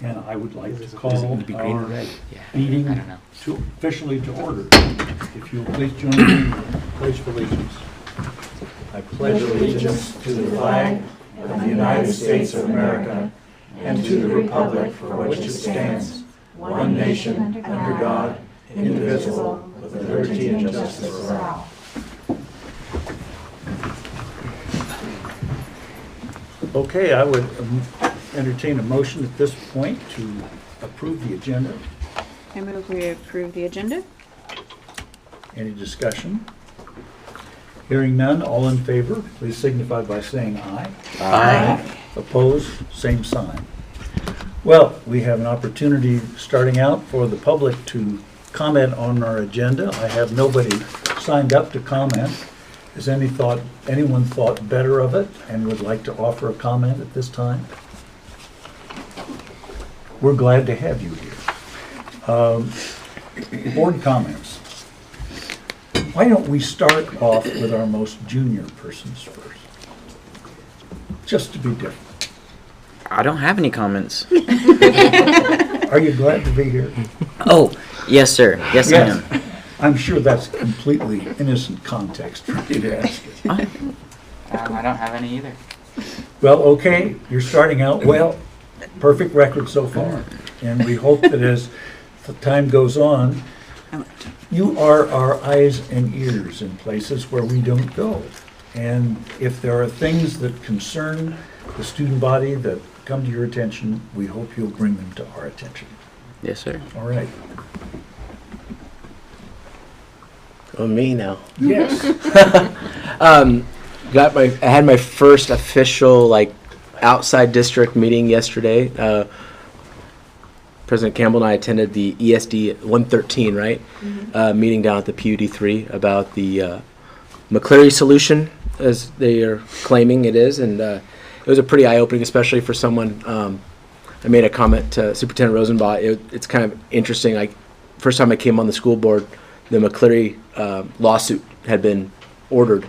And I would like to Is it call going to be green or our red? Yeah. meeting I don't know. officially to order. If you'll please join me in the Pledge of Allegiance. I pledge allegiance to the flag of the United States of America and to the republic for which it stands, one nation, under God, indivisible, with liberty and justice for all. Okay, I would entertain a motion at this point to approve the agenda. I move we approve the agenda. Any discussion? Hearing none, all in favor, please signify by saying aye. Aye. Opposed, same sign. Well, we have an opportunity starting out for the public to comment on our agenda. I have nobody signed up to comment. Has anyone thought better of it and would like to offer a comment at this time? We're glad to have you here. Board comments. Why don't we start off with our most junior persons first? Just to be different. I don't have any comments. Are you glad to be here? Oh, yes, sir. Yes, I am. I'm sure that's completely innocent context for me to ask it. I don't have any either. Well, okay, you're starting out well. Perfect record so far. And we hope that as the time goes on, you are our eyes and ears in places where we don't go. And if there are things that concern the student body that come to your attention, we hope you'll bring them to our attention. Yes, sir. All right. Oh, me now. Yes. I had my first official outside district meeting yesterday. President Campbell and I attended the ESD 113, right? Meeting down at the PUD 3 about the McCleary solution, as they are claiming it is, and it was a pretty eye-opening, especially for someone. I made a comment to Superintendent Rosenbach. It's kind of interesting. First time I came on the school board, the McCleary lawsuit had been ordered,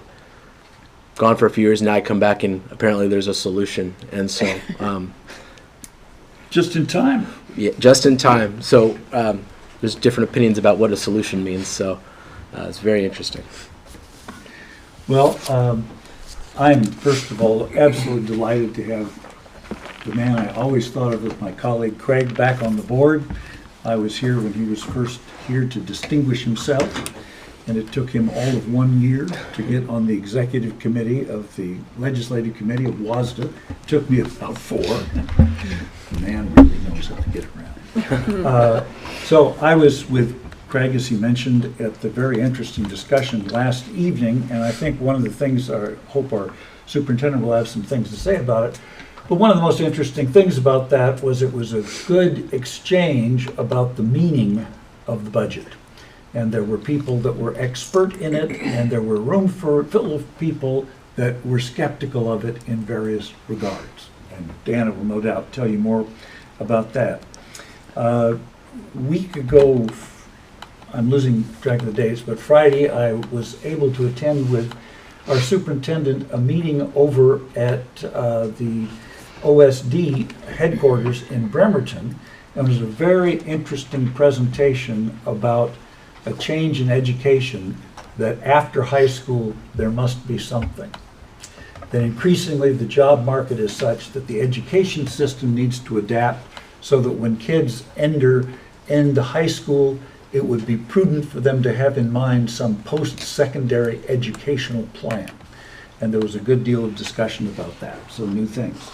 gone for a few years, and now I come back and apparently there's a solution. And so, Just in time. yeah, just in time. So there's different opinions about what a solution means. So it's very interesting. Well, I'm, first of all, absolutely delighted to have the man I always thought of as my colleague Craig back on the board. I was here when he was first here to distinguish himself, and it took him all of 1 year to get on the executive committee of the legislative committee of WASDA. It took me about 4. The man really knows how to get around. So I was with Craig, as he mentioned, at the very interesting discussion last evening, and I think one of the things, I hope our superintendent will have some things to say about it, but one of the most interesting things about that was it was a good exchange about the meaning of the budget. And there were people that were expert in it, and there were room for full of people that were skeptical of it in various regards. And Dana will no doubt tell you more about that. A week ago, I'm losing track of the dates, but Friday I was able to attend with our superintendent a meeting over at the OSD headquarters in Bremerton. And it was a very interesting presentation about a change in education, that after high school there must be something. That increasingly the job market is such that the education system needs to adapt so that when kids end high school, it would be prudent for them to have in mind some post-secondary educational plan. And there was a good deal of discussion about that, so new things.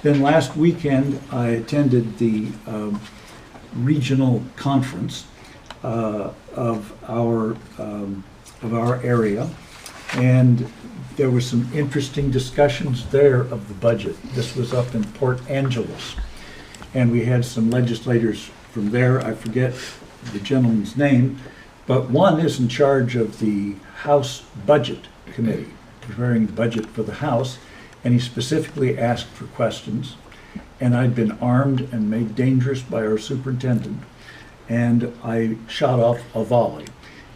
Then last weekend, I attended the regional conference of our area, and there were some interesting discussions there of the budget. This was up in Port Angeles, and we had some legislators from there. I forget the gentleman's name, but one is in charge of the House Budget Committee, preparing the budget for the House, and he specifically asked for questions, and I'd been armed and made dangerous by our superintendent, and I shot off a volley,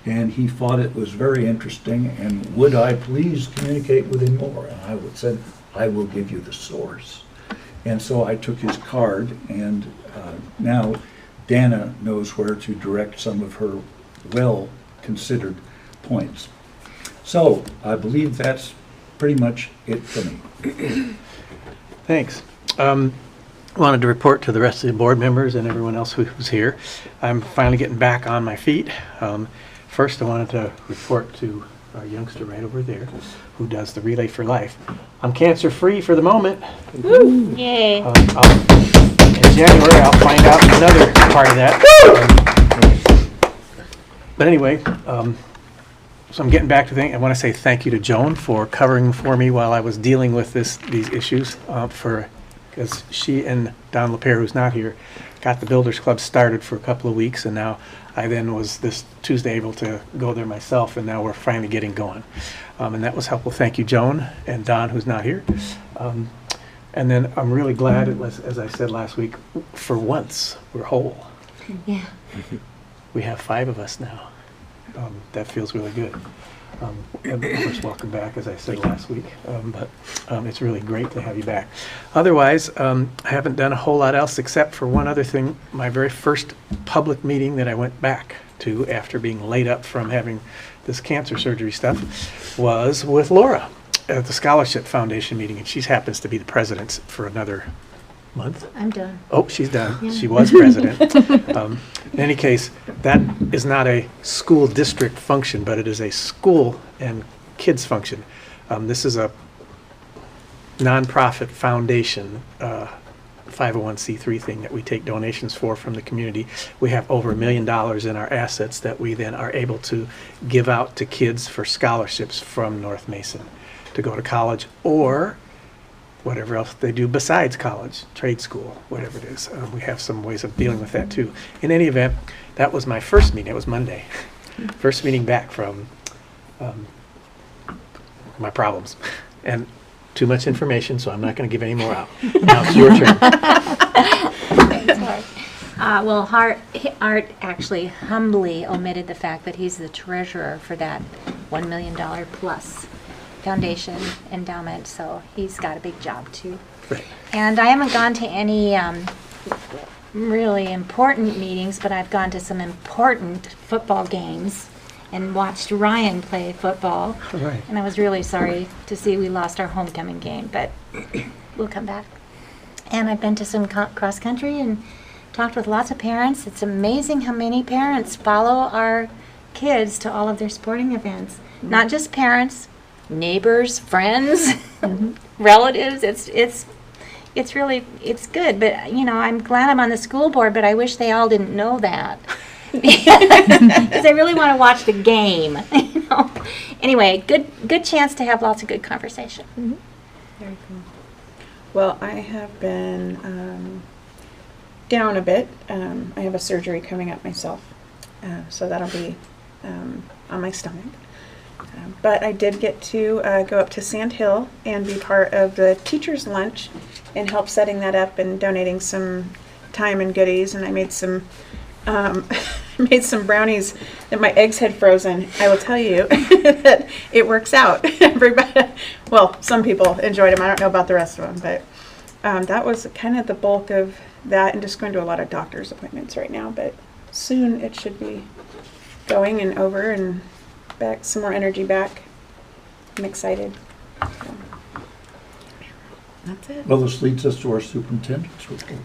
and he thought it was very interesting, and would I please communicate with him more? And I said, I will give you the source. And so I took his card, and now Dana knows where to direct some of her well-considered points. So I believe that's pretty much it for me. Thanks. Wanted to report to the rest of the board members and everyone else who's here. I'm finally getting back on my feet. First, I wanted to report to our youngster right over there who does the Relay for Life. I'm cancer-free for the moment. Yay. In January, I'll find out another part of that. But anyway, so I'm getting back to things. I want to say thank you to Joan for covering for me while I was dealing with these issues. Because she and Don LaPierre, who's not here, got the Builders Club started for a couple of weeks, and now I then was this Tuesday able to go there myself, and now we're finally getting going. And that was helpful. Thank you, Joan and Don, who's not here. And then I'm really glad, as I said last week, for once, we're whole. Yeah. We have 5 of us now. That feels really good. And of course, welcome back, as I said last week. But it's really great to have you back. Otherwise, I haven't done a whole lot else except for one other thing. My very first public meeting that I went back to after being laid up from having this cancer surgery stuff was with Laura at the Scholarship Foundation meeting, and she happens to be the president for another month. I'm done. Oh, she's done. Yeah. She was president. In any case, that is not a school district function, but it is a school and kids function. This is a nonprofit foundation, 501c3 thing that we take donations for from the community. We have over $1 million in our assets that we then are able to give out to kids for scholarships from North Mason to go to college or whatever else they do besides college, trade school, whatever it is. We have some ways of dealing with that too. In any event, that was my first meeting. It was Monday. First meeting back from my problems. And too much information, so I'm not going to give any more out. Now it's your turn. Well, Art actually humbly omitted the fact that he's the treasurer for that $1 million plus foundation endowment, so he's got a big job too. Right. And I haven't gone to any really important meetings, but I've gone to some important football games and watched Ryan play football. All right. And I was really sorry to see we lost our homecoming game, but we'll come back. And I've been to some cross country and talked with lots of parents. It's amazing how many parents follow our kids to all of their sporting events. Not just parents, neighbors, friends, relatives. It's really good. But you know, I'm glad I'm on the school board, but I wish they all didn't know that. Because they really want to watch the game. You know? Anyway, good chance to have lots of good conversation. Very cool. Well, I have been down a bit. I have a surgery coming up myself, so that'll be on my stomach. But I did get to go up to Sand Hill and be part of the teacher's lunch and help setting that up and donating some time and goodies. And I made some brownies that my eggs had frozen. I will tell you that it works out. Everybody, well, some people enjoyed them. I don't know about the rest of them, but that was kind of the bulk of that, and just going to a lot of doctor's appointments right now. But soon it should be going and over and back, some more energy back. I'm excited. So, that's it. Well, this leads us to our superintendent's report.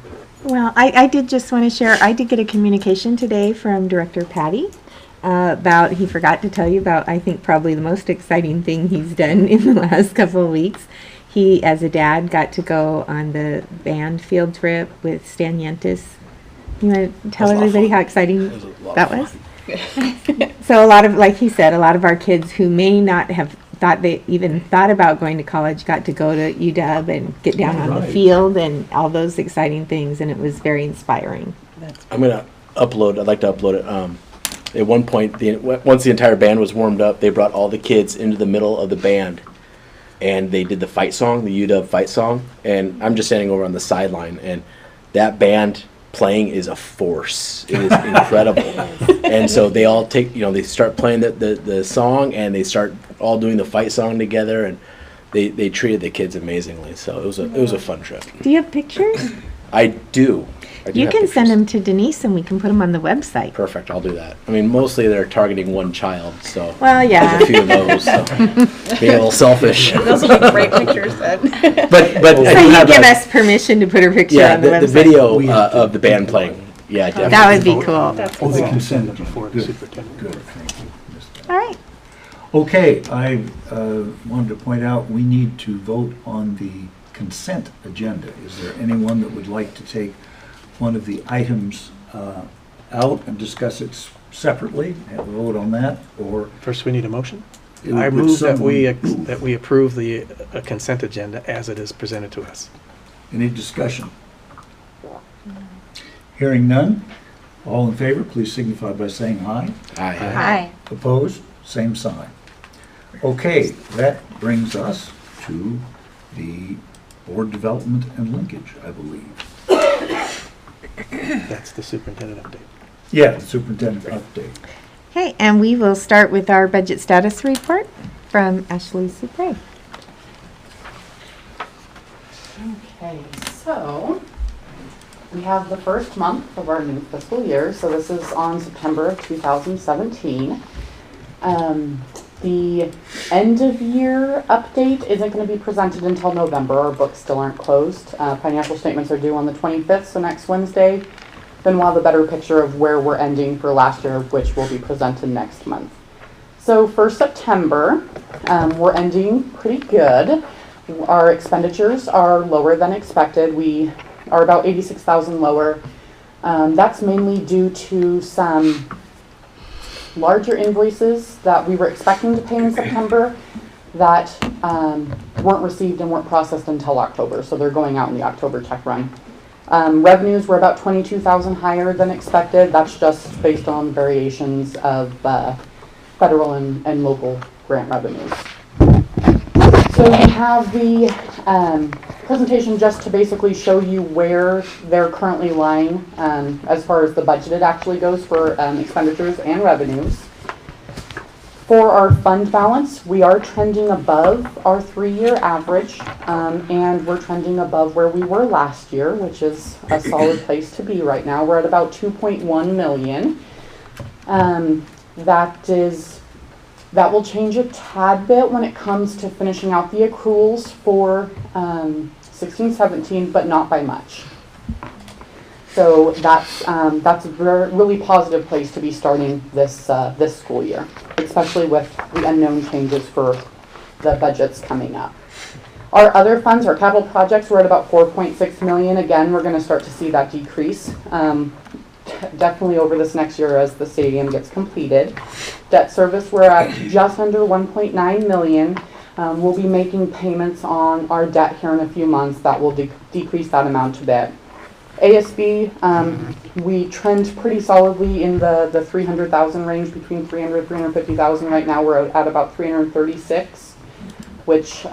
Well, I did just want to share, I did get a communication today from Director Patty about, he forgot to tell you about, I think probably the most exciting thing he's done in the last couple of weeks. He, as a dad, got to go on the band field trip with Stan Yentis. You want to tell everybody how exciting that was? So a lot of, like he said, a lot of our kids who may not have thought they even thought about going to college got to go to UW and get down on the field and all those exciting things, and it was very inspiring. I'm gonna upload. I'd like to upload it. At one point, once the entire band was warmed up, they brought all the kids into the middle of the band, and they did the fight song, the UW fight song. And I'm just standing over on the sideline, and that band playing is a force. It is incredible. And so they all take, they start playing the song, and they start all doing the fight song together, and they treated the kids amazingly. So it was a fun trip. Do you have pictures? I do. You have can send pictures. them to Denise and we can put them on the website. Perfect. I'll do that. I mean, mostly they're targeting one child, so Well, yeah. there's a few of those. So being a little selfish. Those will be great pictures then. But So I do you have give that- us permission to put her picture yeah, on the website? the video We have to of the band playing. Yeah, definitely. That would be cool. That's Oh, the cool. consent Before the Good, superintendent. good, thank you. Missed that. All right. Okay, I wanted to point out, we need to vote on the consent agenda. Is there anyone that would like to take one of the items out and discuss it separately, have a vote on that, or? First, we need a motion. it would- I would move that someone- we approve the consent agenda as it is presented to us. Any discussion? Hearing none, all in favor, please signify by saying aye. Aye. Hi. Opposed? Same sign. Okay, that brings us to the board development and linkage, I believe. That's the superintendent update. Yeah, the superintendent update. Okay, and we will start with our budget status report from Ashley Supre. Okay, so we have the first month of our new fiscal year, so this is on September of 2017. The end of year update isn't going to be presented until November. Our books still aren't closed. Financial statements are due on the 25th, so next Wednesday. Then we'll have a better picture of where we're ending for last year, which will be presented next month. So for September, we're ending pretty good. Our expenditures are lower than expected. We are about 86,000 lower. That's mainly due to some larger invoices that we were expecting to pay in September that weren't received and weren't processed until October. So they're going out in the October check run. Revenues were about 22,000 higher than expected. That's just based on variations of federal and local grant revenues. So we have the presentation just to basically show you where they're currently lying as far as the budgeted actually goes for expenditures and revenues. For our fund balance, we are trending above our 3-year average, and we're trending above where we were last year, which is a solid place to be right now. We're at about 2.1 million. That will change a tad bit when it comes to finishing out the accruals for 16-17, but not by much. So that's a really positive place to be starting this this school year, especially with the unknown changes for the budgets coming up. Our other funds, our capital projects, we're at about 4.6 million. Again, we're going to start to see that decrease. Definitely over this next year as the stadium gets completed. Debt service, we're at just under 1.9 million. We'll be making payments on our debt here in a few months. That will decrease that amount a bit. ASB, we trend pretty solidly in the 300,000 range, between 300 and 350,000. Right now we're at about 336, which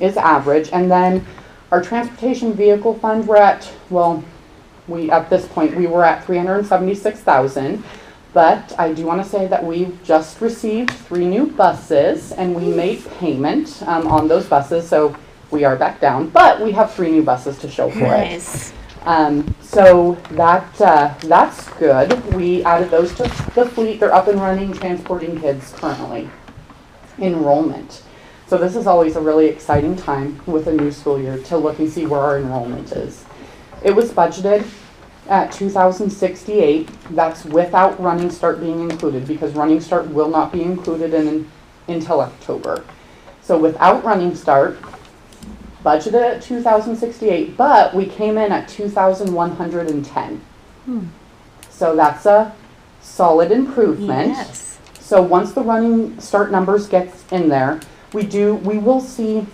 is average. And then our transportation vehicle fund, we're at, well, at this point we were at 376,000. But I do want to say that we've just received 3 new buses and we made payment on those buses, so we are back down. But we have 3 new buses to show for Nice. it. So that's good. We added those to the fleet. They're up and running, transporting kids currently. Enrollment. So this is always a really exciting time with a new school year to look and see where our enrollment is. It was budgeted at 2,068. That's without Running Start being included, because Running Start will not be included until October. So without Running Start, budgeted at 2,068, but we came in at 2,110. So that's a solid improvement. Yes. So once the Running Start numbers gets in there, we will see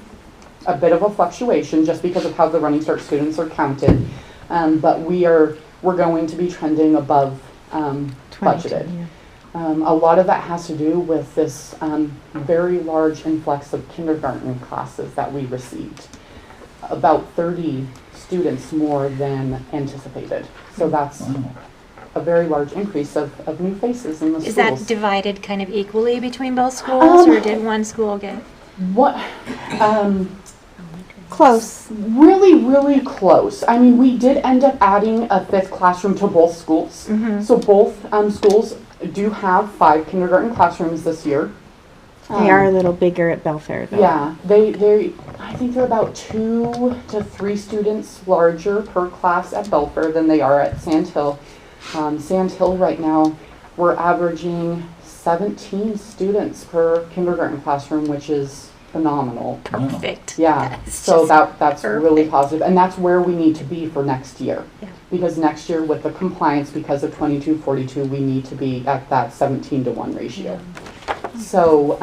a bit of a fluctuation just because of how the Running Start students are counted. But we're going to be trending above budgeted. A lot of that has to do with this very large influx of kindergarten classes that we received. About 30 students more than anticipated. So that's Wow. a very large increase of new faces in the Is schools. that divided kind of equally between both schools, or did one school get? What, Close. really close. I mean, we did end up adding a 5th classroom to both schools. So both schools do have 5 kindergarten classrooms this year. They are a little bigger at Belfair, though. Yeah, I think they're about 2 to 3 students larger per class at Belfair than they are at Sand Hill. Sand Hill right now, we're averaging 17 students per kindergarten classroom, which is phenomenal. Perfect. Yeah, It's so just that's really positive, and that's where we need to be for next year. Yeah. Because next year with the compliance, because of 2242, we need to be at that 17-to-1 ratio. So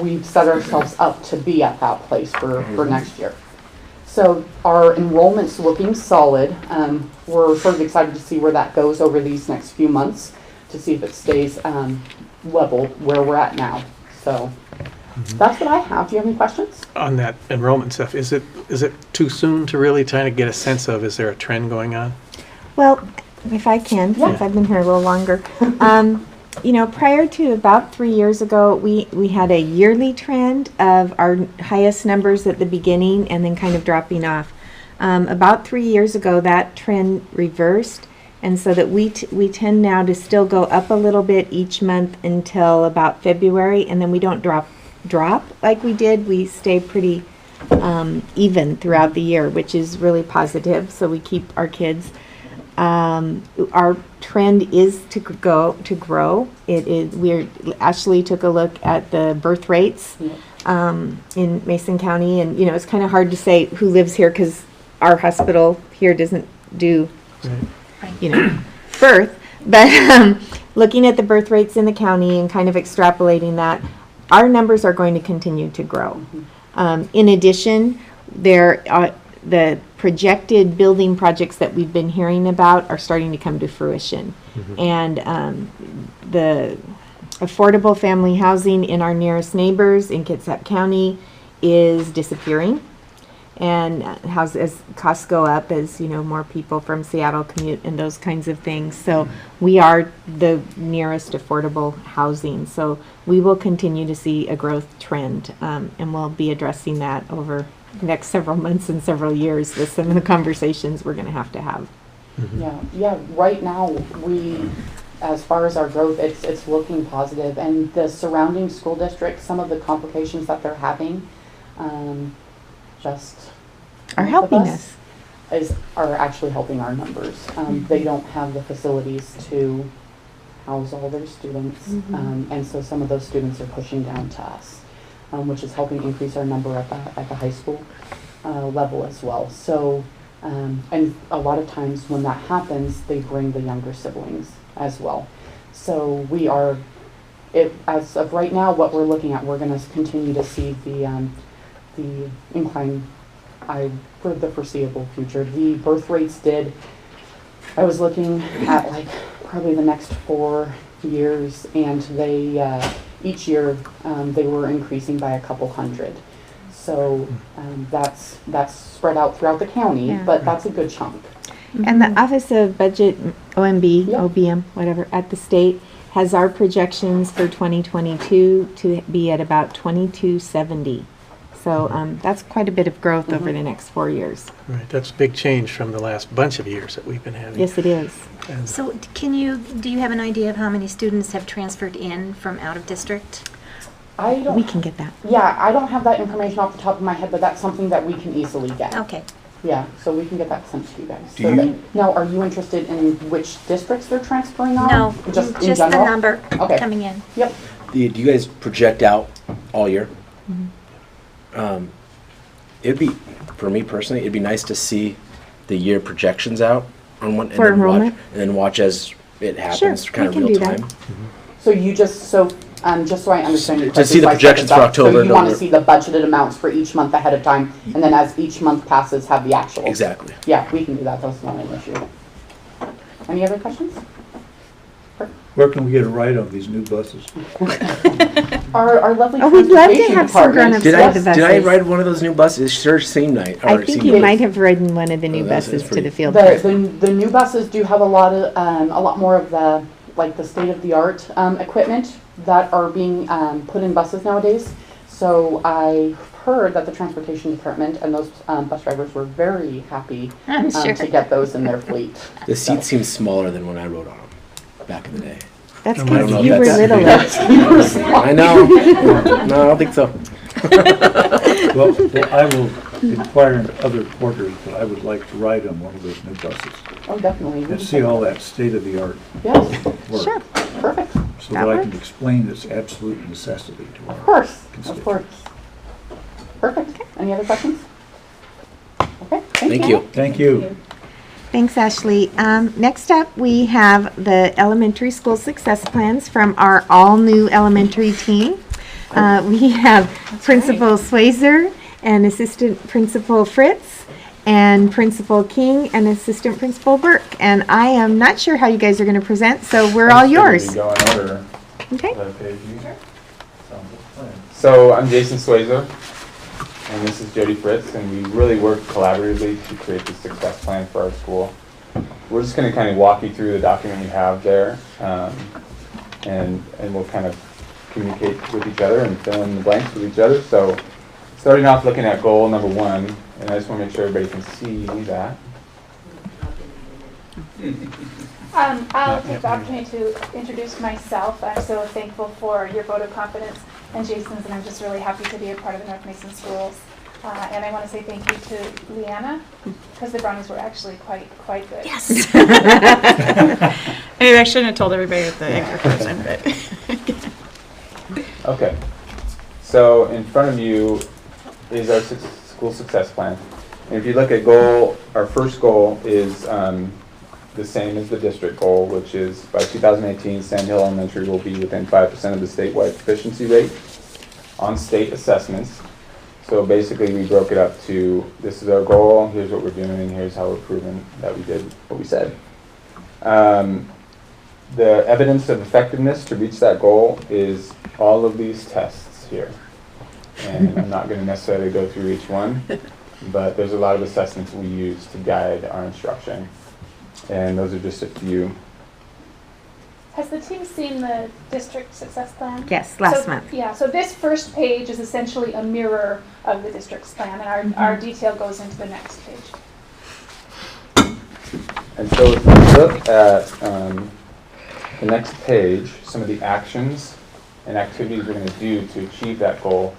we've set ourselves up to be at that place for next year. So our enrollment's looking solid. We're sort of excited to see where that goes over these next few months to see if it stays level where we're at now. So that's what I have. Do you have any questions? On that enrollment stuff, is it too soon to really try to get a sense of, is there a trend going on? Well, if I can, since Yeah. I've been here a little longer. You know, prior to about 3 years ago, we had a yearly trend of our highest numbers at the beginning and then kind of dropping off. About 3 years ago, that trend reversed, and so that we tend now to still go up a little bit each month until about February, and then we don't drop like we did. We stay pretty even throughout the year, which is really positive. So we keep our kids. Our trend is to grow. It is. We actually took a look at the birth rates in Mason County, and you know it's kind of hard to say who lives here because our hospital here doesn't do, you know, birth. But looking at the birth rates in the county and kind of extrapolating that, our numbers are going to continue to grow. In addition, the projected building projects that we've been hearing about are starting to come to fruition. And the affordable family housing in our nearest neighbors in Kitsap County is disappearing. And as costs go up, as you know, more people from Seattle commute and those kinds of things. So we are the nearest affordable housing. So we will continue to see a growth trend, and we'll be addressing that over the next several months and several years with some of the conversations we're going to have. Yeah. Right now, as far as our growth, it's looking positive, and the surrounding school districts, some of the complications that they're having, just Are with helping us. are actually helping our numbers. They don't have the facilities to house all their students, and so some of those students are pushing down to us, which is helping increase our number at the high school level as well. So, and a lot of times when that happens, they bring the younger siblings as well. So we are, as of right now, what we're looking at, we're going to continue to see the incline for the foreseeable future. The birth rates I was looking at like probably the next 4 years, and they each year they were increasing by a couple hundred. So that's spread out throughout the county, Yeah. but that's a good chunk. And the Office of Budget, OMB, Yep. OBM, whatever, at the state has our projections for 2022 to be at about 2270. So that's quite a bit of growth over the next 4 years. Right, that's a big change from the last bunch of years that we've been having. Yes, it is. And So do you have an idea of how many students have transferred in from out of district? I don't. We can get that. Yeah, I don't have that information off the top of my head, but that's something that we can easily get. Okay. Yeah, so we can get that sent to you guys. Do So you- that- Now, are you interested in which districts they're transferring on? No, Just in just the general? number Okay. coming in. Yep. Do you guys project out all year? It'd be, for me personally, it'd be nice to see the year projections out on one, For enrollment? and then watch as it happens, Sure, kind we of can real do that. time. So you just so I understand your To see question, the so I set projections this for up. October, So you want to November. see the budgeted amounts for each month ahead of time, and then as each month passes, have the actual. Exactly. Yeah, we can do that. That's not an issue. Any other questions? Where can we get a ride on these new buses? Our lovely Oh, we'd love to transportation have some department. grown-ups Did ride the I buses. ride one of those new buses? It sure seemed nice. I think you might have ridden one of the new Oh, that's buses to pretty- the field The, trip. the new buses do have a lot more of the, like the state-of-the-art equipment that are being put in buses nowadays. So I heard that the transportation department and those bus drivers were very happy I'm sure. to get those in their fleet. The seat seems smaller than when I rode on them back in the day. That's I don't know because you if were that's- little. I know. No, I don't think so. Well, I will inquire in other quarters, but I would like to ride on one of those new buses Oh, definitely. and see all that state-of-the-art Yes, work. Sure. perfect. So that I can explain its absolute necessity to Of our course, of constituents. course. Perfect. Any other questions? Okay, Thank you. Thank you. Thanks, Ashley. Next up, we have the elementary school success plans from our all-new elementary team. We have Principal Swayzer and Assistant Principal Fritz and Principal King and Assistant Principal Burke. And I am not sure how you guys are going to present, so we're all yours. Go in order. Okay. Is that okay with you? Sounds like a plan. So I'm Jason Swayzer, and this is Jody Fritz, and we really worked collaboratively to create the success plan for our school. We're just going to kind of walk you through the document we have there, and we'll kind of communicate with each other and fill in the blanks with each other. So starting off looking at goal number 1, and I just want to make sure everybody can see that. I'll take the opportunity to introduce myself. I'm so thankful for your vote of confidence and Jason's, and I'm just really happy to be a part of the North Mason Schools. And I want to say thank you to Leanna, because the brownies were actually quite good. Yes. Maybe I shouldn't have told everybody at the anchor person, but. Okay. So in front of you is our school success plan. And if you look at goal, our first goal is the same as the district goal, which is by 2018, Sand Hill Elementary will be within 5% of the statewide proficiency rate on state assessments. So basically we broke it up to, this is our goal, here's what we're doing, and here's how we're proving that we did what we said. The evidence of effectiveness to reach that goal is all of these tests here. And I'm not going to necessarily go through each one, but there's a lot of assessments we use to guide our instruction. And those are just a few. Has the team seen the district success plan? Yes, last month. Yeah, so this first page is essentially a mirror of the district's plan, and our detail goes into the next page. And so if we look at the next page, some of the actions and activities we're going to do to achieve that goal.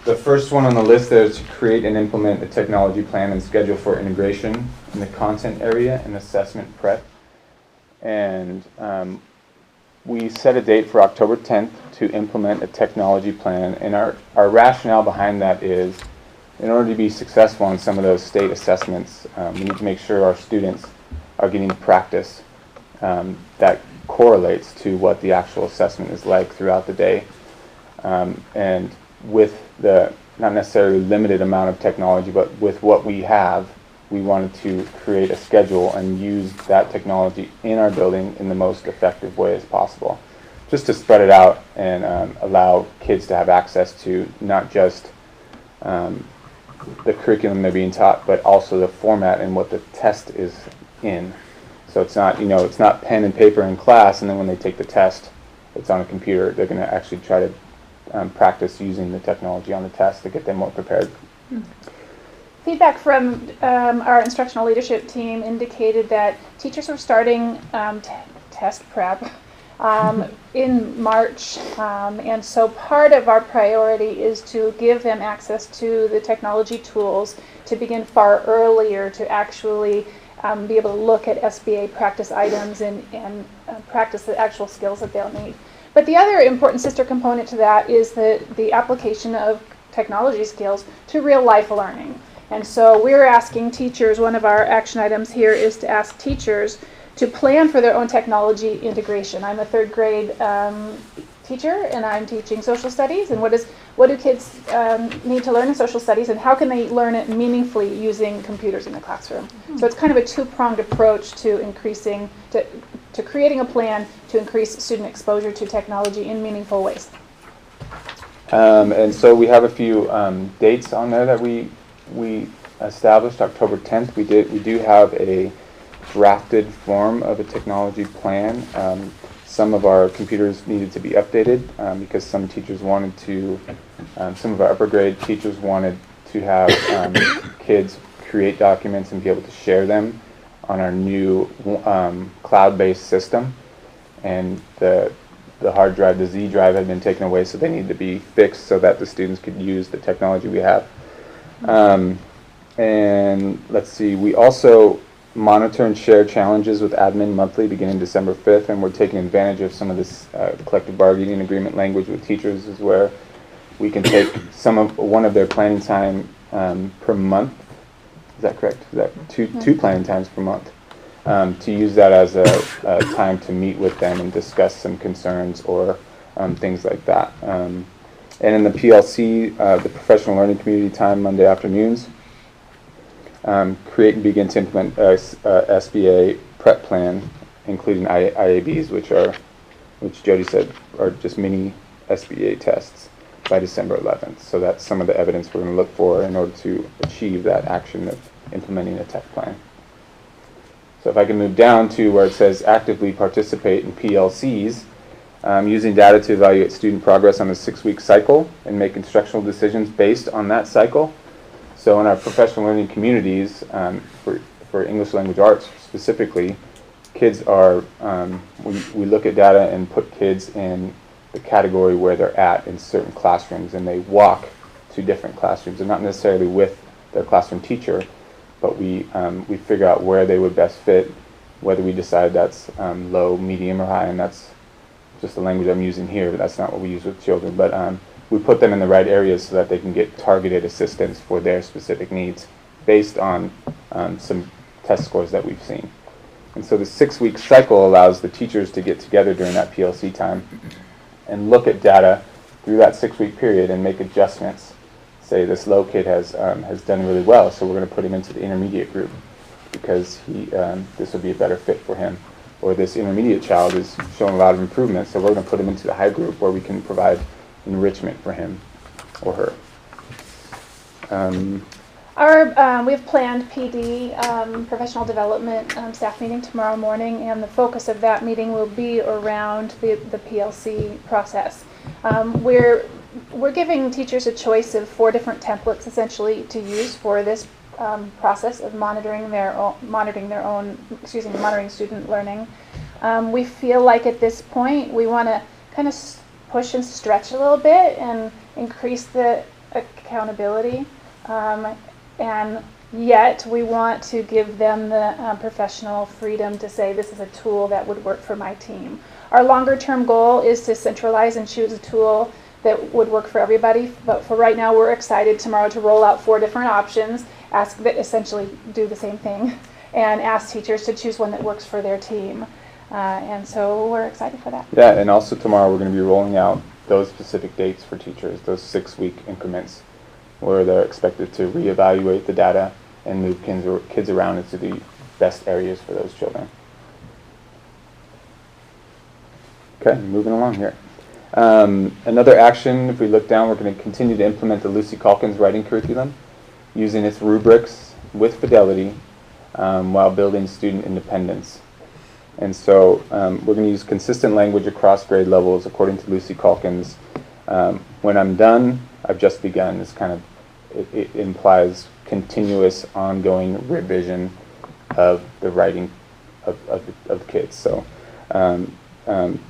The first one on the list there is to create and implement a technology plan and schedule for integration in the content area and assessment prep. And we set a date for October 10th to implement a technology plan. And our rationale behind that is, in order to be successful on some of those state assessments, we need to make sure our students are getting practice that correlates to what the actual assessment is like throughout the day. And with the not necessarily limited amount of technology, but with what we have, we wanted to create a schedule and use that technology in our building in the most effective way as possible. Just to spread it out and allow kids to have access to not just the curriculum they're being taught, but also the format and what the test is in. So it's not, it's not pen and paper in class, and then when they take the test, it's on a computer. They're going to actually try to practice using the technology on the test to get them more prepared. Feedback from our instructional leadership team indicated that teachers were starting test prep in March, and so part of our priority is to give them access to the technology tools to begin far earlier to actually be able to look at SBA practice items and practice the actual skills that they'll need. But the other important sister component to that is the application of technology skills to real life learning. And so we're asking teachers, one of our action items here is to ask teachers to plan for their own technology integration. I'm a third grade teacher, and I'm teaching social studies, and what do kids need to learn in social studies, and how can they learn it meaningfully using computers in the classroom? So it's kind of a two-pronged approach to increasing, to creating a plan to increase student exposure to technology in meaningful ways. And so we have a few dates on there that we established. October 10th, we do have a drafted form of a technology plan. some of our computers needed to be updated because some teachers wanted to, some of our upper grade teachers wanted to have kids create documents and be able to share them on our new cloud-based system. And the hard drive, the Z drive, had been taken away, so they needed to be fixed so that the students could use the technology we have. And let's see, we also monitor and share challenges with admin monthly beginning December 5th, and we're taking advantage of some of this collective bargaining agreement language with teachers, is where we can take one of their planning time per month. Is that correct? Is that two planning times per month? To use that as a time to meet with them and discuss some concerns or things like that. And in the PLC, the professional learning community time Monday afternoons, create and begin to implement SBA prep plan, including IABs, which Jody said are just mini SBA tests by December 11th. So that's some of the evidence we're going to look for in order to achieve that action of implementing a tech plan. So if I can move down to where it says actively participate in PLCs, using data to evaluate student progress on a 6-week cycle and make instructional decisions based on that cycle. So in our professional learning communities, for English language arts specifically, kids are, we look at data and put kids in the category where they're at in certain classrooms, and they walk to different classrooms. They're not necessarily with their classroom teacher, but we figure out where they would best fit, whether we decide that's low, medium, or high, and that's just the language I'm using here, but that's not what we use with children. But we put them in the right areas so that they can get targeted assistance for their specific needs based on some test scores that we've seen. And so the 6-week cycle allows the teachers to get together during that PLC time and look at data through that 6-week period and make adjustments. Say this low kid has done really well, so we're going to put him into the intermediate group because this would be a better fit for him. Or this intermediate child is showing a lot of improvement, so we're going to put him into the high group where we can provide enrichment for him or her. We have planned PD, professional development staff meeting tomorrow morning, and the focus of that meeting will be around the PLC process. We're giving teachers a choice of 4 different templates essentially to use for this process of monitoring student learning. We feel like at this point we want to kind of push and stretch a little bit and increase the accountability, and yet we want to give them the professional freedom to say this is a tool that would work for my team. Our longer term goal is to centralize and choose a tool that would work for everybody, but for right now we're excited tomorrow to roll out 4 different options, that essentially do the same thing, and ask teachers to choose one that works for their team. And so we're excited for that. Yeah, and also tomorrow we're going to be rolling out those specific dates for teachers, those 6-week increments where they're expected to reevaluate the data and move kids around into the best areas for those children. Okay, moving along here. Another action, if we look down, we're going to continue to implement the Lucy Calkins writing curriculum using its rubrics with fidelity while building student independence. And so we're going to use consistent language across grade levels according to Lucy Calkins. When I'm done, I've just begun. It's kind of, it implies continuous ongoing revision of the writing of kids. So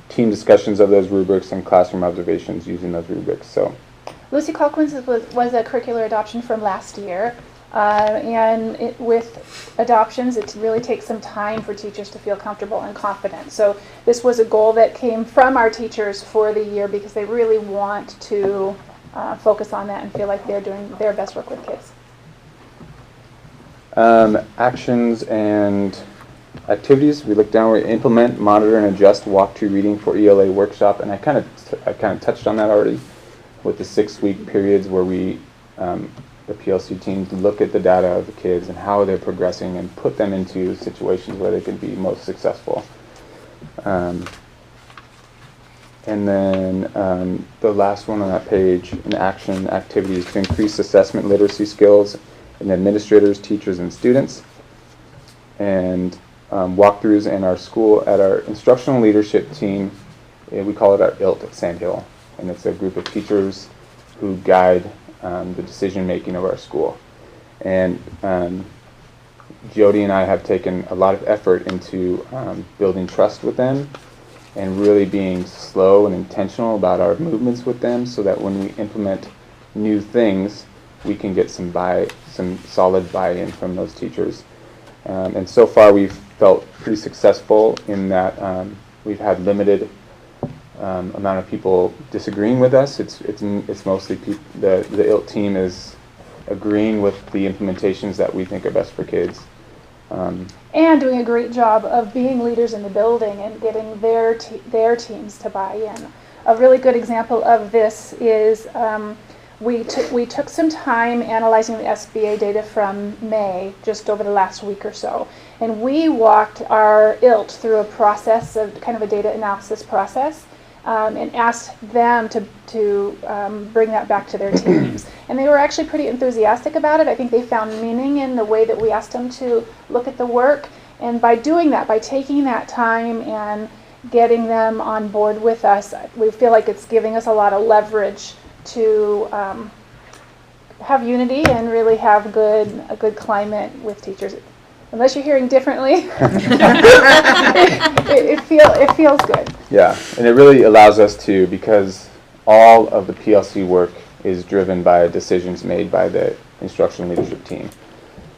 team discussions of those rubrics and classroom observations using those rubrics. So Lucy Calkins was a curricular adoption from last year. And with adoptions, it really takes some time for teachers to feel comfortable and confident. So this was a goal that came from our teachers for the year because they really want to focus on that and feel like they're doing their best work with kids. Actions and activities. We look down. We implement, monitor, and adjust walk-to reading for ELA workshop. And I kind of touched on that already with the 6-week periods where we the PLC teams look at the data of the kids and how they're progressing and put them into situations where they can be most successful. And then the last one on that page, an action activities to increase assessment literacy skills in administrators, teachers, and students. And walkthroughs in our school at our instructional leadership team. We call it our ILT at Sandhill, and it's a group of teachers who guide the decision making of our school. And Jody and I have taken a lot of effort into building trust with them and really being slow and intentional about our movements with them, so that when we implement new things, we can get some solid buy-in from those teachers. And so far we've felt pretty successful in that we've had limited amount of people disagreeing with us. It's mostly the ILT team is agreeing with the implementations that we think are best for kids. And doing a great job of being leaders in the building and getting their teams to buy in. A really good example of this is we took some time analyzing the SBA data from May, just over the last week or so, and we walked our ILT through a process of kind of a data analysis process, and asked them to bring that back to their teams. And they were actually pretty enthusiastic about it. I think they found meaning in the way that we asked them to look at the work. And by doing that, by taking that time and getting them on board with us, we feel like it's giving us a lot of leverage to have unity and really have a good climate with teachers. Unless you're hearing differently, it feels good. Yeah, and it really allows us to, because all of the PLC work is driven by decisions made by the instructional leadership team.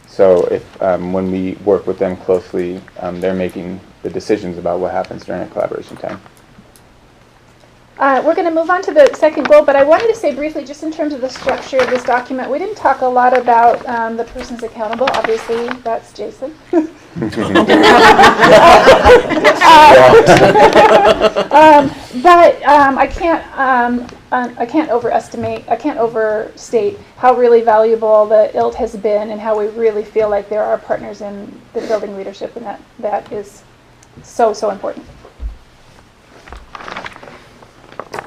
So if when we work with them closely, they're making the decisions about what happens during a collaboration time. We're going to move on to the second goal, but I wanted to say briefly, just in terms of the structure of this document, we didn't talk a lot about the persons accountable. Obviously, that's Jason. But I can't overstate how really valuable the ILT has been, and how we really feel like there are partners in the building leadership, and that is so important.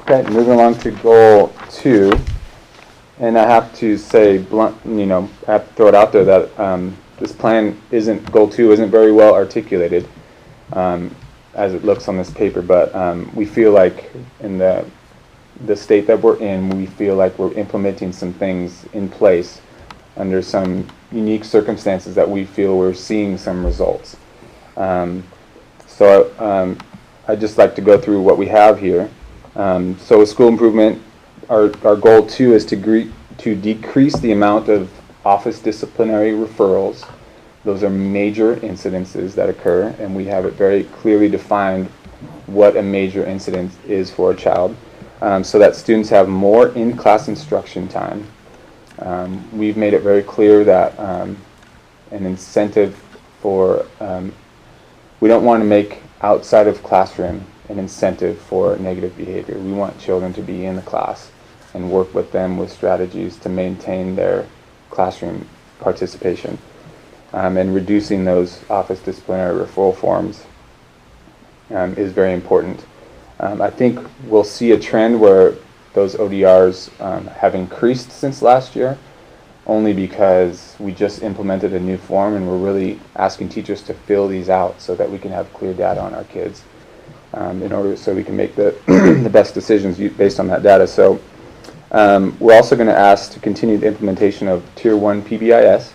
Okay, moving along to goal 2, and I have to say, I have to throw it out there that this plan goal 2 isn't very well articulated as it looks on this paper, but we feel like in the state that we're in, we feel like we're implementing some things in place under some unique circumstances that we feel we're seeing some results. So I'd just like to go through what we have here. So with school improvement, our goal 2 is to decrease the amount of office disciplinary referrals. Those are major incidences that occur, and we have it very clearly defined what a major incident is for a child, so that students have more in-class instruction time. We've made it very clear that an incentive for, we don't want to make outside of classroom an incentive for negative behavior. We want children to be in the class and work with them with strategies to maintain their classroom participation. And reducing those office disciplinary referral forms is very important. I think we'll see a trend where those ODRs have increased since last year, only because we just implemented a new form, and we're really asking teachers to fill these out so that we can have clear data on our kids. In order so we can make the the best decisions based on that data. So we're also going to ask to continue the implementation of Tier 1 PBIS,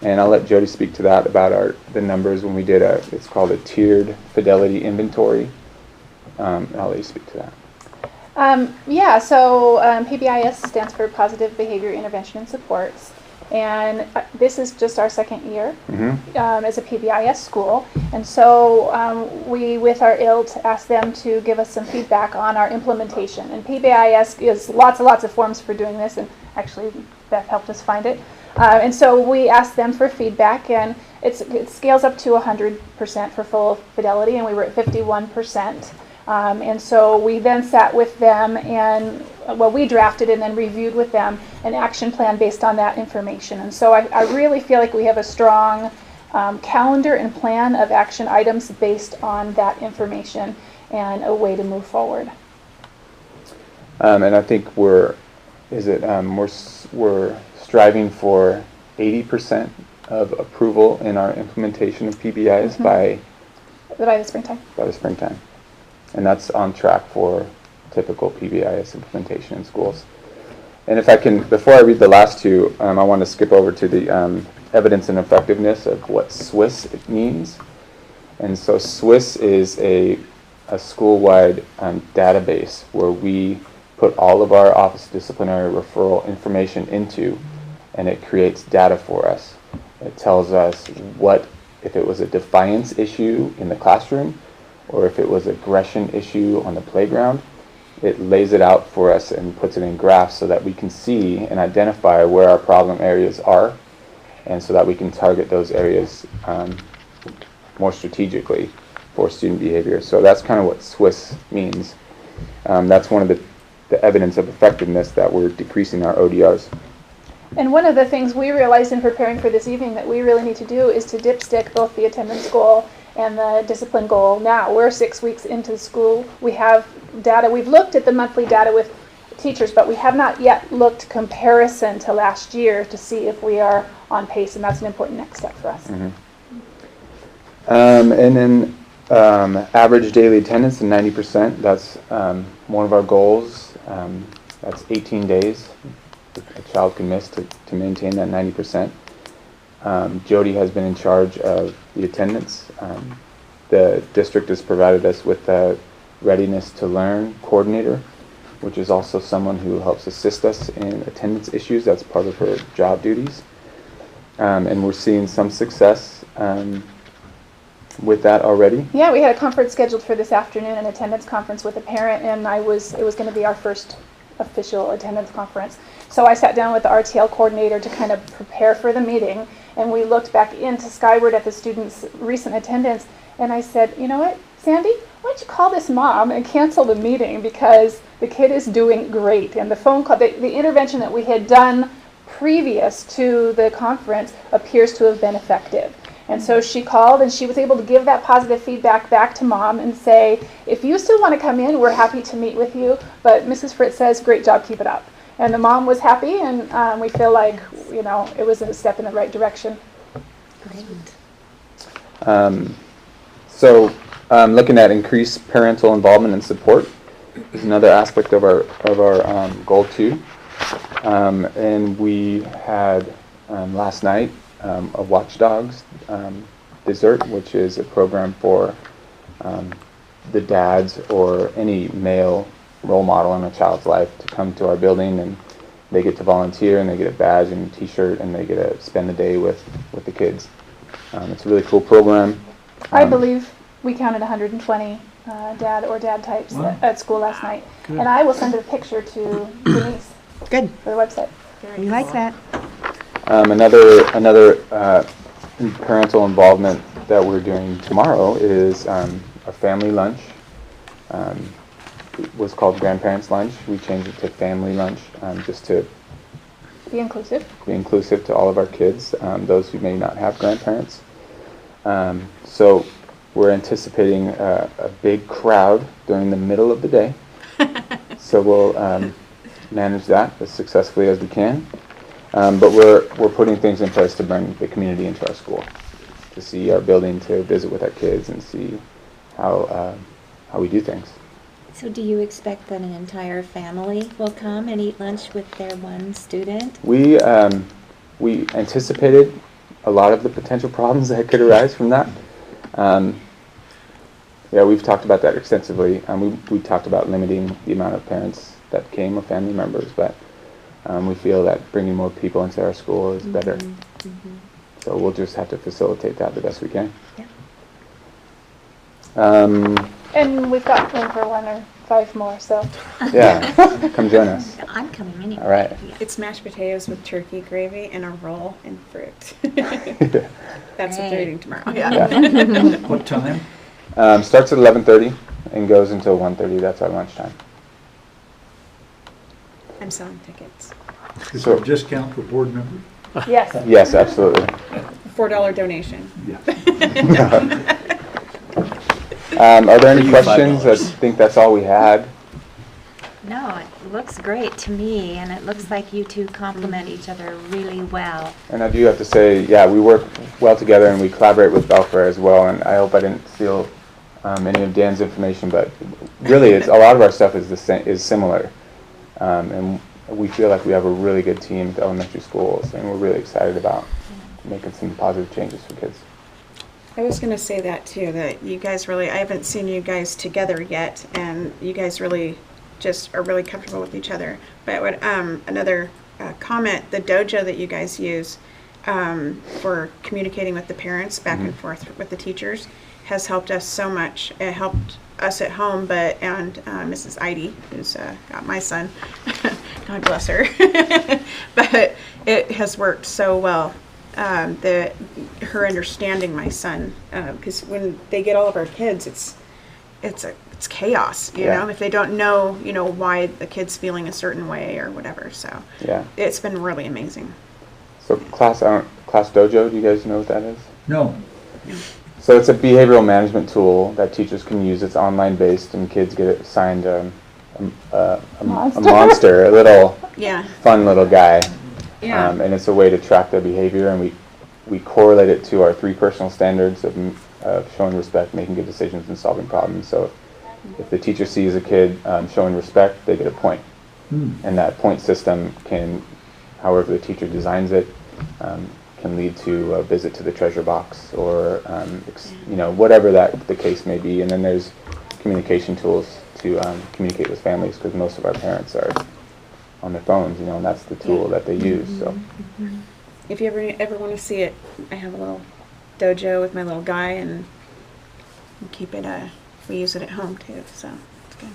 and I'll let Jody speak to that about the numbers when we did it's called a tiered fidelity inventory. I'll let you speak to that. So PBIS stands for Positive Behavior Intervention and Supports. And this is just our second year as a PBIS school. And so we, with our ILT, asked them to give us some feedback on our implementation. And PBIS is lots and lots of forms for doing this, and actually Beth helped us find it. And so we asked them for feedback, and it scales up to 100% for full fidelity, and we were at 51%. And so we then sat with them and, we drafted and then reviewed with them an action plan based on that information. And so I really feel like we have a strong calendar and plan of action items based on that information and a way to move forward. And I think we're striving for 80% of approval in our implementation of PBIs by By the springtime. the springtime. And that's on track for typical PBIS implementation in schools. And if I can, before I read the last two, I want to skip over to the evidence and effectiveness of what SWIS means. And so SWIS is a school-wide database where we put all of our Office of Disciplinary Referral information into, and it creates data for us. It tells us what, if it was a defiance issue in the classroom, or if it was aggression issue on the playground. It lays it out for us and puts it in graphs so that we can see and identify where our problem areas are, and so that we can target those areas more strategically for student behavior. So that's kind of what SWIS means. That's one of the evidence of effectiveness that we're decreasing our ODRs. And one of the things we realized in preparing for this evening that we really need to do is to dipstick both the attendance goal and the discipline goal now. We're 6 weeks into the school. We have data. We've looked at the monthly data with teachers, but we have not yet looked comparison to last year to see if we are on pace, and that's an important next step for us. Mm-hmm. And then average daily attendance of 90%. That's one of our goals. That's 18 days a child can miss to maintain that 90%. Jody has been in charge of the attendance. The district has provided us with a readiness to learn coordinator, which is also someone who helps assist us in attendance issues. That's part of her job duties. And we're seeing some success with that already. Yeah, we had a conference scheduled for this afternoon, an attendance conference with a parent, and it was going to be our first official attendance conference. So I sat down with the RTL coordinator to kind of prepare for the meeting, and we looked back into Skyward at the students' recent attendance, and I said, you know what, Sandy, why don't you call this mom and cancel the meeting, because the kid is doing great. And the phone call, the intervention that we had done previous to the conference appears to have been effective. And so she called, and she was able to give that positive feedback back to mom and say, if you still want to come in, we're happy to meet with you, but Mrs. Fritz says, great job, keep it up. And the mom was happy, and we feel like, you know, it was a step in the right direction. So looking at increased parental involvement and support is another aspect of our goal too. And we had last night a Watchdogs dessert, which is a program for the dads or any male role model in a child's life to come to our building, and they get to volunteer, and they get a badge and a t-shirt, and they get to spend the day with the kids. It's a really cool program. I believe we counted 120 dad types at school last night. Good. And I will send a picture to Denise Good. for the website. We like that. Another parental involvement that we're doing tomorrow is a family lunch. It was called Grandparents' Lunch. We changed it to Family Lunch just to Be inclusive. be inclusive to all of our kids, those who may not have grandparents. So we're anticipating a big crowd during the middle of the day. So we'll manage that as successfully as we can. But we're putting things in place to bring the community into our school, to see our building, to visit with our kids and see how we do things. So do you expect that an entire family will come and eat lunch with their one student? We anticipated a lot of the potential problems that could arise from that. Yeah, we've talked about that extensively. We talked about limiting the amount of parents that came or family members, but we feel that bringing more people into our school is better. Mm-hmm. So we'll just have to facilitate that the best we can. Yeah. And we've got room for 1 or 5 more, so. Yeah, come join us. I'm coming anyway. All right. It's mashed potatoes with turkey gravy and a roll and fruit. That's what they're eating tomorrow. Yeah. What time? Starts at 11:30 and goes until 1:30. That's our lunchtime. I'm selling tickets. Is there a discount for board members? Yes. Yes, absolutely. $4 donation. Yeah. Are there any For you, questions? I $5. think that's all we had. No, looks great to me, and it looks like you two complement each other really well. And I do have to say, yeah, we work well together and we collaborate with Belfair as well. And I hope I didn't steal any of Dan's information, but really, it's a lot of our stuff is similar, and we feel like we have a really good team at the elementary schools, and we're really excited about making some positive changes for kids. I was going to say that too, that you guys really, I haven't seen you guys together yet, and you guys really just are really comfortable with each other. But what, another comment, the dojo that you guys use for communicating with the parents back and forth with the teachers has helped us so much. It helped us at home, and Mrs. Idy, who's got my son, God bless her, but it has worked so well. Her understanding my son, because when they get all of our kids, it's chaos, you know, if they don't know, why the kid's feeling a certain way or whatever. So yeah, it's been really amazing. So class dojo, do you guys know what that is? No. So it's a behavioral management tool that teachers can use. It's online based, and kids get assigned a monster, a little fun little guy. Yeah. And it's a way to track their behavior, and we correlate it to our 3 personal standards of showing respect, making good decisions, and solving problems. So if the teacher sees a kid showing respect, they get a point. And that point system can, however the teacher designs it, can lead to a visit to the treasure box or whatever the case may be. And then there's communication tools to communicate with families, because most of our parents are on their phones, and that's the tool that they use. So If you ever want to see it, I have a little dojo with my little guy, and we keep it. We use it at home too, so it's good.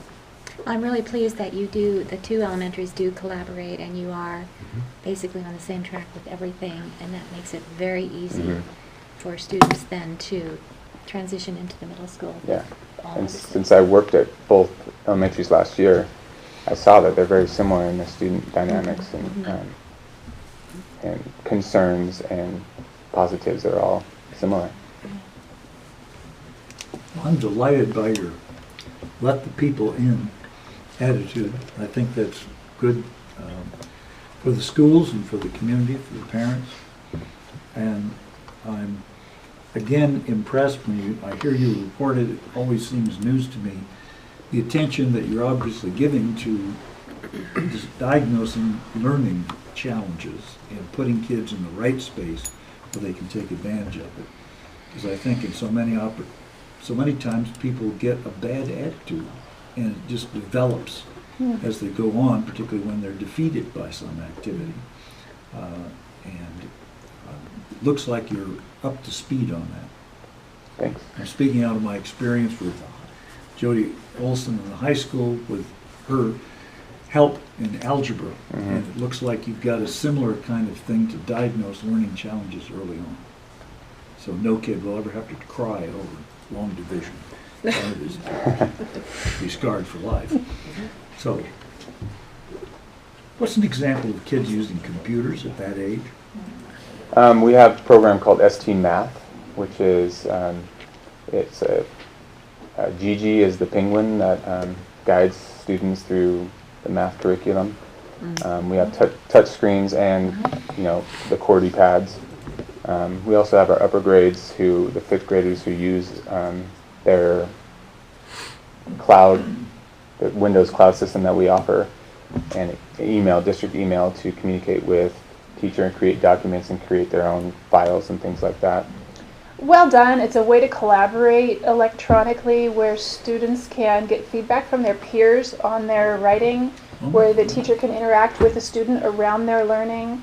I'm really pleased that the 2 elementaries do collaborate, and you are basically on the same track with everything, and that makes it very easy for students then to transition into the middle school. Yeah, and since I worked at both elementaries last year, I saw that they're very similar in their student dynamics and concerns and positives are all similar. I'm delighted by your let the people in attitude. I think that's good for the schools and for the community, for the parents. And I'm again impressed when I hear you report it. It always seems news to me. The attention that you're obviously giving to diagnosing learning challenges and putting kids in the right space where they can take advantage of it. Because I think in so many times people get a bad attitude, and it just develops as they go on, particularly when they're defeated by some activity. And it looks like you're up to speed on that. Thanks. I'm speaking out of my experience with Jody Olson in the high school with her help in algebra, and it looks like you've got a similar kind of thing to diagnose learning challenges early on. So no kid will ever have to cry over long division. One of his be scarred for life. So, what's an example of kids using computers at that age? We have a program called ST Math, which is Gigi is the penguin that guides students through the math curriculum. We have touch screens and the QWERTY pads. We also have our upper grades the 5th graders who use their the Windows cloud system that we offer, and district email to communicate with teacher and create documents and create their own files and things like that. Well done. It's a way to collaborate electronically where students can get feedback from their peers on their writing, where the teacher can interact with the student around their learning.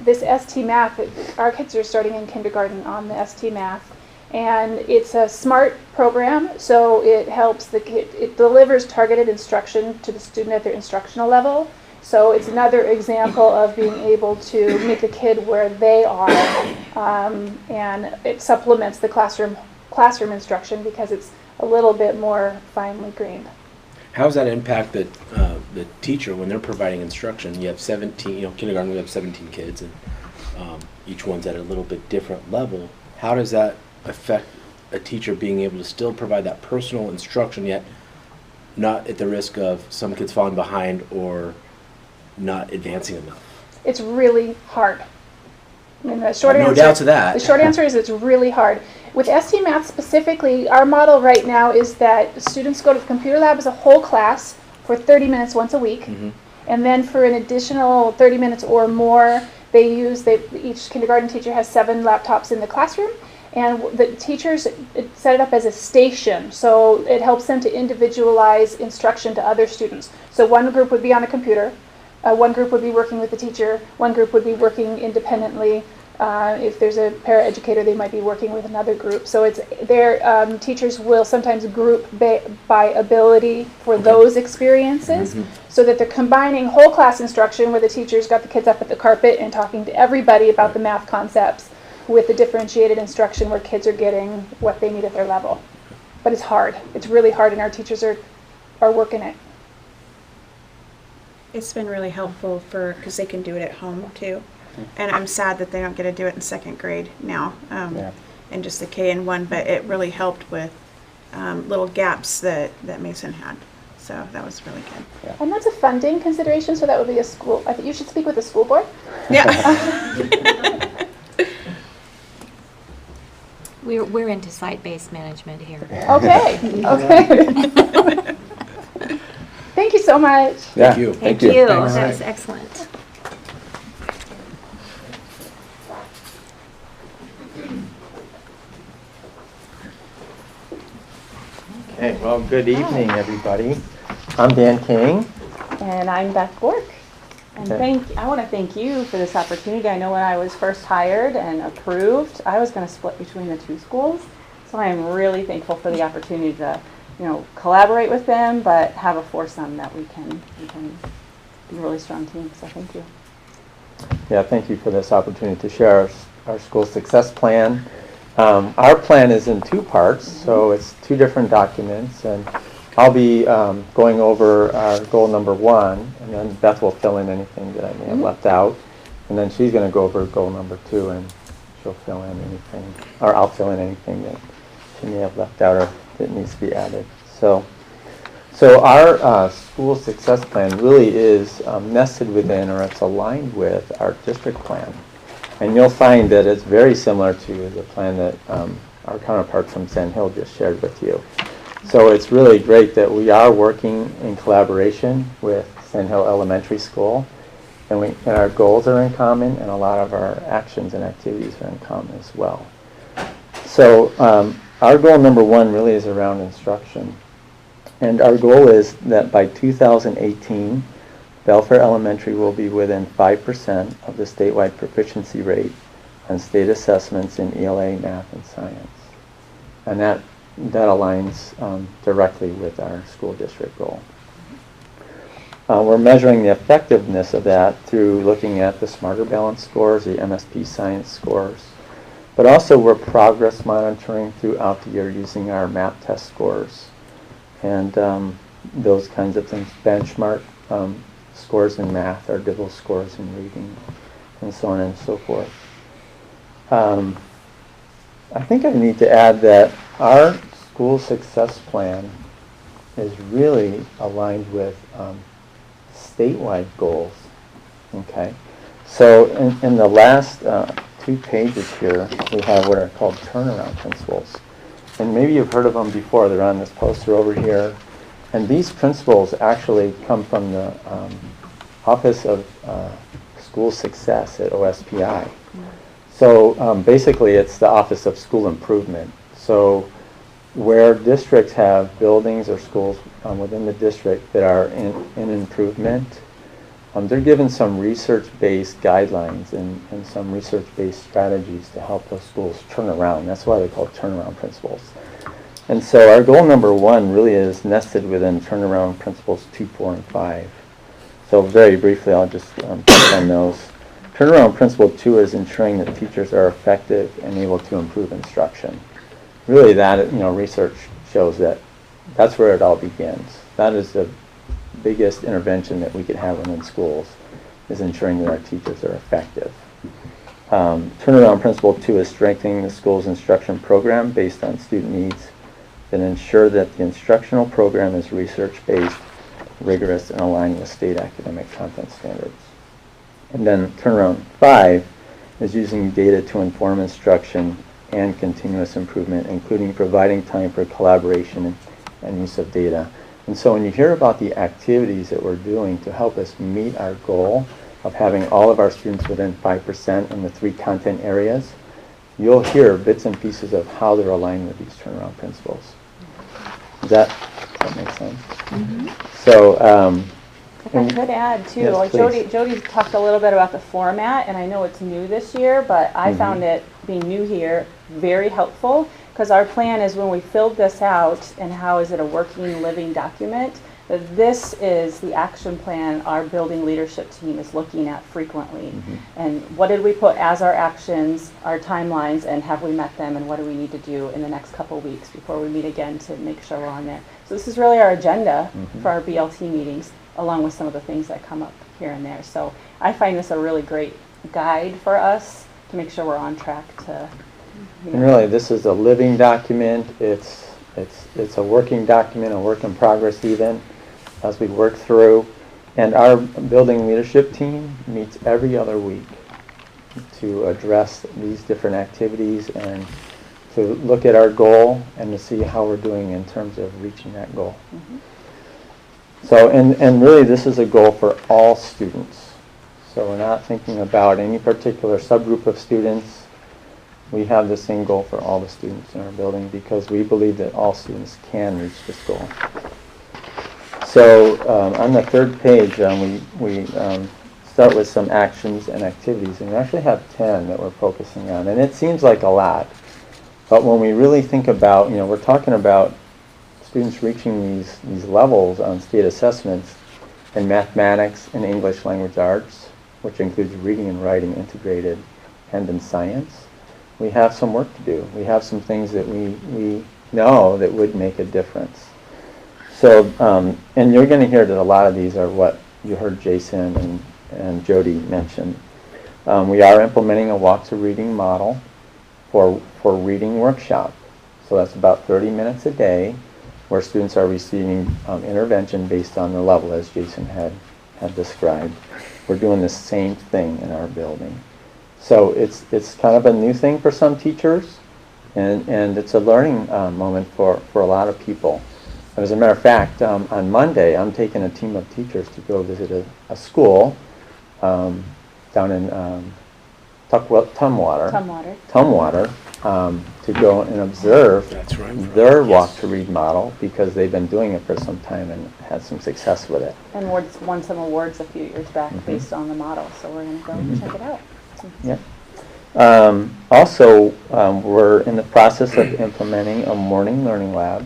This ST Math, our kids are starting in kindergarten on the ST Math, and it's a smart program, so it helps the kid, it delivers targeted instruction to the student at their instructional level. So it's another example of being able to meet the kid where they are, and it supplements the classroom instruction because it's a little bit more finely grained. How does that impact the teacher when they're providing instruction? You have 17, kindergarten we have 17 kids, and each one's at a little bit different level. How does that affect a teacher being able to still provide that personal instruction, yet not at the risk of some kids falling behind or not advancing enough? It's really hard. I mean, the short No answer, doubt to that. The short answer is it's really hard. With ST Math specifically, our model right now is that students go to the computer lab as a whole class for 30 minutes once a week. And then for an additional 30 minutes or more, each kindergarten teacher has 7 laptops in the classroom. And the teachers set it up as a station, so it helps them to individualize instruction to other students. So one group would be on a computer, one group would be working with the teacher, one group would be working independently. If there's a paraeducator, they might be working with another group. So their teachers will sometimes group by ability for those experiences, so that they're combining whole class instruction where the teacher's got the kids up at the carpet and talking to everybody about the math concepts, with the differentiated instruction where kids are getting what they need at their level. But it's hard. It's really hard, and our teachers are working it. It's been really helpful because they can do it at home too. And I'm sad that they don't get to do it in 2nd grade now, and just the K and 1, but it really helped with little gaps that Mason had. So that was really good. And that's a funding consideration, so that would be a school. I think you should speak with the school board. Yeah. We're into site-based management here. Okay. Thank you so much. Thank you. Thank you. That was excellent. Okay, well, good evening, everybody. I'm Dan King. And I'm Beth Bork. And I want to thank you for this opportunity. I know when I was first hired and approved, I was going to split between the 2 schools. So I am really thankful for the opportunity to, collaborate with them, but have a foursome that we can be a really strong team. So thank you. Yeah, thank you for this opportunity to share our school success plan. Our plan is in 2 parts, so it's 2 different documents, and I'll be going over our goal number 1, and then Beth will fill in anything that I may have left out, and then she's going to go over goal number 2, and she'll fill in anything, or I'll fill in anything that she may have left out or that needs to be added. So our school success plan really is nested within, or it's aligned with, our district plan. And you'll find that it's very similar to the plan that our counterpart from Sand Hill just shared with you. So it's really great that we are working in collaboration with Sand Hill Elementary School, and our goals are in common, and a lot of our actions and activities are in common as well. So our goal number 1 really is around instruction. And our goal is that by 2018, Belfair Elementary will be within 5% of the statewide proficiency rate on state assessments in ELA, math, and science. And that aligns directly with our school district goal. We're measuring the effectiveness of that through looking at the Smarter Balance scores, the MSP science scores, but also we're progress monitoring throughout the year using our MAP test scores and those kinds of things, benchmark scores in math, our DIVL scores in reading, and so on and so forth. I think I need to add that our school success plan is really aligned with statewide goals. Okay, so in the last 2 pages here, we have what are called turnaround principles. And maybe you've heard of them before. They're on this poster over here. And these principles actually come from the Office of School Success at OSPI. So basically it's the Office of School Improvement. So where districts have buildings or schools within the district that are in improvement, they're given some research-based guidelines and some research-based strategies to help those schools turn around. That's why they're called turnaround principles. And so our goal number 1 really is nested within turnaround principles 2, 4, and 5. So very briefly, I'll just touch on those. Turnaround principle 2 is ensuring that teachers are effective and able to improve instruction. Really that, research shows that that's where it all begins. That is the biggest intervention that we could have within schools, is ensuring that our teachers are effective. Turnaround principle 2 is strengthening the school's instruction program based on student needs that ensure that the instructional program is research-based, rigorous, and aligned with state academic content standards. And then turnaround 5 is using data to inform instruction and continuous improvement, including providing time for collaboration and use of data. And so when you hear about the activities that we're doing to help us meet our goal of having all of our students within 5% in the 3 content areas, you'll hear bits and pieces of how they're aligned with these turnaround principles. Does that make sense? So, if I could add too, Yes, like please. Jody talked a little bit about the format, and I know it's new this year, but I found it, being new here, very helpful, because our plan is when we filled this out, and how is it a working, living document, that this is the action plan our building leadership team is looking at frequently. And what did we put as our actions, our timelines, and have we met them, and what do we need to do in the next couple weeks before we meet again to make sure we're on there. So this is really our agenda for our BLT meetings, along with some of the things that come up here and there. So I find this a really great guide for us to make sure we're on track to. and really, this is a living document. It's a working document, a work in progress even, as we work through. And our building leadership team meets every other week to address these different activities and to look at our goal and to see how we're doing in terms of reaching that goal. So, and really this is a goal for all students. So we're not thinking about any particular subgroup of students. We have the same goal for all the students in our building because we believe that all students can reach this goal. So on the 3rd page, we start with some actions and activities, and we actually have 10 that we're focusing on. And it seems like a lot, but when we really think about, we're talking about students reaching these levels on state assessments in mathematics and English language arts, which includes reading and writing integrated, and in science. We have some work to do. We have some things that we know that would make a difference. So, and you're going to hear that a lot of these are what you heard Jason and Jody mention. We are implementing a walk to reading model for reading workshop. So that's about 30 minutes a day where students are receiving intervention based on the level as Jason had described. We're doing the same thing in our building. So it's kind of a new thing for some teachers, and it's a learning moment for a lot of people. As a matter of fact, on Monday, I'm taking a team of teachers to go visit a school down in Tumwater, to go and observe their walk to read model because they've been doing it for some time and had some success with it. And won some awards a few years back based on the model, so we're going to go and check it out. Yeah. Also, we're in the process of implementing a morning learning lab.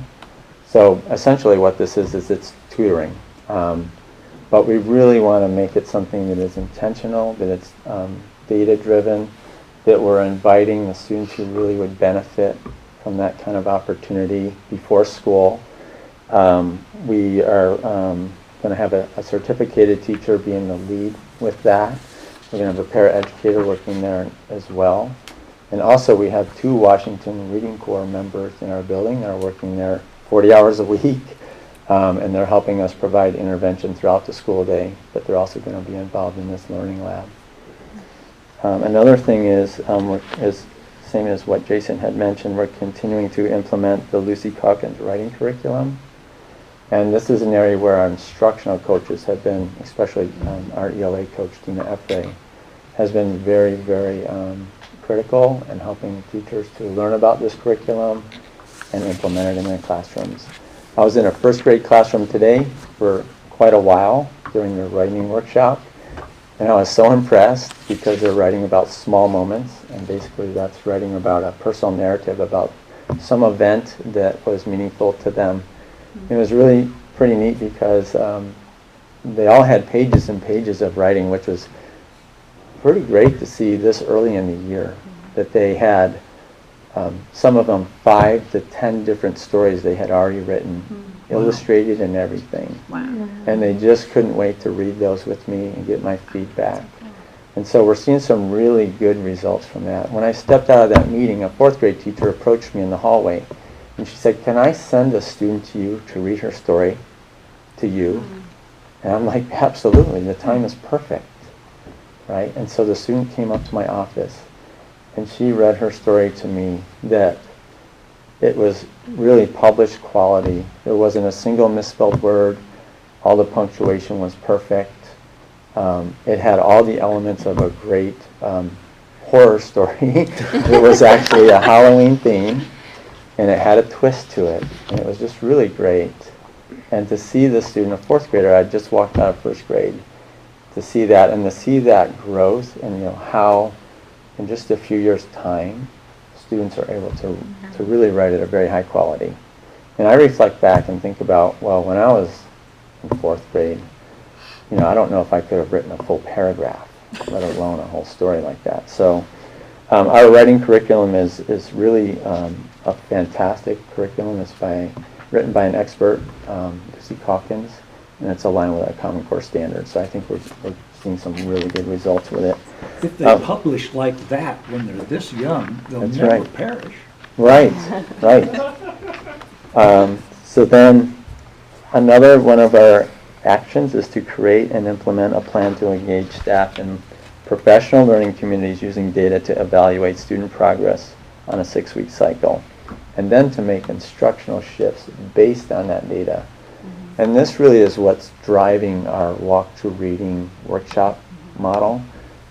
So essentially what this is it's tutoring. But we really want to make it something that is intentional, that it's data-driven, that we're inviting the students who really would benefit from that kind of opportunity before school. We are going to have a certificated teacher being the lead with that. We're going to have a paraeducator working there as well. And also we have 2 Washington Reading Corps members in our building that are working there 40 hours a week. And they're helping us provide intervention throughout the school day, but they're also going to be involved in this learning lab. Another thing is same as what Jason had mentioned, we're continuing to implement the Lucy Calkins writing curriculum. And this is an area where our instructional coaches have been, especially our ELA coach, Tina Efray, has been very, very critical in helping teachers to learn about this curriculum and implement it in their classrooms. I was in a 1st grade classroom today for quite a while during their writing workshop, and I was so impressed because they're writing about small moments, and basically that's writing about a personal narrative about some event that was meaningful to them. It was really pretty neat because they all had pages and pages of writing, which was pretty great to see this early in the year, that they had some of them 5 to 10 different stories they had already written, illustrated and everything. Wow. And they just couldn't wait to read those with me and get my feedback. And so we're seeing some really good results from that. When I stepped out of that meeting, a 4th grade teacher approached me in the hallway And she said, can I send a student to you to read her story to you? And I'm like, absolutely, the time is perfect, right? And so the student came up to my office and she read her story to me that it was really published quality. There wasn't a single misspelled word. All the punctuation was perfect. It had all the elements of a great horror story. It was actually a Halloween theme, and it had a twist to it, and it was just really great. And to see the student, a fourth grader, I just walked out of first grade, to see that and to see that growth, and how in just a few years' time, students are able to really write at a very high quality. And I reflect back and think about, well, when I was in fourth grade, I don't know if I could have written a full paragraph, let alone a whole story like that. So our writing curriculum is really a fantastic curriculum. It's written by an expert, Lucy Calkins, and it's aligned with our Common Core standards. So I think we're seeing some really good results with it. If they publish like that when they're this young, they'll That's never right. perish. Right, right. So then another one of our actions is to create and implement a plan to engage staff in professional learning communities using data to evaluate student progress on a 6-week cycle, and then to make instructional shifts based on that data. And this really is what's driving our walk-through reading workshop model,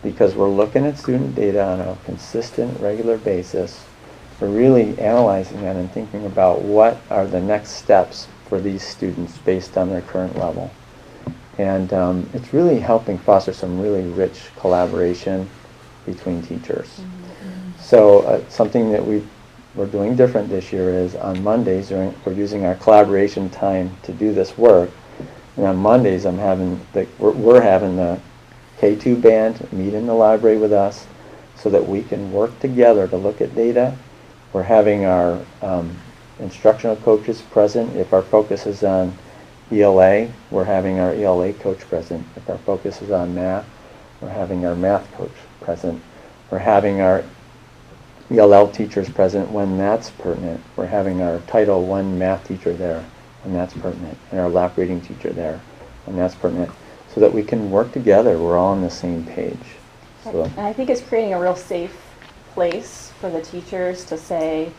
because we're looking at student data on a consistent, regular basis. We're really analyzing that and thinking about what are the next steps for these students based on their current level. And it's really helping foster some really rich collaboration between teachers. So something that we're doing different this year is on Mondays, we're using our collaboration time to do this work. And on Mondays, we're having the K2 band meet in the library with us so that we can work together to look at data. We're having our instructional coaches present. If our focus is on ELA, we're having our ELA coach present. If our focus is on math, we're having our math coach present. We're having our ELL teachers present when that's pertinent. We're having our Title I math teacher there when that's pertinent, and our lap reading teacher there when that's pertinent, so that we can work together. We're all on the same page. So. And I think it's creating a real safe place for the teachers to say,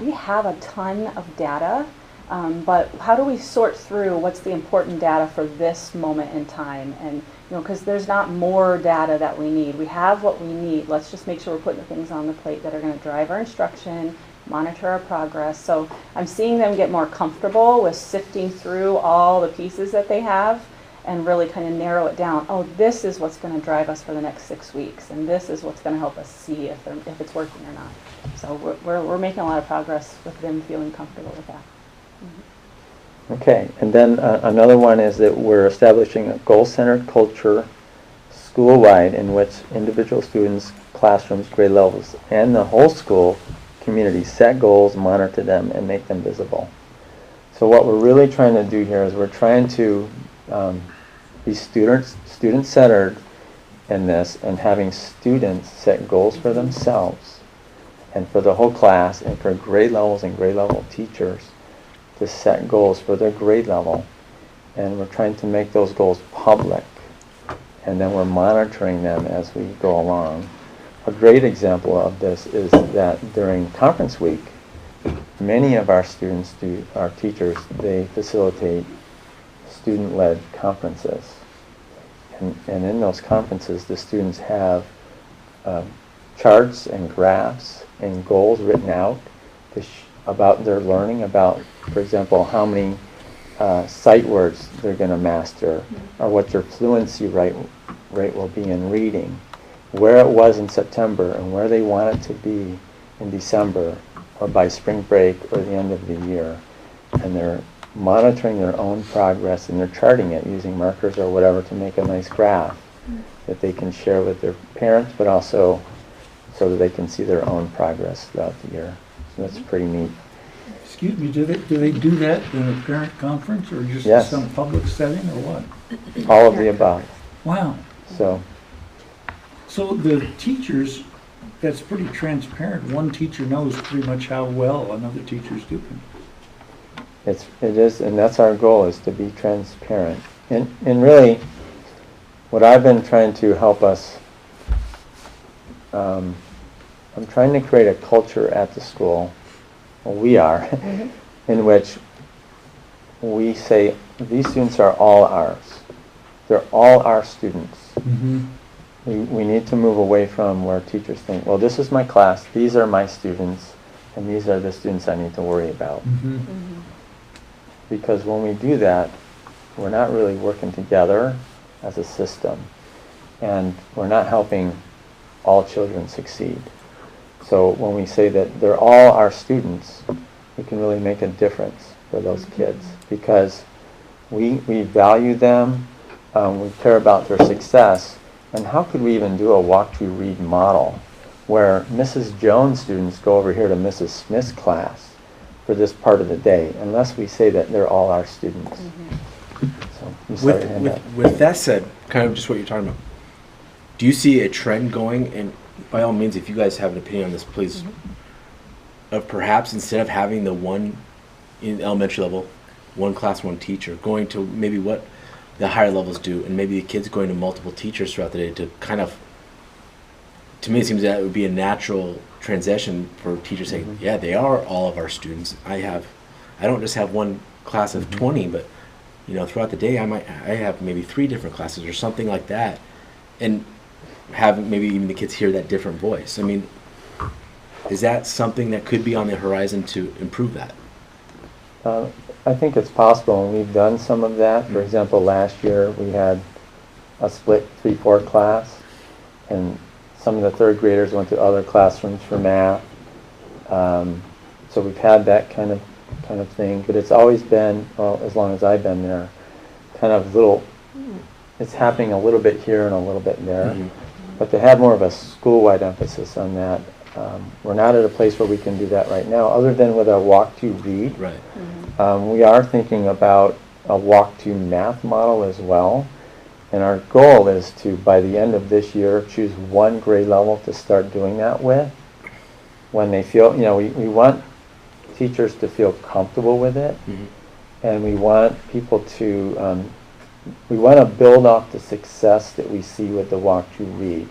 we have a ton of data, but how do we sort through what's the important data for this moment in time? And because there's not more data that we need. We have what we need. Let's just make sure we're putting the things on the plate that are going to drive our instruction, monitor our progress. So I'm seeing them get more comfortable with sifting through all the pieces that they have and really kind of narrow it down. Oh, this is what's going to drive us for the next 6 weeks, and this is what's going to help us see if it's working or not. So we're making a lot of progress with them feeling comfortable with that. Okay, and then another one is that we're establishing a goal-centered culture school-wide in which individual students, classrooms, grade levels, and the whole school community set goals, monitor them, and make them visible. So what we're really trying to do here is we're trying to be student-centered in this, and having students set goals for themselves and for the whole class, and for grade levels and grade level teachers to set goals for their grade level. And we're trying to make those goals public, and then we're monitoring them as we go along. A great example of this is that during conference week, many of our students, our teachers, they facilitate student-led conferences. And in those conferences, the students have charts and graphs and goals written out about their learning, about, for example, how many sight words they're going to master, or what their fluency rate will be in reading, where it was in September, and where they want it to be in December, or by spring break, or the end of the year. And they're monitoring their own progress, and they're charting it using markers or whatever to make a nice graph that they can share with their parents, but also so that they can see their own progress throughout the year. So that's pretty neat. Excuse me, do they do that in a parent conference, or just Yes. some public setting, or what? All of the above. Wow. So So the teachers that's pretty transparent. One teacher knows pretty much how well another teacher's doing. It is, and that's our goal, is to be transparent. And really, what I've been trying to help us, I'm trying to create a culture at the school, well, we are, in which we say, these students are all ours. They're all our students. We need to move away from where teachers think, well, this is my class, these are my students, and these are the students I need to worry about. Because when we do that, we're not really working together as a system, and we're not helping all children succeed. So when we say that they're all our students, we can really make a difference for those kids, because we value them, we care about their success, and how could we even do a walk-to-read model where Mrs. Jones' students go over here to Mrs. Smith's class for this part of the day, unless we say that they're all our students. So, you saw your hand up. With that said, kind of just what you're talking about, do you see a trend going, and by all means, if you guys have an opinion on this, please, of perhaps instead of having the one in elementary level, one class, one teacher, going to maybe what the higher levels do, and maybe the kids going to multiple teachers throughout the day to kind of, to me it seems that it would be a natural transition for teachers saying, yeah, they are all of our students. I don't just have one class of 20, but throughout the day I have maybe 3 different classes or something like that, and have maybe even the kids hear that different voice. I mean, is that something that could be on the horizon to improve that? I think it's possible, and we've done some of that. For example, last year we had a split 3-4 class, and some of the 3rd graders went to other classrooms for math. So we've had that kind of thing, but it's always been, well, as long as I've been there, kind of little, it's happening a little bit here and a little bit there. But to have more of a school-wide emphasis on that, we're not at a place where we can do that right now, other than with our walk-to-read. Right. We are thinking about a walk-to-math model as well. And our goal is to, by the end of this year, choose one grade level to start doing that with. When they feel, we want teachers to feel comfortable with it. And we want people to, we want to build off the success that we see with the walk-to-read.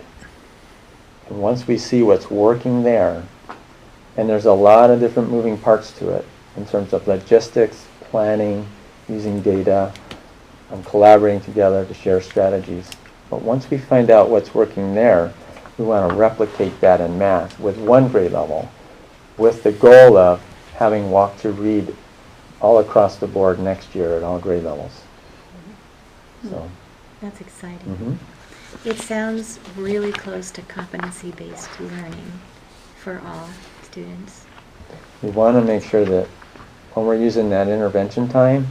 And once we see what's working there, and there's a lot of different moving parts to it in terms of logistics, planning, using data, collaborating together to share strategies. But once we find out what's working there, we want to replicate that in math with one grade level, with the goal of having walk-to-read all across the board next year at all grade levels. So. That's exciting. It sounds really close to competency-based learning for all students. We want to make sure that when we're using that intervention time,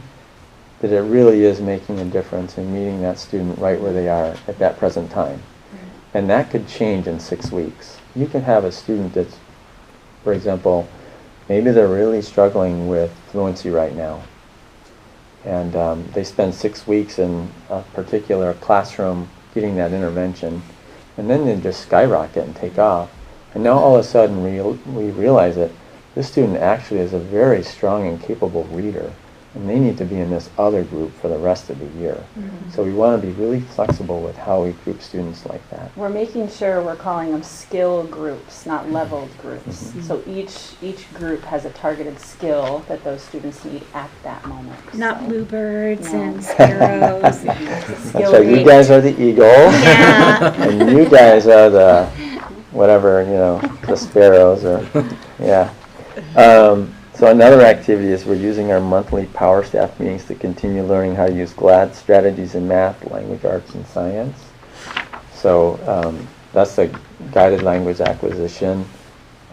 that it really is making a difference in meeting that student right where they are at that present time. And that could change in 6 weeks. You can have a student that's, for example, maybe they're really struggling with fluency right now. And they spend 6 weeks in a particular classroom getting that intervention, and then they just skyrocket and take off. And now all of a sudden we realize that this student actually is a very strong and capable reader, and they need to be in this other group for the rest of the year. So we want to be really flexible with how we group students like that. We're making sure we're calling them skill groups, not leveled groups. So each group has a targeted skill that those students need at that moment. Not bluebirds and sparrows. That's right, you guys are the eagle, and you guys are the whatever, the sparrows, or, yeah. So another activity is we're using our monthly power staff meetings to continue learning how to use GLAD strategies in math, language arts, and science. So that's the guided language acquisition.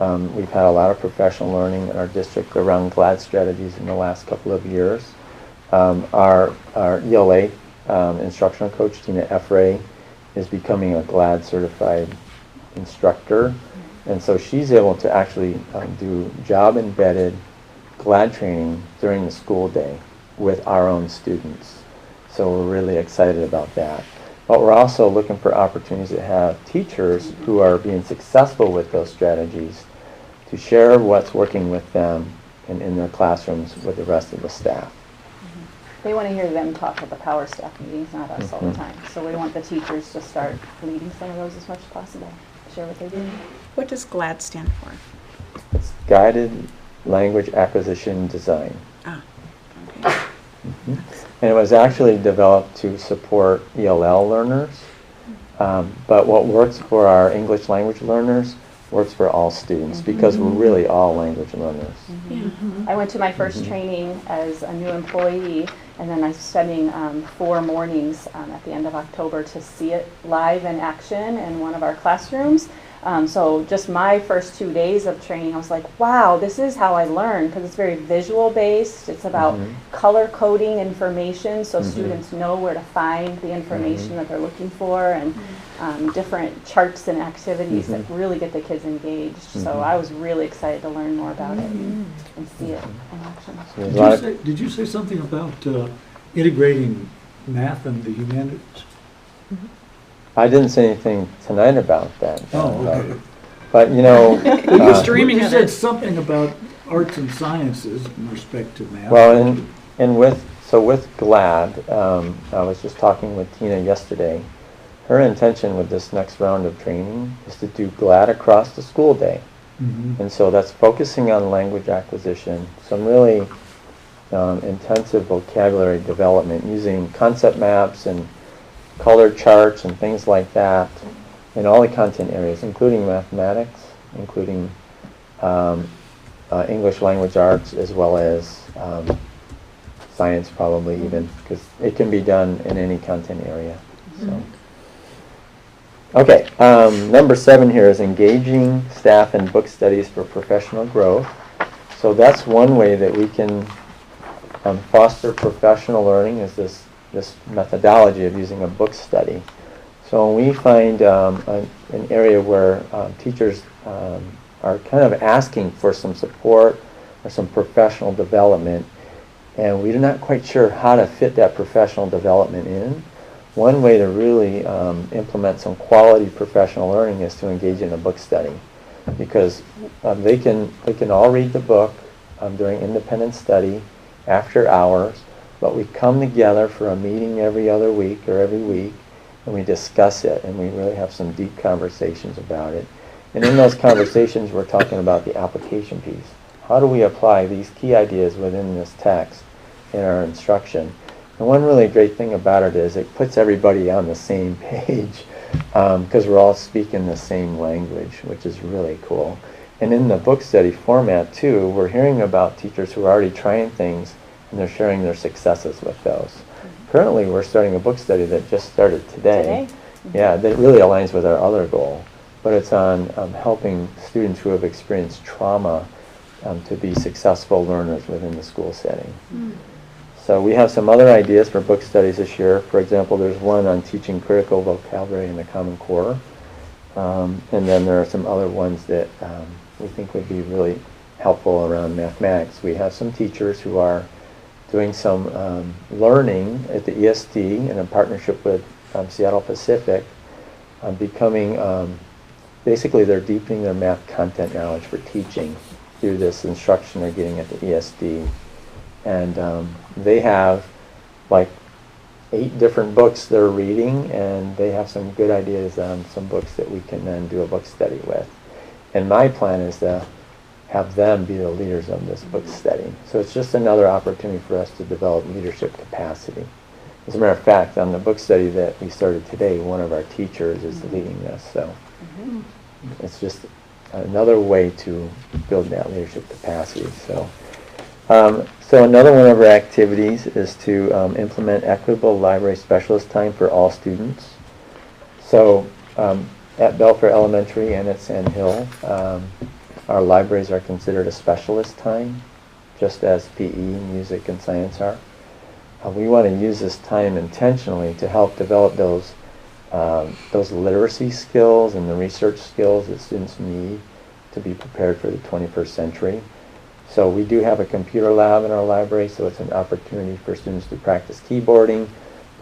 We've had a lot of professional learning in our district around GLAD strategies in the last couple of years. Our ELA instructional coach, Tina Effray, is becoming a GLAD certified instructor. And so she's able to actually do job-embedded GLAD training during the school day with our own students. So we're really excited about that. but we're also looking for opportunities to have teachers who are being successful with those strategies to share what's working with them and in their classrooms with the rest of the staff. They want to hear them talk at the power staff meetings, not us all the time. So we want the teachers to start leading some of those as much as possible. Share what they do. What does GLAD stand for? It's Guided Language Acquisition Design. Ah, okay. And it was actually developed to support ELL learners, but what works for our English language learners works for all students because we're really all language learners. I went to my first training as a new employee, and then I'm spending 4 mornings at the end of October to see it live in action in one of our classrooms. So just my first 2 days of training, I was like, wow, this is how I learn, because it's very visual based. It's about color coding information so students know where to find the information that they're looking for, and different charts and activities that really get the kids engaged. So I was really excited to learn more about it and see it in action. Did you say something about integrating math and the humanities? I didn't say anything tonight about that. Oh, okay. But you know, You said something about arts and sciences in respect to math. well, and with GLAD, I was just talking with Tina yesterday. Her intention with this next round of training is to do GLAD across the school day. And so that's focusing on language acquisition, some really intensive vocabulary development using concept maps and color charts and things like that in all the content areas, including mathematics, including English language arts, as well as science probably even, because it can be done in any content area. So. Okay, number 7 here is engaging staff in book studies for professional growth. So that's one way that we can foster professional learning, is this methodology of using a book study. So when we find an area where teachers are kind of asking for some support or some professional development, and we're not quite sure how to fit that professional development in, one way to really implement some quality professional learning is to engage in a book study, because they can all read the book during independent study after hours, but we come together for a meeting every other week or every week, and we discuss it, and we really have some deep conversations about it. And in those conversations, we're talking about the application piece. How do we apply these key ideas within this text in our instruction? And one really great thing about it is it puts everybody on the same page, because we're all speaking the same language, which is really cool. And in the book study format too, we're hearing about teachers who are already trying things, and they're sharing their successes with those. Currently, we're starting a book study that just started today. Yeah, that really aligns with our other goal, but it's on helping students who have experienced trauma to be successful learners within the school setting. So we have some other ideas for book studies this year. For example, there's one on teaching critical vocabulary in the Common Core. And then there are some other ones that we think would be really helpful around mathematics. We have some teachers who are doing some learning at the ESD in a partnership with Seattle Pacific, becoming, basically they're deepening their math content knowledge for teaching through this instruction they're getting at the ESD. And they have like 8 different books they're reading, and they have some good ideas on some books that we can then do a book study with. And my plan is to have them be the leaders of this book study. So it's just another opportunity for us to develop leadership capacity. As a matter of fact, on the book study that we started today, one of our teachers is leading this. So it's just another way to build that leadership capacity. So another one of our activities is to implement equitable library specialist time for all students. So at Belfair Elementary and at Sand Hill, our libraries are considered a specialist time, just as PE, music, and science are. We want to use this time intentionally to help develop those literacy skills and the research skills that students need to be prepared for the 21st century. So we do have a computer lab in our library, so it's an opportunity for students to practice keyboarding,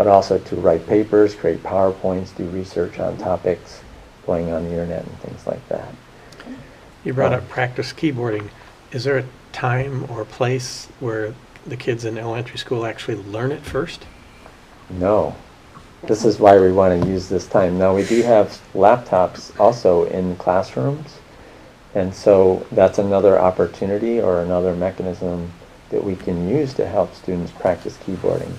but also to write papers, create PowerPoints, do research on topics going on the internet and things like that. You brought up practice keyboarding. Is there a time or place where the kids in elementary school actually learn it first? No. This is why we want to use this time. Now, we do have laptops also in classrooms, and so that's another opportunity or another mechanism that we can use to help students practice keyboarding.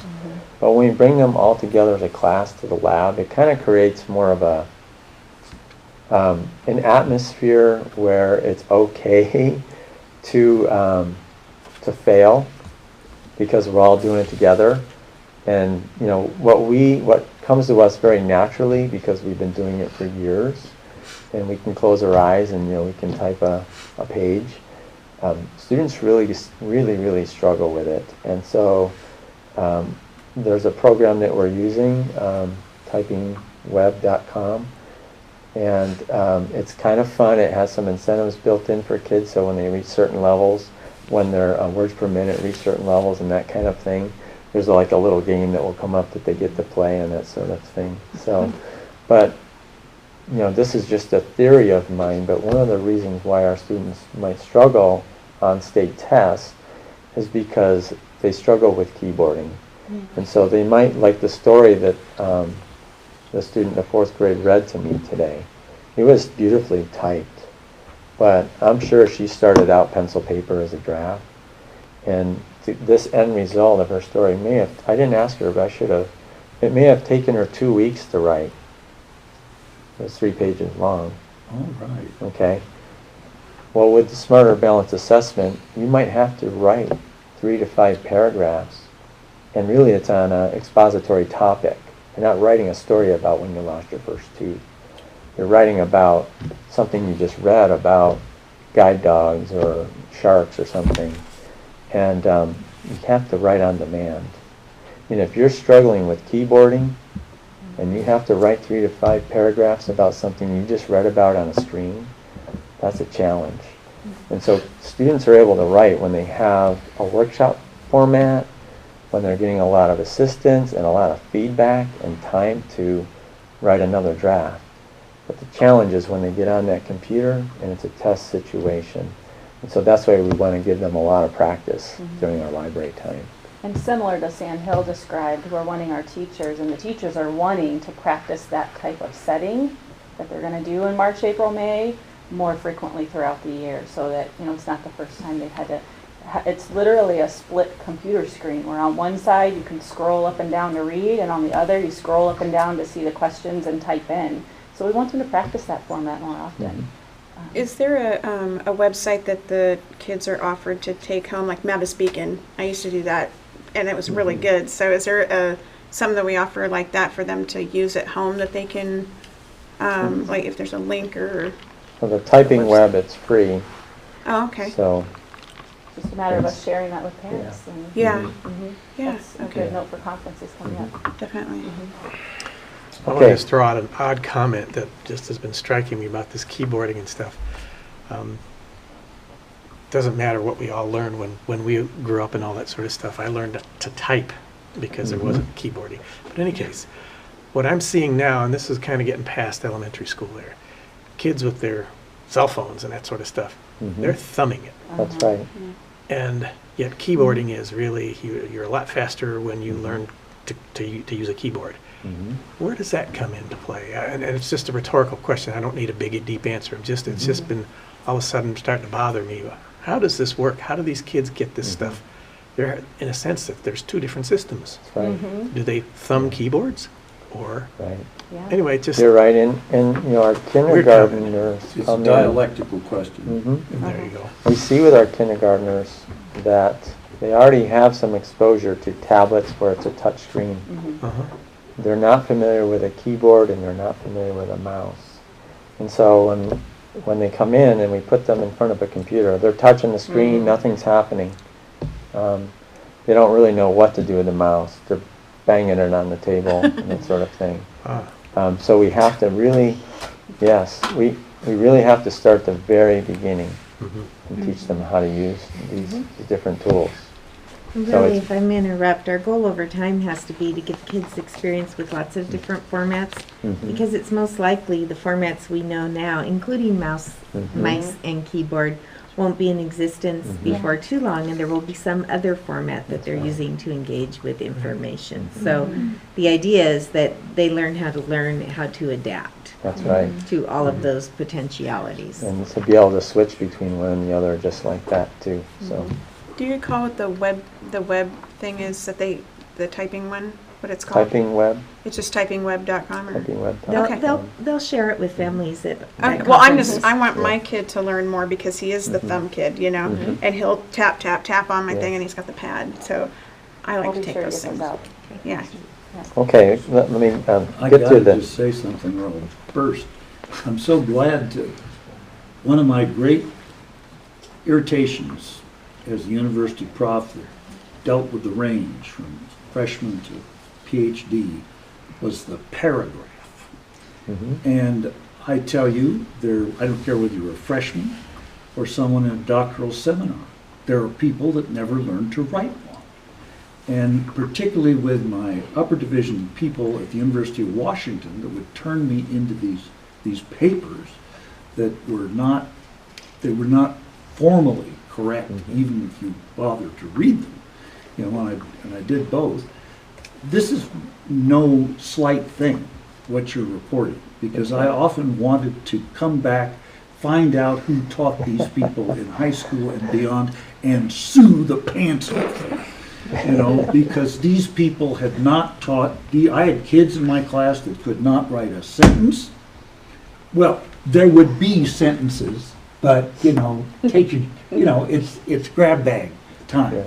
But when we bring them all together as a class to the lab, it kind of creates more of a an atmosphere where it's okay to fail because we're all doing it together. And you know what comes to us very naturally because we've been doing it for years, and we can close our eyes and we can type a page. Students really struggle with it, and so there's a program that we're using, typingweb.com, and it's kind of fun. It has some incentives built in for kids, so when they reach certain levels, when their words per minute reach certain levels and that kind of thing, there's like a little game that will come up that they get to play and that sort of thing. So, but this is just a theory of mine, but one of the reasons why our students might struggle on state tests is because they struggle with keyboarding. And so they might, like the story that the student in the 4th grade read to me today. It was beautifully typed, but I'm sure she started out pencil paper as a draft. And this end result of her story may have, I didn't ask her, but I should have, it may have taken her 2 weeks to write. It was 3 pages long. All right. Okay. Well, with the Smarter Balanced Assessment, you might have to write 3 to 5 paragraphs, and really it's on an expository topic. You're not writing a story about when you lost your first tooth. You're writing about something you just read about guide dogs or sharks or something. And you have to write on demand. And if you're struggling with keyboarding and you have to write 3 to 5 paragraphs about something you just read about on a screen, that's a challenge. And so students are able to write when they have a workshop format, when they're getting a lot of assistance and a lot of feedback and time to write another draft. But the challenge is when they get on that computer and it's a test situation. And so that's why we want to give them a lot of practice during our library time. And similar to Sand Hill described, we're wanting our teachers, and the teachers are wanting to practice that type of setting that they're going to do in March, April, May, more frequently throughout the year, so that it's not the first time they've had to. It's literally a split computer screen where on one side you can scroll up and down to read, and on the other you scroll up and down to see the questions and type in. So we want them to practice that format more often. Is there a website that the kids are offered to take home, like Mavis Beacon? I used to do that, and it was really good. So is there something that we offer like that for them to use at home that they can, like if there's a link or? For the Typing Web, it's free. Oh, okay. So just a matter of us sharing that with parents. Yeah. And, Yeah. That's a Okay. good note for conferences coming up. Definitely. I want to just throw out an odd comment that just has been striking me about this keyboarding and stuff. Doesn't matter what we all learned when we grew up and all that sort of stuff. I learned to type because there wasn't keyboarding. But in any case, what I'm seeing now, and this is kind of getting past elementary school there, kids with their cell phones and that sort of stuff, they're thumbing it. That's right. And yet keyboarding is really, you're a lot faster when you learn to use a keyboard. Where does that come into play? And it's just a rhetorical question. I don't need a big, deep answer. It's just been all of a sudden starting to bother me. How does this work? How do these kids get this stuff? They're, in a sense, that there's 2 different systems. That's right. Do they thumb keyboards? Or anyway, just you're right. And our kindergartners. It's a dialectical question. There you go. We see with our kindergartners that they already have some exposure to tablets where it's a touch screen. They're not familiar with a keyboard and they're not familiar with a mouse. And so when they come in and we put them in front of a computer, they're touching the screen, nothing's happening. They don't really know what to do with the mouse. They're banging it on the table and that sort of thing. So we have to really, we really have to start the very beginning and teach them how to use these different tools. Really, it's- if I may interrupt, our goal over time has to be to give kids experience with lots of different formats, Mhm. because it's most likely the formats we know now, including Mhm. mice and keyboard, won't be in existence Mhm. before too long, and there will be some other format that they're using to engage with information. So the idea is that they learn how to adapt That's right. to all of those potentialities. And to be able to switch between one and the other just like that too, so. Do you recall what the web thing is that the typing one, what it's called? Typing web, It's just typingweb.com or? typing web. Okay. They'll share it with families at Well, conferences. I want Yeah. my kid to learn more because he is the Mhm. thumb kid, Mhm. and he'll tap, tap, tap on my Yeah. thing and he's got the pad, so I I'll like to be take sure to those get those things. out. Yeah. Okay, let me I get gotta to the, just say something, Roland. First, I'm so glad to, one of my great irritations as a university prof that dealt with the range from freshman to PhD was the paragraph. Mhm. And I tell you, I don't care whether you're a freshman or someone in a doctoral seminar, there are people that never learn to write one. And particularly with my upper division people at the University of Washington that would turn me into these papers that were not formally correct, even if you bothered to read them. And I did both. This is no slight thing, what you're reporting, because I often wanted to come back, find out who taught these people in high school and beyond, and sue the pants off them. Because these people had not taught, I had kids in my class that could not write a sentence. Well, there would be sentences, but, take your, it's grab bag time. Yeah.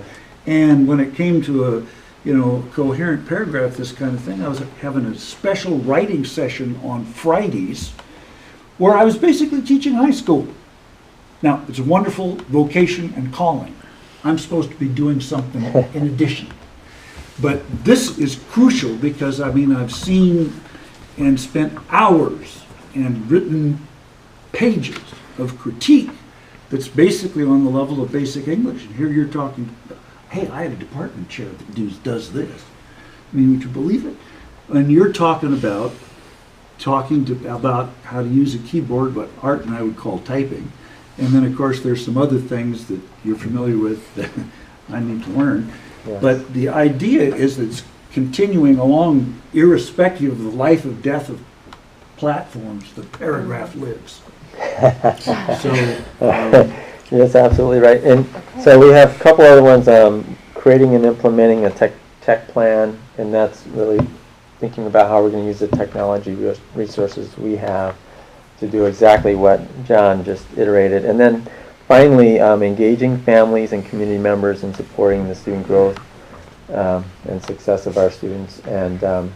And when it came to a, coherent paragraph, this kind of thing, I was having a special writing session on Fridays where I was basically teaching high school. Now, it's a wonderful vocation and calling. I'm supposed to be doing something in addition. But this is crucial because, I've seen and spent hours and written pages of critique that's basically on the level of basic English. And here you're talking, hey, I had a department chair that does this. Would you believe it? And you're talking about how to use a keyboard, what Art and I would call typing. And then, of course, there's some other things that you're familiar with that I need to learn. Yes. But the idea is that it's continuing along, irrespective of the life or death of platforms, the paragraph lives. So, Yes, absolutely right. And so we have a couple other ones, creating and implementing a tech plan, and that's really thinking about how we're going to use the technology resources we have to do exactly what John just iterated. And then finally, engaging families and community members in supporting the student growth and success of our students. And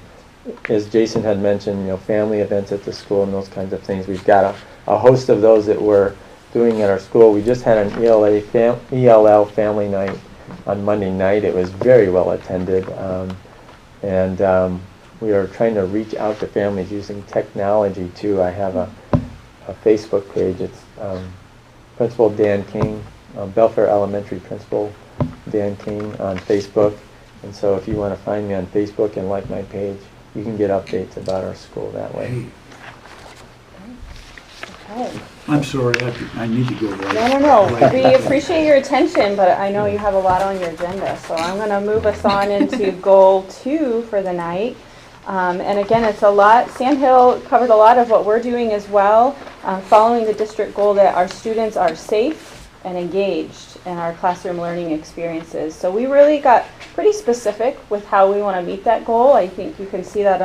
as Jason had mentioned, family events at the school and those kinds of things. We've got a host of those that we're doing at our school. We just had an ELL family night on Monday night. It was very well attended. And we are trying to reach out to families using technology too. I have a Facebook page. It's Principal Dan King, Belfair Elementary Principal Dan King on Facebook. And so if you want to find me on Facebook and like my page, you can get updates about our school that way. Okay. I'm sorry, I need to go right. No. We appreciate your attention, but I know you have a lot on your agenda. So I'm going to move us on into goal 2 for the night. And again, it's a lot. Sandhill covered a lot of what we're doing as well, following the district goal that our students are safe and engaged in our classroom learning experiences. So we really got pretty specific with how we want to meet that goal. I think you can see that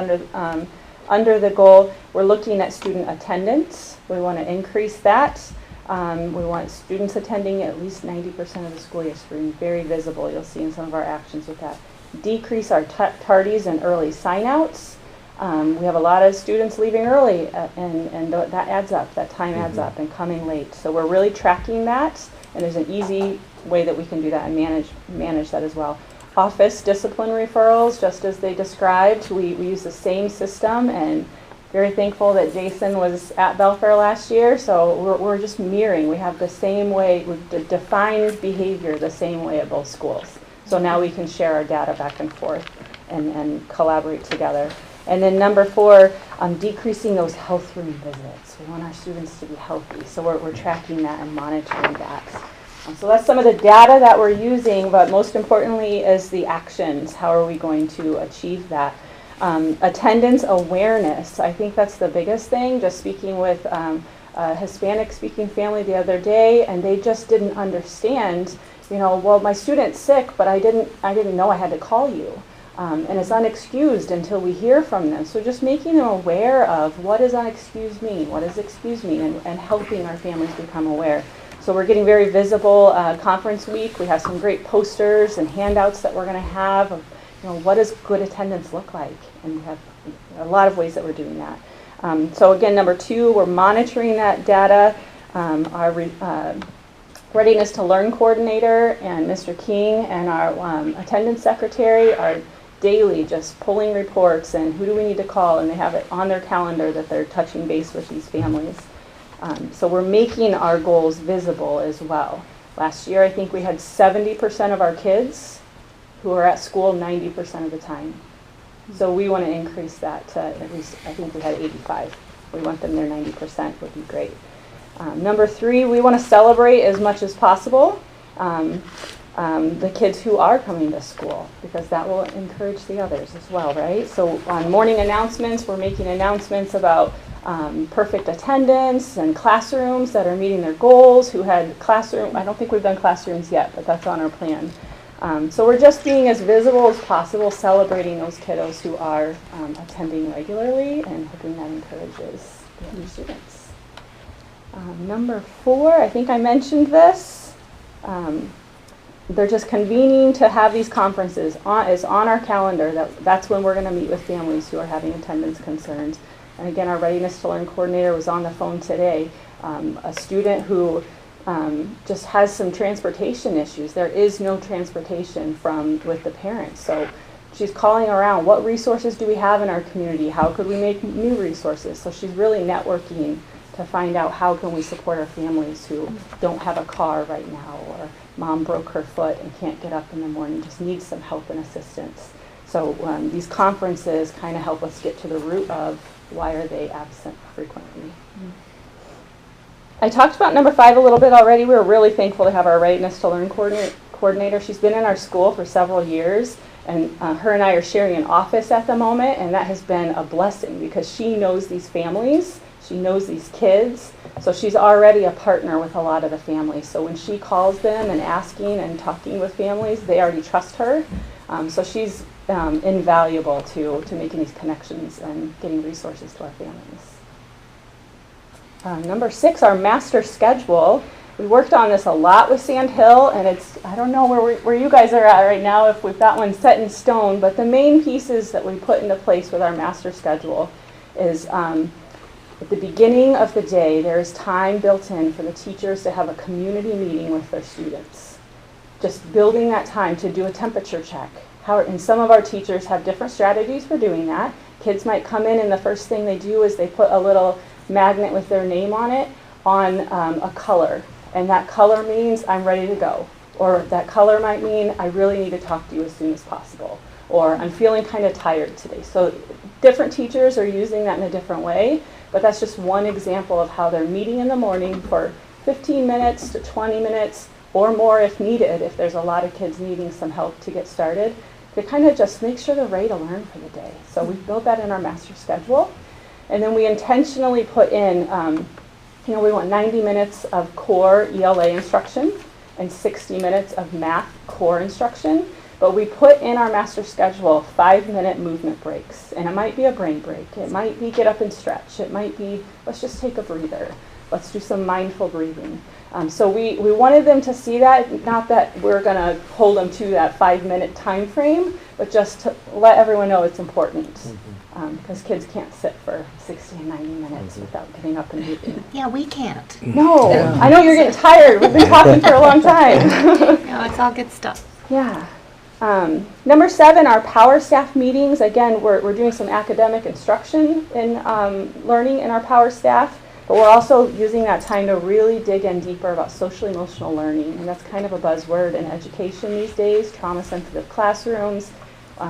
under the goal. We're looking at student attendance. We want to increase that. We want students attending at least 90% of the school year, so very visible. You'll see in some of our actions with that. Decrease our tardies and early sign-outs. We have a lot of students leaving early, and that adds up. That time adds up, and coming late. So we're really tracking that, and there's an easy way that we can do that and manage that as well. Office discipline referrals, just as they described, we use the same system, and very thankful that Jason was at Belfair last year. So we're just mirroring. We have the same way, we've defined behavior the same way at both schools. So now we can share our data back and forth and collaborate together. And then number 4, decreasing those health room visits. We want our students to be healthy, so we're tracking that and monitoring that. So that's some of the data that we're using, but most importantly is the actions. How are we going to achieve that? Attendance awareness, I think that's the biggest thing. Just speaking with a Hispanic-speaking family the other day, and they just didn't understand, well, my student's sick, but I didn't know I had to call you. And it's unexcused until we hear from them. So just making them aware of what does unexcused mean, what does excuse mean, and helping our families become aware. So we're getting very visible conference week. We have some great posters and handouts that we're going to have of, what does good attendance look like? And we have a lot of ways that we're doing that. So again, number 2, we're monitoring that data. Our Readiness to Learn coordinator and Mr. King and our attendance secretary are daily just pulling reports and who do we need to call, and they have it on their calendar that they're touching base with these families. So we're making our goals visible as well. Last year, I think we had 70% of our kids who are at school 90% of the time. So we want to increase that to at least, I think we had 85. We want them there 90% would be great. Number 3, we want to celebrate as much as possible the kids who are coming to school, because that will encourage the others as well, right? So on morning announcements, we're making announcements about perfect attendance and classrooms that are meeting their goals, who had classroom, I don't think we've done classrooms yet, but that's on our plan. So we're just being as visible as possible, celebrating those kiddos who are attending regularly and hoping that encourages the other students. Number 4, I think I mentioned this. They're just convening to have these conferences. It's on our calendar. That's when we're going to meet with families who are having attendance concerns. And again, our Readiness to Learn coordinator was on the phone today. A student who just has some transportation issues. There is no transportation with the parents. So she's calling around, what resources do we have in our community? How could we make new resources? So she's really networking to find out how can we support our families who don't have a car right now, or mom broke her foot and can't get up in the morning, just needs some help and assistance. So these conferences kind of help us get to the root of why are they absent frequently. I talked about number 5 a little bit already. We were really thankful to have our Readiness to Learn coordinator. She's been in our school for several years, and her and I are sharing an office at the moment, and that has been a blessing because she knows these families. She knows these kids, so she's already a partner with a lot of the families. So when she calls them and asking and talking with families, they already trust her. So she's invaluable to making these connections and getting resources to our families. Number 6, our master schedule. We worked on this a lot with Sand Hill, and I don't know where you guys are at right now, if we've got one set in stone, but the main pieces that we put into place with our master schedule is at the beginning of the day, there is time built in for the teachers to have a community meeting with their students. Just building that time to do a temperature check. And some of our teachers have different strategies for doing that. Kids might come in and the first thing they do is they put a little magnet with their name on it on a color. And that color means I'm ready to go. Or that color might mean I really need to talk to you as soon as possible. Or I'm feeling kind of tired today. So different teachers are using that in a different way. But that's just one example of how they're meeting in the morning for 15 minutes to 20 minutes or more if needed, if there's a lot of kids needing some help to get started, to kind of just make sure they're ready to learn for the day. So we built that in our master schedule. And then we intentionally put in, we want 90 minutes of core ELA instruction and 60 minutes of math core instruction. But we put in our master schedule 5-minute movement breaks. And it might be a brain break. It might be get up and stretch. It might be, let's just take a breather. Let's do some mindful breathing. So we wanted them to see that, not that we're going to hold them to that 5-minute time frame, but just to let everyone know it's important. Because kids can't sit for 60 and 90 minutes without getting up and moving. Yeah, we can't. No, I know you're getting tired. We've been talking for a long time. No, it's all good stuff. Yeah. Number 7, our power staff meetings. Again, we're doing some academic instruction in learning in our power staff, But we're also using that time to really dig in deeper about social emotional learning, and that's kind of a buzzword in education these days, trauma-sensitive classrooms.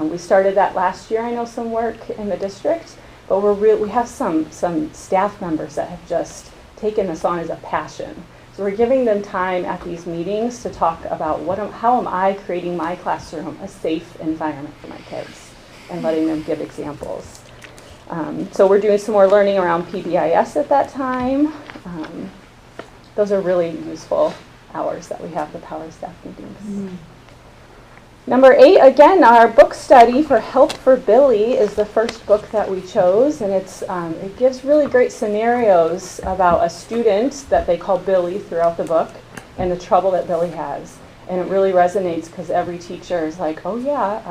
We started that last year, I know, some work in the district, but we have some staff members that have just taken this on as a passion. So we're giving them time at these meetings to talk about how am I creating my classroom a safe environment for my kids, and letting them give examples. So we're doing some more learning around PBIS at that time. Those are really useful hours that we have the Power Staff meetings. Number 8, again, our book study for Help for Billy is the first book that we chose, and it gives really great scenarios about a student that they call Billy throughout the book and the trouble that Billy has. And it really resonates because every teacher is like, oh yeah,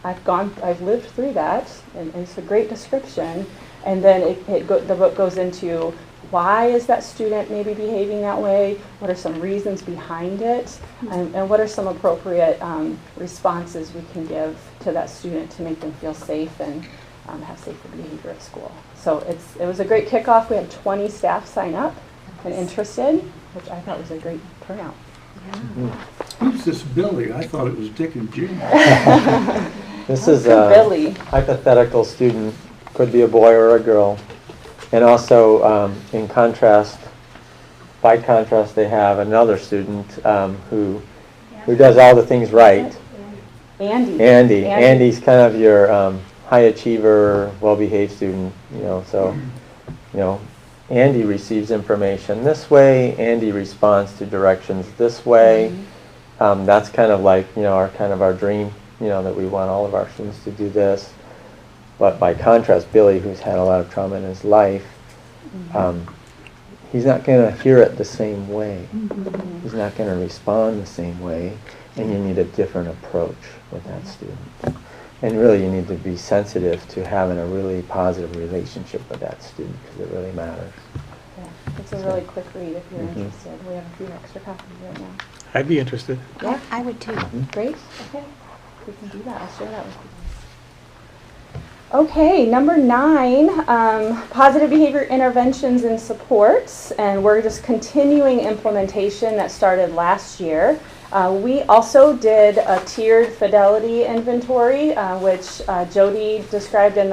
I've lived through that, and it's a great description. And then the book goes into why is that student maybe behaving that way, what are some reasons behind it, and what are some appropriate responses we can give to that student to make them feel safe and have safer behavior at school. So it was a great kickoff. We had 20 staff sign up and interested, which I thought was a great turnout. Who's this Billy? I thought it was Dick and Jane. This is Billy. a hypothetical student, could be a boy or a girl. And also, by contrast, they have another student who does all the things right. Andy. Andy's kind of your high achiever, well-behaved student. Andy receives information this way. Andy responds to directions this way. That's kind of like our dream. That we want all of our students to do this. But by contrast, Billy, who's had a lot of trauma in his life, he's not going to hear it the same way. He's not going to respond the same way, and you need a different approach with that student. And really, you need to be sensitive to having a really positive relationship with that student, because it really matters. Yeah, it's a really quick read if you're interested. We have a few extra copies right now. I'd be interested. Yeah, I would too. Great. Okay, we can do that. I'll share that with you. Okay, number 9, positive behavior interventions and supports, and we're just continuing implementation that started last year. We also did a tiered fidelity inventory, which Jody described in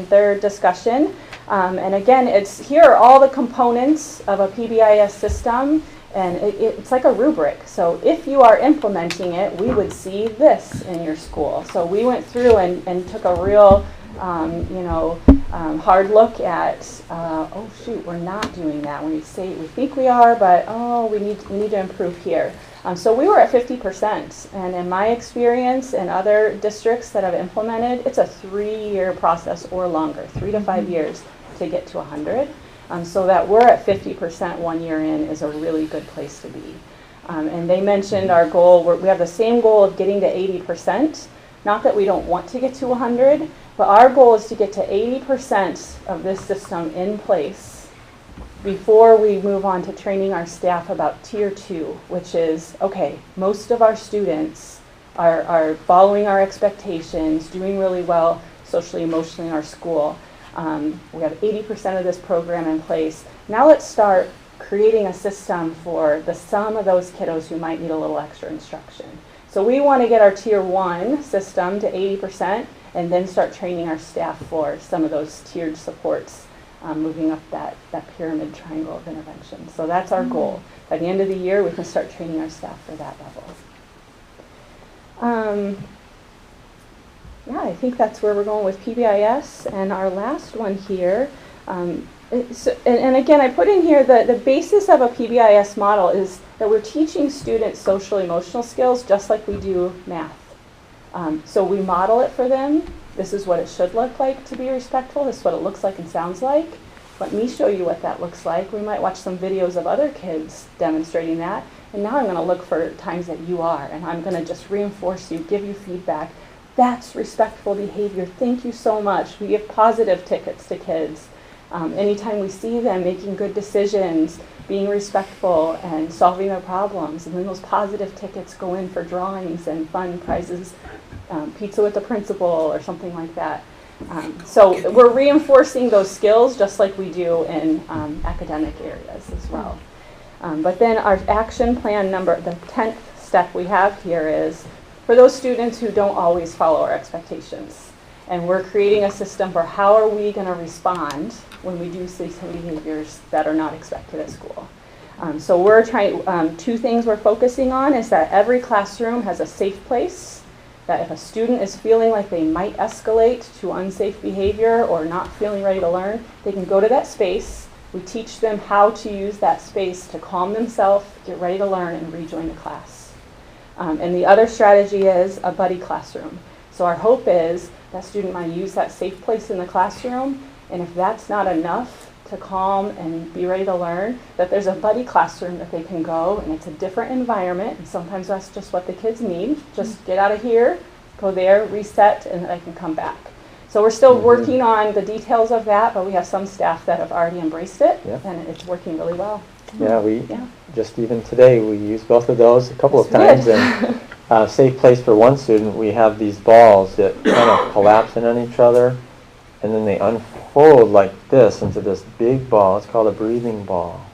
their discussion. And again, here are all the components of a PBIS system, and it's like a rubric. So if you are implementing it, we would see this in your school. So we went through and took a real hard look at, oh shoot, we're not doing that. We think we are, but we need to improve here. So we were at 50%, and in my experience and other districts that have implemented, it's a 3-year process or longer, 3 to 5 years to get to 100. So that we're at 50% 1 year in is a really good place to be. And they mentioned our goal, we have the same goal of getting to 80%. Not that we don't want to get to 100, but our goal is to get to 80% of this system in place before we move on to training our staff about Tier 2, which is, okay, most of our students are following our expectations, doing really well socially, emotionally in our school. We have 80% of this program in place. Now let's start creating a system for the sum of those kiddos who might need a little extra instruction. So we want to get our Tier 1 system to 80% and then start training our staff for some of those tiered supports, moving up that pyramid triangle of intervention. So that's our goal. By the end of the year, we can start training our staff for that level. Yeah, I think that's where we're going with PBIS. And our last one here, and again, I put in here the basis of a PBIS model is that we're teaching students social emotional skills just like we do math. So we model it for them. This is what it should look like to be respectful. This is what it looks like and sounds like. Let me show you what that looks like. We might watch some videos of other kids demonstrating that. And now I'm going to look for times that you are. And I'm going to just reinforce you, give you feedback. That's respectful behavior. Thank you so much. We give positive tickets to kids. Anytime we see them making good decisions, being respectful and solving their problems, and then those positive tickets go in for drawings and fun prizes, pizza with the principal or something like that. So we're reinforcing those skills just like we do in academic areas as well. But then our action plan number, the 10th step we have here is for those students who don't always follow our expectations. And we're creating a system for how are we going to respond when we do see some behaviors that are not expected at school. So we're trying, two things we're focusing on is that every classroom has a safe place, that if a student is feeling like they might escalate to unsafe behavior or not feeling ready to learn, they can go to that space. We teach them how to use that space to calm themselves, get ready to learn, and rejoin the class. And the other strategy is a buddy classroom. So our hope is that student might use that safe place in the classroom, and if that's not enough to calm and be ready to learn, that there's a buddy classroom that they can go, and it's a different environment, and sometimes that's just what the kids need. Just get out of here, go there, reset, and then I can come back. So we're still working on the details of that, but we have some staff that have already embraced it, and it's working really well. Yeah, just even today, we used both of those a couple of times, and safe place for one student, we have these balls that kind of collapse in on each other, and then they unfold like this into this big ball. It's called a breathing ball.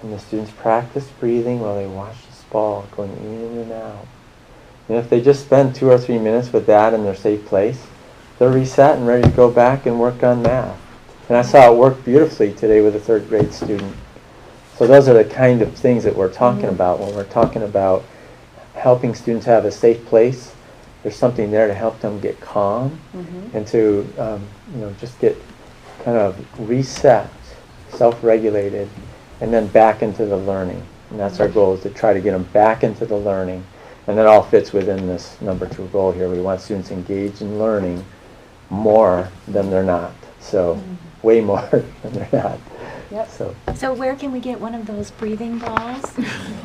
And the students practice breathing while they watch this ball going in and out. And if they just spend 2 or 3 minutes with that in their safe place, they're reset and ready to go back and work on math. And I saw it work beautifully today with a 3rd grade student. So those are the kind of things that we're talking about when we're talking about helping students have a safe place. There's something there to help them get calm and to just get kind of reset, self-regulated, and then back into the learning. And that's our goal, is to try to get them back into the learning. And that all fits within this number 2 goal here. We want students engaged in learning more than they're not. So way more than they're not. Yep. So where can we get one of those breathing balls?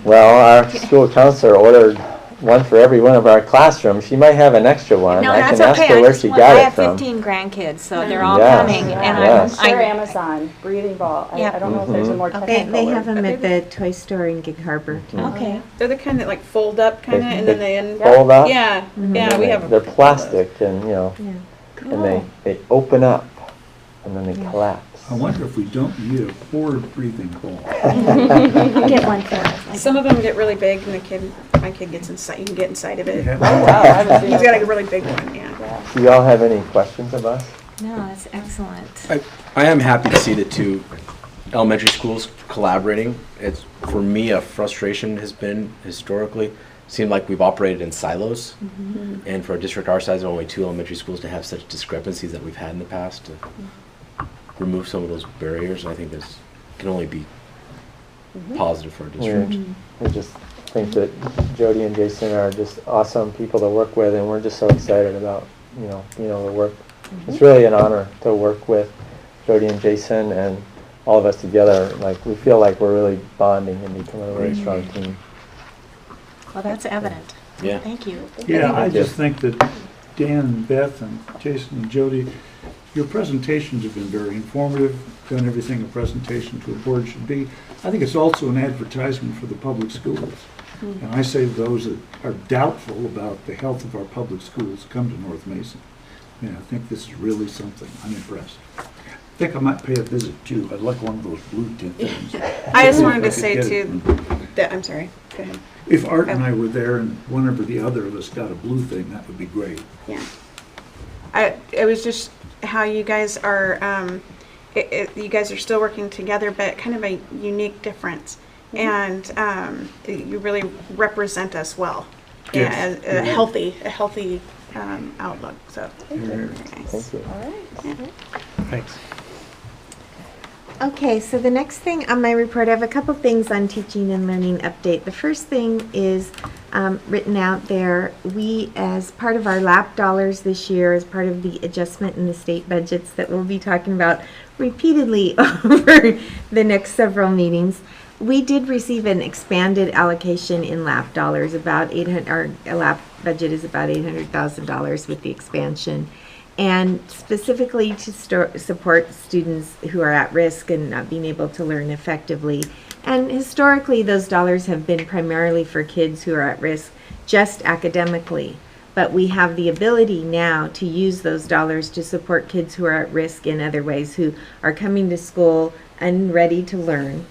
Well, our school counselor ordered one for every one of our classrooms. She might have an extra one. No, I that's can ask okay. her where she got it from. I have 15 grandkids, so they're all Yes. coming. And Yes. Sure, Amazon, breathing ball. I don't know if there's a more technical They word. have them at the toy store in Gig Harbor. too. Okay. They're the kind that like fold up kind of, and then they end. Fold up. Yeah, yeah, we have. They're plastic, and Yeah. and they open up, and then they collapse. I wonder if we don't need a forward breathing ball. I'll get one for us. Some of them get really big, and my kid gets inside. You can get inside of it. Yeah. Oh, wow, I haven't seen He's that. got a really big one. Yeah. Do y'all have any questions of us? No, that's excellent. I am happy to see the 2 elementary schools collaborating. It's, for me, a frustration has been historically, seemed like we've operated in silos. And for a district our size, only 2 elementary schools, to have such discrepancies that we've had in the past, to remove some of those barriers, I think this can only be positive for a district. We just think that Jody and Jason are just awesome people to work with, and we're just so excited about being able to work. It's really an honor to work with Jody and Jason and all of us together. Like, we feel like we're really bonding and becoming a really strong team. Well, that's evident. Yeah. Thank you. Yeah, I just think that Dan and Beth and Jason and Jody, your presentations have been very informative, done everything a presentation to a board should be. I think it's also an advertisement for the public schools. And I say to those that are doubtful about the health of our public schools, come to North Mason. I think this is really something. I'm impressed. I think I might pay a visit too. I'd like one of those blue tint things. I just wanted If to could say get too it. that I'm sorry. Go ahead. If Art and I were there and one or the other of us got a blue thing, that would be great. Yeah. It was just how you guys are. You guys are still working together, but kind of a unique difference, and you really represent us well. Yes. Yeah, a healthy outlook. So very nice. Thank you. All right. Yeah. Thanks. Okay, so the next thing on my report, I have a couple things on teaching and learning update. The first thing is written out there. We, as part of our LAP dollars this year, as part of the adjustment in the state budgets that we'll be talking about repeatedly over the next several meetings, we did receive an expanded allocation in LAP dollars. About 800. Our LAP budget is about $800,000 with the expansion. And specifically to support students who are at risk and not being able to learn effectively. And historically, those dollars have been primarily for kids who are at risk just academically. but we have the ability now to use those dollars to support kids who are at risk in other ways, who are coming to school unready to learn.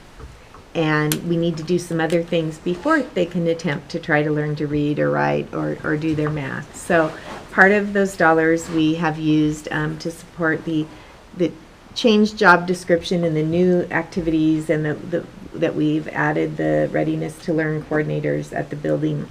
And we need to do some other things before they can attempt to try to learn to read or write or do their math. So part of those dollars we have used to support the changed job description and the new activities, and that we've added the readiness to learn coordinators at the building.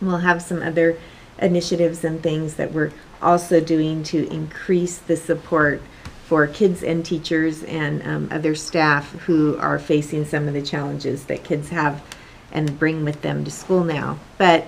We'll have some other initiatives and things that we're also doing to increase the support for kids and teachers and other staff who are facing some of the challenges that kids have and bring with them to school now. But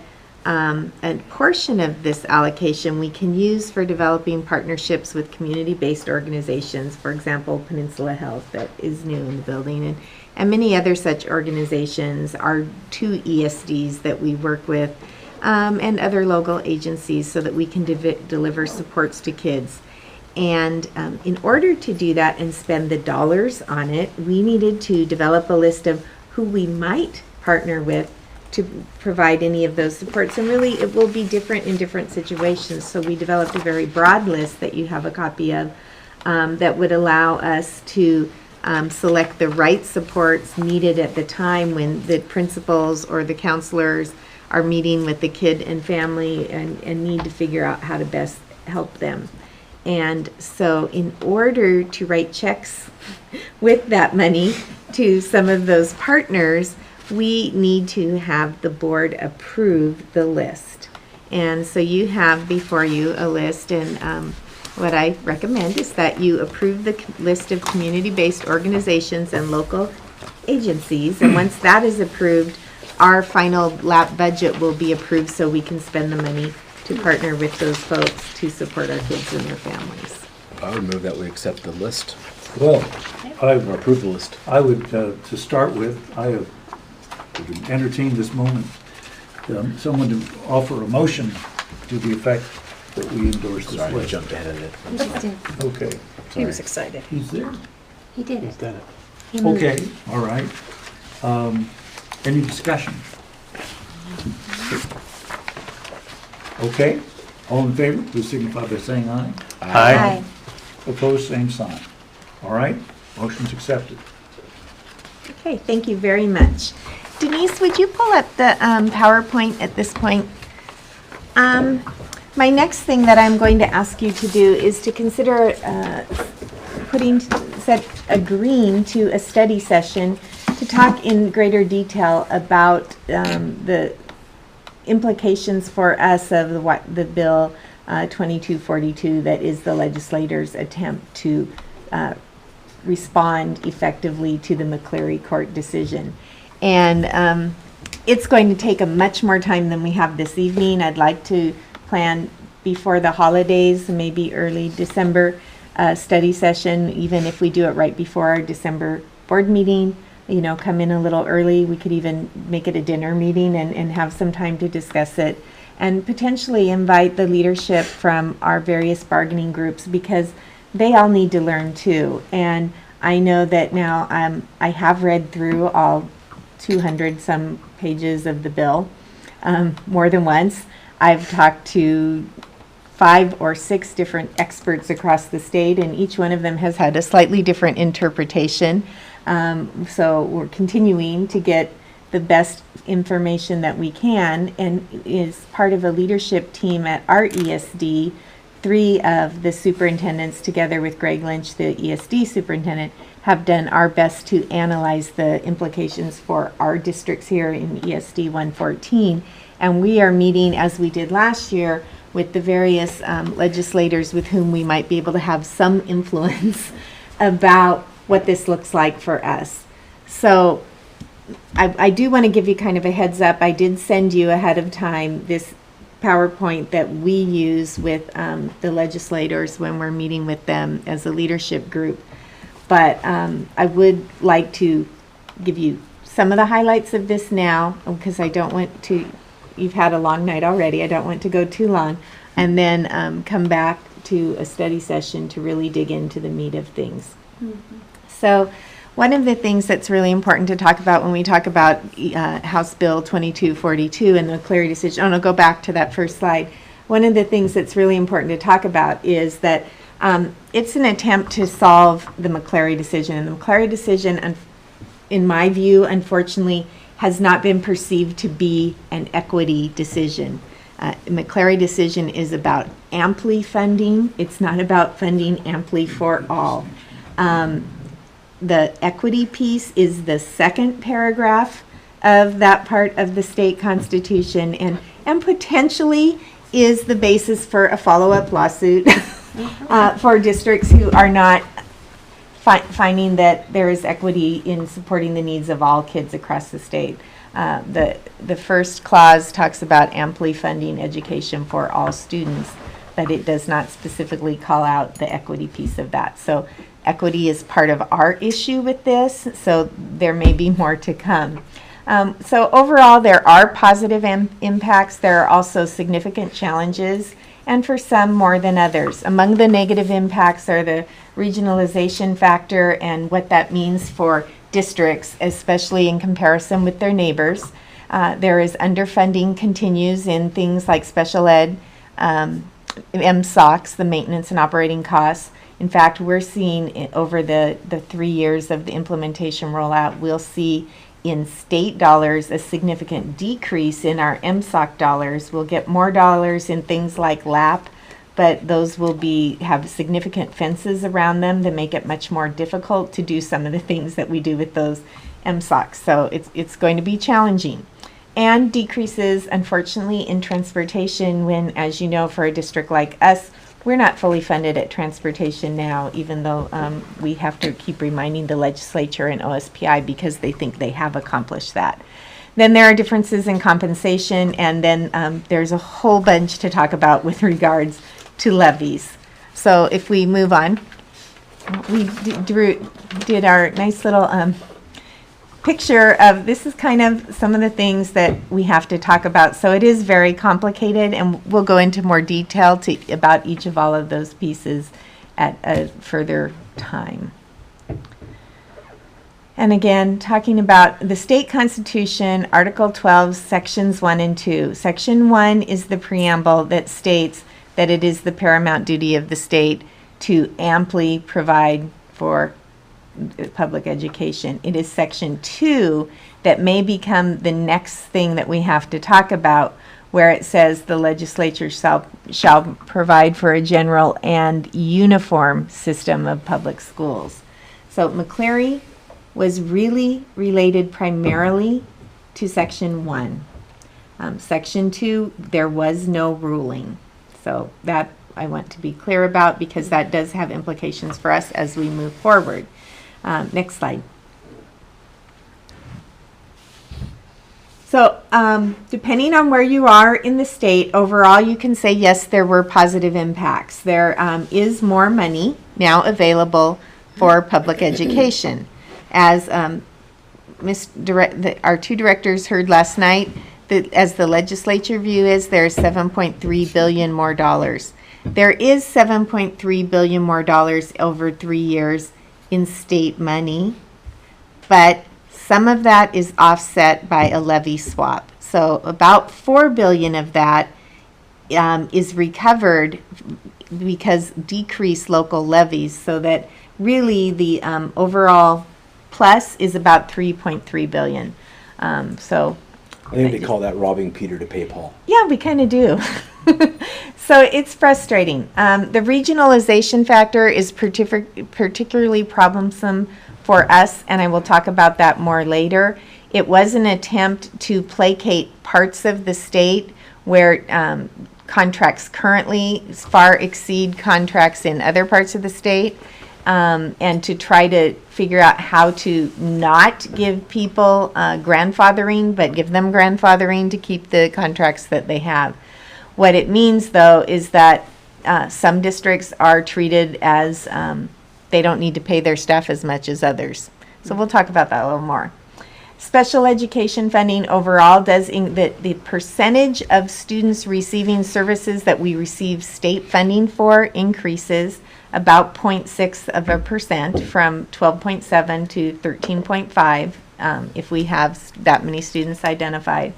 a portion of this allocation we can use for developing partnerships with community-based organizations, for example, Peninsula Health, that is new in the building, and many other such organizations, our 2 ESDs that we work with, and other local agencies, so that we can deliver supports to kids. And in order to do that and spend the dollars on it, we needed to develop a list of who we might partner with to provide any of those supports. And really, it will be different in different situations. So we developed a very broad list that you have a copy of that would allow us to select the right supports needed at the time when the principals or the counselors are meeting with the kid and family and need to figure out how to best help them. And so in order to write checks with that money to some of those partners, we need to have the board approve the list. And so you have before you a list, and what I recommend is that you approve the list of community-based organizations and local agencies. And once that is approved, our final budget will be approved so we can spend the money to partner with those folks to support our kids and their families. I would move that we accept the list. Well, Or approve the list. I would, to start with, I would entertain this moment, someone to offer a motion to the effect that we endorse this Sorry, I list. jumped ahead of it. He just did. Okay, He was excited. he's there. He did Who's it. done it? He moved. Okay, all right. Any discussion? Okay, all in favor, please signify by saying aye. Aye. Opposed, same sign. All right, motion's accepted. Okay, thank you very much. Denise, would you pull up the PowerPoint at this point? My next thing that I'm going to ask you to do is to consider agreeing to a study session to talk in greater detail about the implications for us of the bill 2242 that is the legislators' attempt to respond effectively to the McCleary Court decision. And it's going to take a much more time than we have this evening. I'd like to plan before the holidays, maybe early December, study session, even if we do it right before our December board meeting. You know, come in a little early. We could even make it a dinner meeting and have some time to discuss it, and potentially invite the leadership from our various bargaining groups, because they all need to learn too. And I know that now I have read through all 200 some pages of the bill more than once. I've talked to 5 or 6 different experts across the state, and each one of them has had a slightly different interpretation. So we're continuing to get the best information that we can, and is part of a leadership team at our ESD. 3 of the superintendents, together with Greg Lynch, the ESD superintendent, have done our best to analyze the implications for our districts here in ESD 114. And we are meeting, as we did last year, with the various legislators with whom we might be able to have some influence about what this looks like for us. So I do want to give you kind of a heads up. I did send you ahead of time this PowerPoint that we use with the legislators when we're meeting with them as a leadership group. But I would like to give you some of the highlights of this now, because I don't want to, you've had a long night already, I don't want to go too long, and then come back to a study session to really dig into the meat of things. Mm-hmm. So one of the things that's really important to talk about when we talk about House Bill 2242 and the McCleary decision, I'll go back to that first slide. one of the things that's really important to talk about is that it's an attempt to solve the McClary decision. And the McClary decision, in my view, unfortunately, has not been perceived to be an equity decision. McClary decision is about amply funding. It's not about funding amply for all. The equity piece is the second paragraph of that part of the state constitution, and potentially is the basis for a follow-up lawsuit for districts who are not finding that there is equity in supporting the needs of all kids across the state. The first clause talks about amply funding education for all students, but it does not specifically call out the equity piece of that. So equity is part of our issue with this, so there may be more to come. So overall, there are positive impacts. There are also significant challenges, and for some more than others. Among the negative impacts are the regionalization factor and what that means for districts, especially in comparison with their neighbors. There is underfunding continues in things like special ed, MSOCs, the maintenance and operating costs. In fact, we're seeing over the 3 years of the implementation rollout, we'll see in state dollars a significant decrease in our MSOC dollars. We'll get more dollars in things like LAP, but those will have significant fences around them that make it much more difficult to do some of the things that we do with those MSOCs. So it's going to be challenging. And decreases, unfortunately, in transportation when, as you know, for a district like us, we're not fully funded at transportation now, even though we have to keep reminding the legislature and OSPI because they think they have accomplished that. Then there are differences in compensation, and then there's a whole bunch to talk about with regards to levies. So if we move on, we did our nice little picture of, this is kind of some of the things that we have to talk about. So it is very complicated, and we'll go into more detail about each of all of those pieces at a further time. And again, talking about the state constitution, Article 12, Sections 1 and 2. Section 1 is the preamble that states that it is the paramount duty of the state to amply provide for public education. It is Section 2 that may become the next thing that we have to talk about, where it says the legislature shall provide for a general and uniform system of public schools. So McClary was really related primarily to Section 1. Section 2, there was no ruling. So that I want to be clear about, because that does have implications for us as we move forward. Next slide. So depending on where you are in the state, overall you can say yes, there were positive impacts. There is more money now available for public education. As our two directors heard last night, as the legislature view is, there's $7.3 billion more dollars. There is $7.3 billion more dollars over 3 years in state money, but some of that is offset by a levy swap. So about $4 billion of that is recovered because decreased local levies, so that really the overall plus is about $3.3 billion. So I think they call that robbing Peter to pay Paul. yeah, we kind of do. So it's frustrating. The regionalization factor is particularly problemsome for us, and I will talk about that more later. It was an attempt to placate parts of the state where contracts currently far exceed contracts in other parts of the state, and to try to figure out how to not give people grandfathering, but give them grandfathering to keep the contracts that they have. What it means, though, is that some districts are treated as they don't need to pay their staff as much as others. So we'll talk about that a little more. Special education funding overall does, the percentage of students receiving services that we receive state funding for increases about 0.6% from 12.7 to 13.5 if we have that many students identified.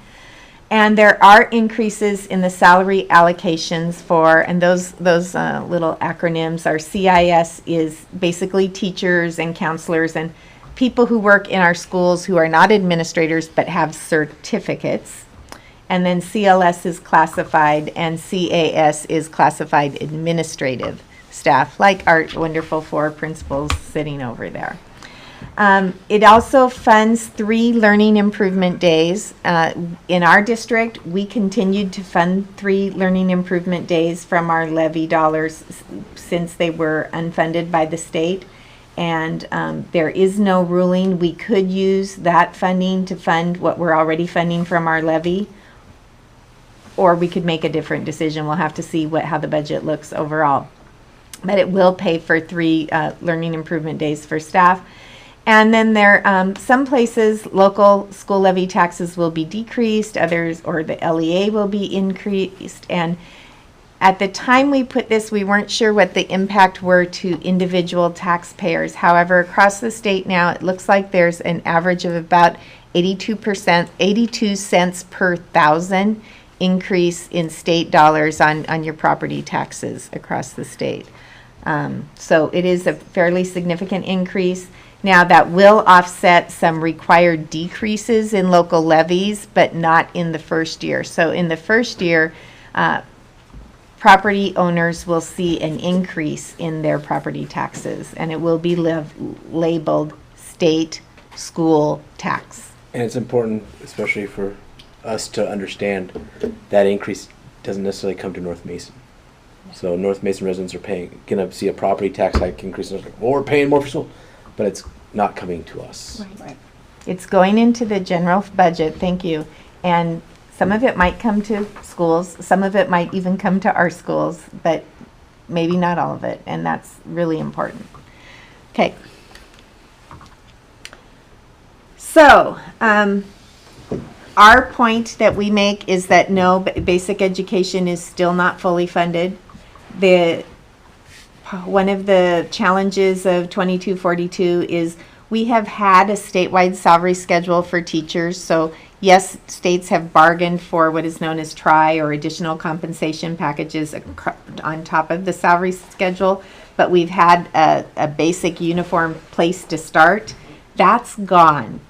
And there are increases in the salary allocations for, and those little acronyms are CIS is basically teachers and counselors and people who work in our schools who are not administrators but have certificates. And then CLS is classified and CAS is classified administrative staff, like our wonderful 4 principals sitting over there. It also funds 3 learning improvement days. In our district, we continued to fund 3 learning improvement days from our levy dollars since they were unfunded by the state. And there is no ruling. We could use that funding to fund what we're already funding from our levy, or we could make a different decision. We'll have to see how the budget looks overall. But it will pay for 3 learning improvement days for staff. And then there, some places, local school levy taxes will be decreased, others, or the LEA will be increased. And at the time we put this, we weren't sure what the impact were to individual taxpayers. However, across the state now, it looks like there's an average of about 82 cents per thousand increase in state dollars on your property taxes across the state. So it is a fairly significant increase. Now, that will offset some required decreases in local levies, but not in the first year. So in the first year, property owners will see an increase in their property taxes, and it will be labeled state school tax. And it's important, especially for us, to understand that increase doesn't necessarily come to North Mason. So North Mason residents are gonna see a property tax hike increase, and they're like, well, we're paying more for school, but it's not coming to us. Right. It's going into the general budget, thank you. And some of it might come to schools, some of it might even come to our schools, but maybe not all of it, and that's really important. Okay. So, our point that we make is that no, basic education is still not fully funded. One of the challenges of 2242 is we have had a statewide salary schedule for teachers. So yes, states have bargained for what is known as TRI or additional compensation packages on top of the salary schedule, but we've had a basic uniform place to start. That's gone.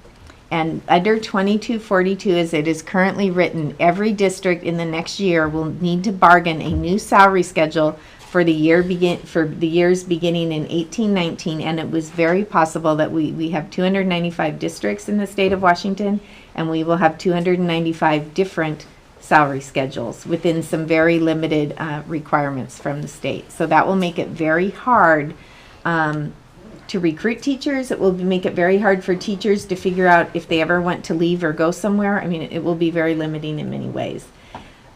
And under 2242, as it is currently written, every district in the next year will need to bargain a new salary schedule for the years beginning in 1819, and it was very possible that we have 295 districts in the state of Washington, and we will have 295 different salary schedules within some very limited requirements from the state. So that will make it very hard to recruit teachers. It will make it very hard for teachers to figure out if they ever want to leave or go somewhere. I mean, it will be very limiting in many ways.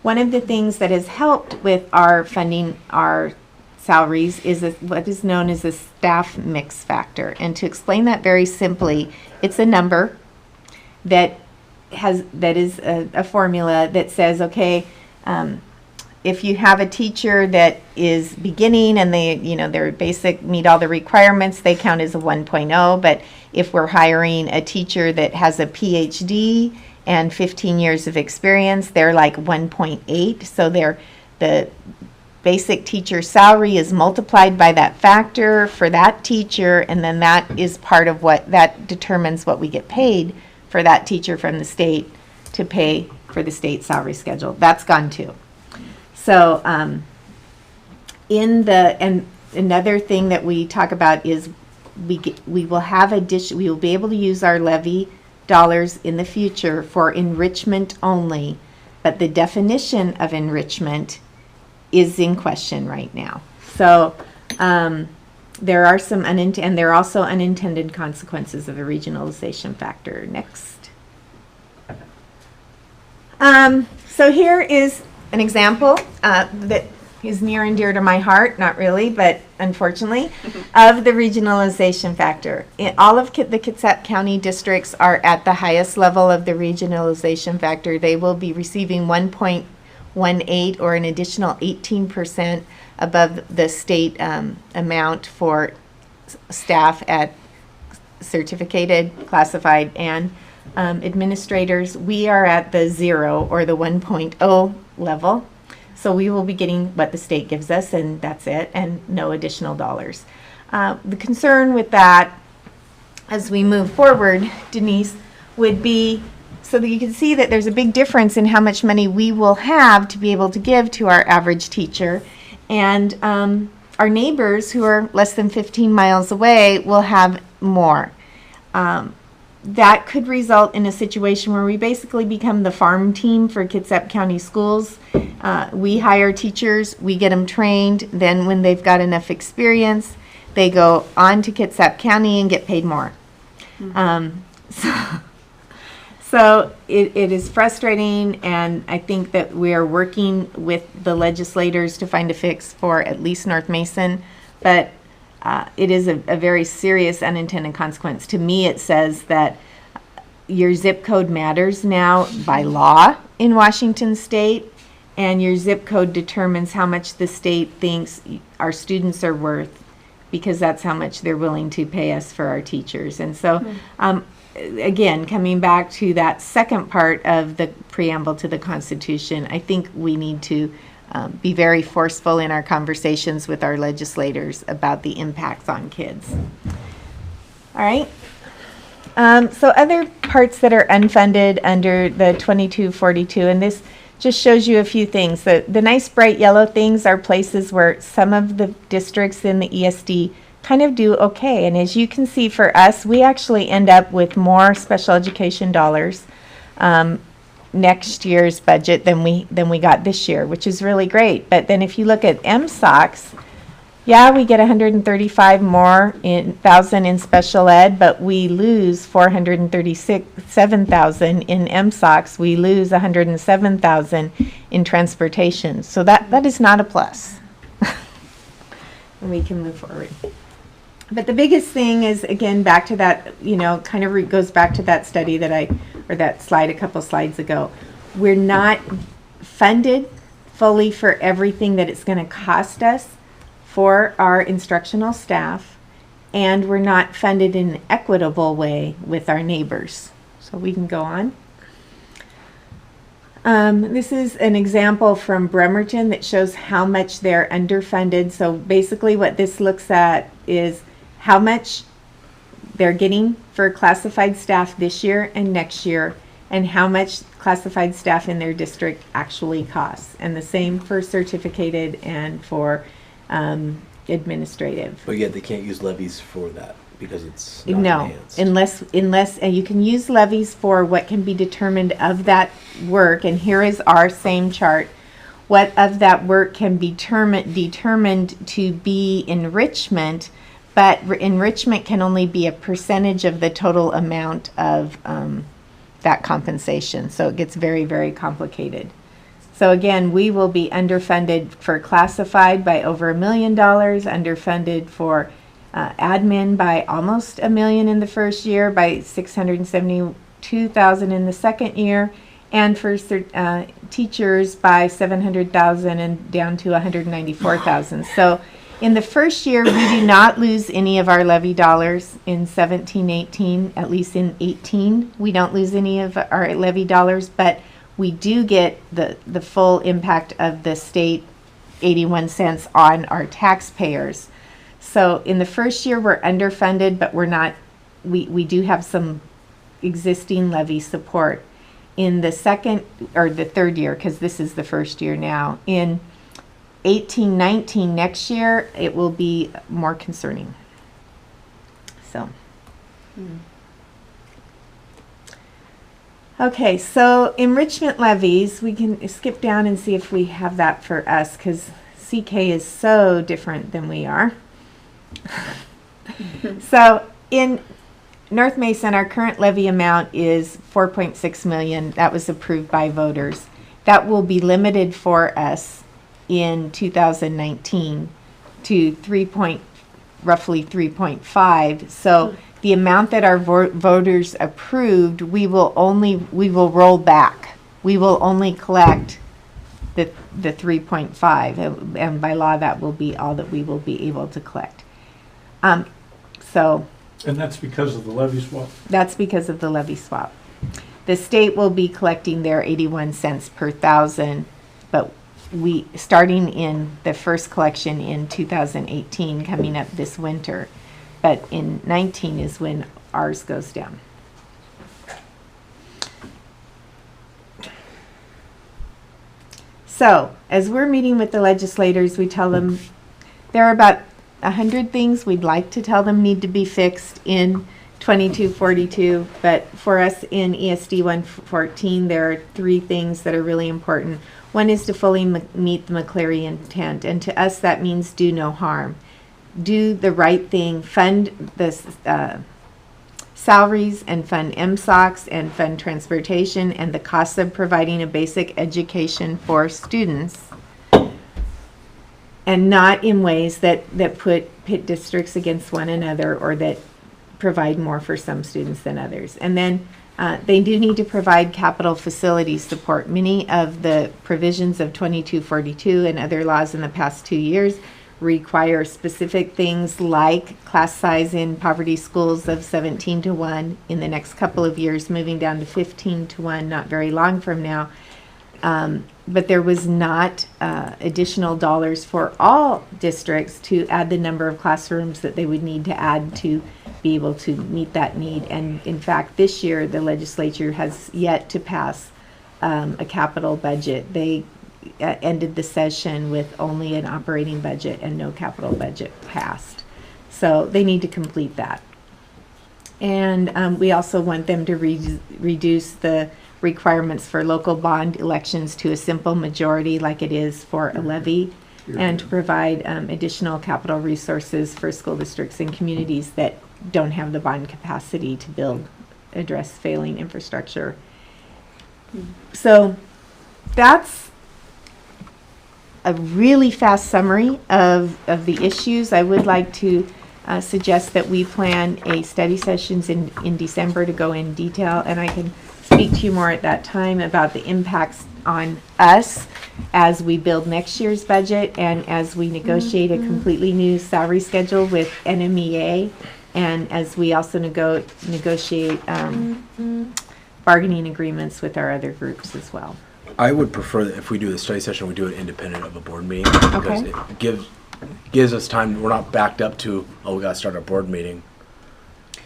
One of the things that has helped with our funding our salaries is what is known as a staff mix factor. And to explain that very simply, it's a number that is a formula that says, okay, if you have a teacher that is beginning and their basic meet all the requirements, they count as a 1.0. But if we're hiring a teacher that has a PhD and 15 years of experience, they're like 1.8. So the basic teacher salary is multiplied by that factor for that teacher, and then that is part of that determines what we get paid for that teacher from the state to pay for the state salary schedule. That's gone too. So and another thing that we talk about is we will be able to use our levy dollars in the future for enrichment only, but the definition of enrichment is in question right now. So there are some and there are also unintended consequences of a regionalization factor. Next. So here is an example that is near and dear to my heart, not really, but unfortunately, of the regionalization factor. All of the Kitsap County districts are at the highest level of the regionalization factor. They will be receiving 1.18 or an additional 18% above the state amount for staff at certificated, classified, and administrators, we are at the 0 or the 1.0 level. So we will be getting what the state gives us, and that's it, and no additional dollars. The concern with that, as we move forward, Denise, would be so that you can see that there's a big difference in how much money we will have to be able to give to our average teacher. And our neighbors who are less than 15 miles away will have more. That could result in a situation where we basically become the farm team for Kitsap County Schools. We hire teachers, we get them trained, then when they've got enough experience, they go on to Kitsap County and get paid more. So it is frustrating, and I think that we are working with the legislators to find a fix for at least North Mason, but it is a very serious unintended consequence. To me, it says that your zip code matters now by law in Washington State, and your zip code determines how much the state thinks our students are worth, because that's how much they're willing to pay us for our teachers. And so, again, coming back to that second part of the preamble to the Constitution, I think we need to be very forceful in our conversations with our legislators about the impacts on kids. All right. So other parts that are unfunded under the 2242, and this just shows you a few things. The nice bright yellow things are places where some of the districts in the ESD kind of do okay. And as you can see, for us, we actually end up with more special education dollars next year's budget than we got this year, which is really great. But then if you look at MSOCs, yeah, we get 135 more in thousand in special ed, but we lose 437,000 in MSOCs. We lose 107,000 in transportation. So that is not a plus. And we can move forward. But the biggest thing is, again, back to that, kind of goes back to that study or that slide a couple slides ago. We're not funded fully for everything that it's going to cost us for our instructional staff, and we're not funded in an equitable way with our neighbors. So we can go on. This is an example from Bremerton that shows how much they're underfunded. So basically what this looks at is how much they're getting for classified staff this year and next year, and how much classified staff in their district actually costs. And the same for certificated and for administrative. But yet they can't use levies for that because it's not No, enhanced. unless you can use levies for what can be determined of that work. And here is our same chart. What of that work can be determined to be enrichment, but enrichment can only be a percentage of the total amount of that compensation. So it gets very, very complicated. So again, we will be underfunded for classified by over $1 million, underfunded for admin by almost $1 million in the first year, by $672,000 in the second year, and for teachers by $700,000 and down to $194,000. So in the first year, we do not lose any of our levy dollars in 17-18, at least in 18. We don't lose any of our levy dollars, but we do get the full impact of the state 81 cents on our taxpayers. So in the first year, we're underfunded, but we're not, we do have some existing levy support. In the second or the third year, because this is the first year now, in 18-19 next year, it will be more concerning. So. Okay, so enrichment levies, we can skip down and see if we have that for us, because CK is so different than we are. So in North Mason, our current levy amount is $4.6 million. That was approved by voters. That will be limited for us in 2019 to roughly 3.5. So the amount that our voters approved, we will roll back. We will only collect the 3.5, and by law that will be all that we will be able to collect. And that's because of the levy swap? That's because of the levy swap. The state will be collecting their 81 cents per thousand, but we, starting in the first collection in 2018, coming up this winter. But in 19 is when ours goes down. So, as we're meeting with the legislators, we tell them there are about 100 things we'd like to tell them need to be fixed in 2242, but for us in ESD 114, there are 3 things that are really important. One is to fully meet the McCleary intent, and to us that means do no harm. Do the right thing, fund the salaries and fund MSOCs and fund transportation and the costs of providing a basic education for students, and not in ways that pit districts against one another or that provide more for some students than others. And then they do need to provide capital facility support. Many of the provisions of 2242 and other laws in the past 2 years require specific things like class size in poverty schools of 17 to 1 in the next couple of years, moving down to 15 to 1 not very long from now. But there was not additional dollars for all districts to add the number of classrooms that they would need to add to be able to meet that need. And in fact, this year the legislature has yet to pass a capital budget. They ended the session with only an operating budget and no capital budget passed. So they need to complete that. And we also want them to reduce the requirements for local bond elections to a simple majority like it is for a levy, and to provide additional capital resources for school districts and communities that don't have the bond capacity to address failing infrastructure. So that's a really fast summary of the issues. I would like to suggest that we plan a study sessions in December to go in detail, and I can speak to you more at that time about the impacts on us as we build next year's budget and as we negotiate a completely new salary schedule with NMEA, and as we also negotiate bargaining agreements with our other groups as well. I would prefer that if we do the study session, we do it independent of a board meeting, because Okay. it gives us time. We're not backed up to, oh, we got to start our board meeting.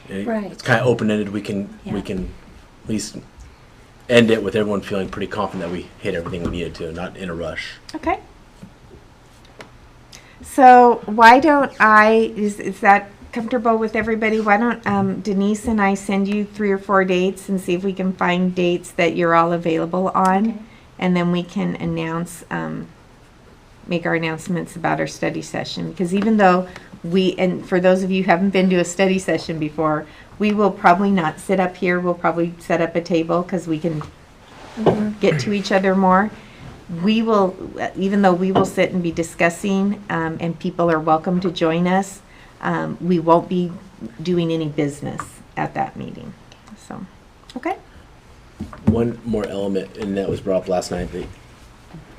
Right. It's kind of open-ended. We can at least end it with everyone feeling pretty confident that we hit everything we needed to, not in a rush. Okay. So why don't is that comfortable with everybody? Why don't Denise and I send you 3 or 4 dates and see if we can find dates that you're all available on, Okay. and then we can announce, make our announcements about our study session. Because even though and for those of you who haven't been to a study session before, we will probably not sit up here. We'll probably set up a table because we can get to each other more. We will, even though we will sit and be discussing, and people are welcome to join us, we won't be doing any business at that meeting. So, okay. One more element, and that was brought up last night that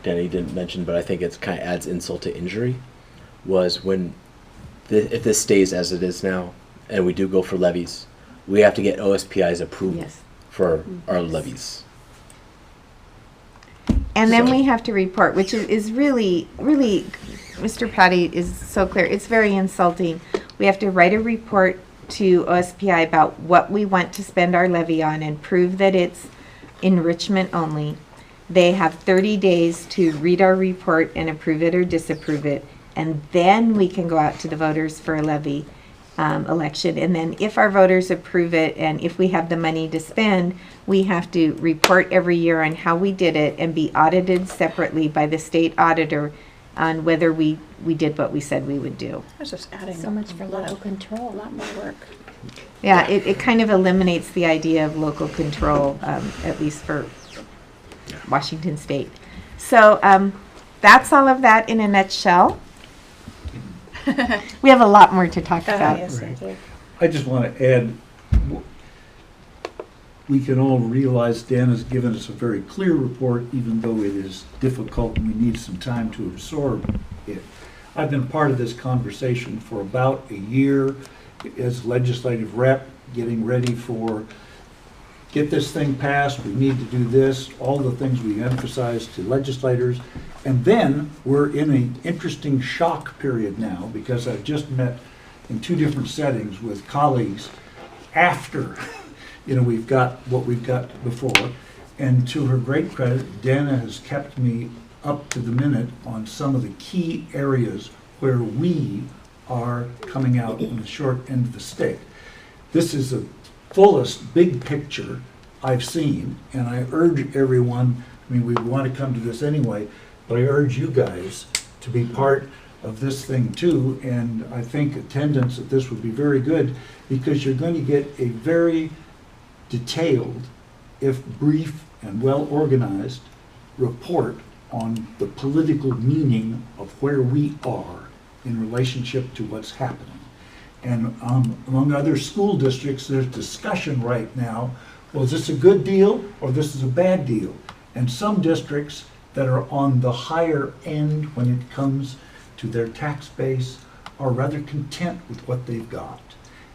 Danny didn't mention, but I think it kind of adds insult to injury, was when, if this stays as it is now, and we do go for levies, we have to get OSPI's approval Yes. for our levies. And then So- we have to report, which is really, really, Mr. Patty is so clear. It's very insulting. We have to write a report to OSPI about what we want to spend our levy on and prove that it's enrichment only. They have 30 days to read our report and approve it or disapprove it. And then we can go out to the voters for a levy election. And then if our voters approve it and if we have the money to spend, we have to report every year on how we did it and be audited separately by the state auditor on whether we did what we said we would do. I was just adding So much for local a control. lot more work. Yeah, it kind of eliminates the idea of local control, at least for Washington State. So that's all of that in a nutshell. We have a lot more to talk about. Yes, I do. I just want to add, we can all realize Dan has given us a very clear report, even though it is difficult and we need some time to absorb it. I've been part of this conversation for about a year as legislative rep, getting ready for get this thing passed, we need to do this, all the things we emphasize to legislators. And then we're in an interesting shock period now, because I've just met in 2 different settings with colleagues after, we've got what we've got before. And to her great credit, Dana has kept me up to the minute on some of the key areas where we are coming out on the short end of the stick. This is the fullest big picture I've seen, and I urge everyone, we want to come to this anyway, but I urge you guys to be part of this thing too, and I think attendance at this would be very good, because you're going to get a very detailed, if brief and well-organized, report on the political meaning of where we are in relationship to what's happening. And among other school districts, there's discussion right now, well, is this a good deal or this is a bad deal? And some districts that are on the higher end when it comes to their tax base are rather content with what they've got.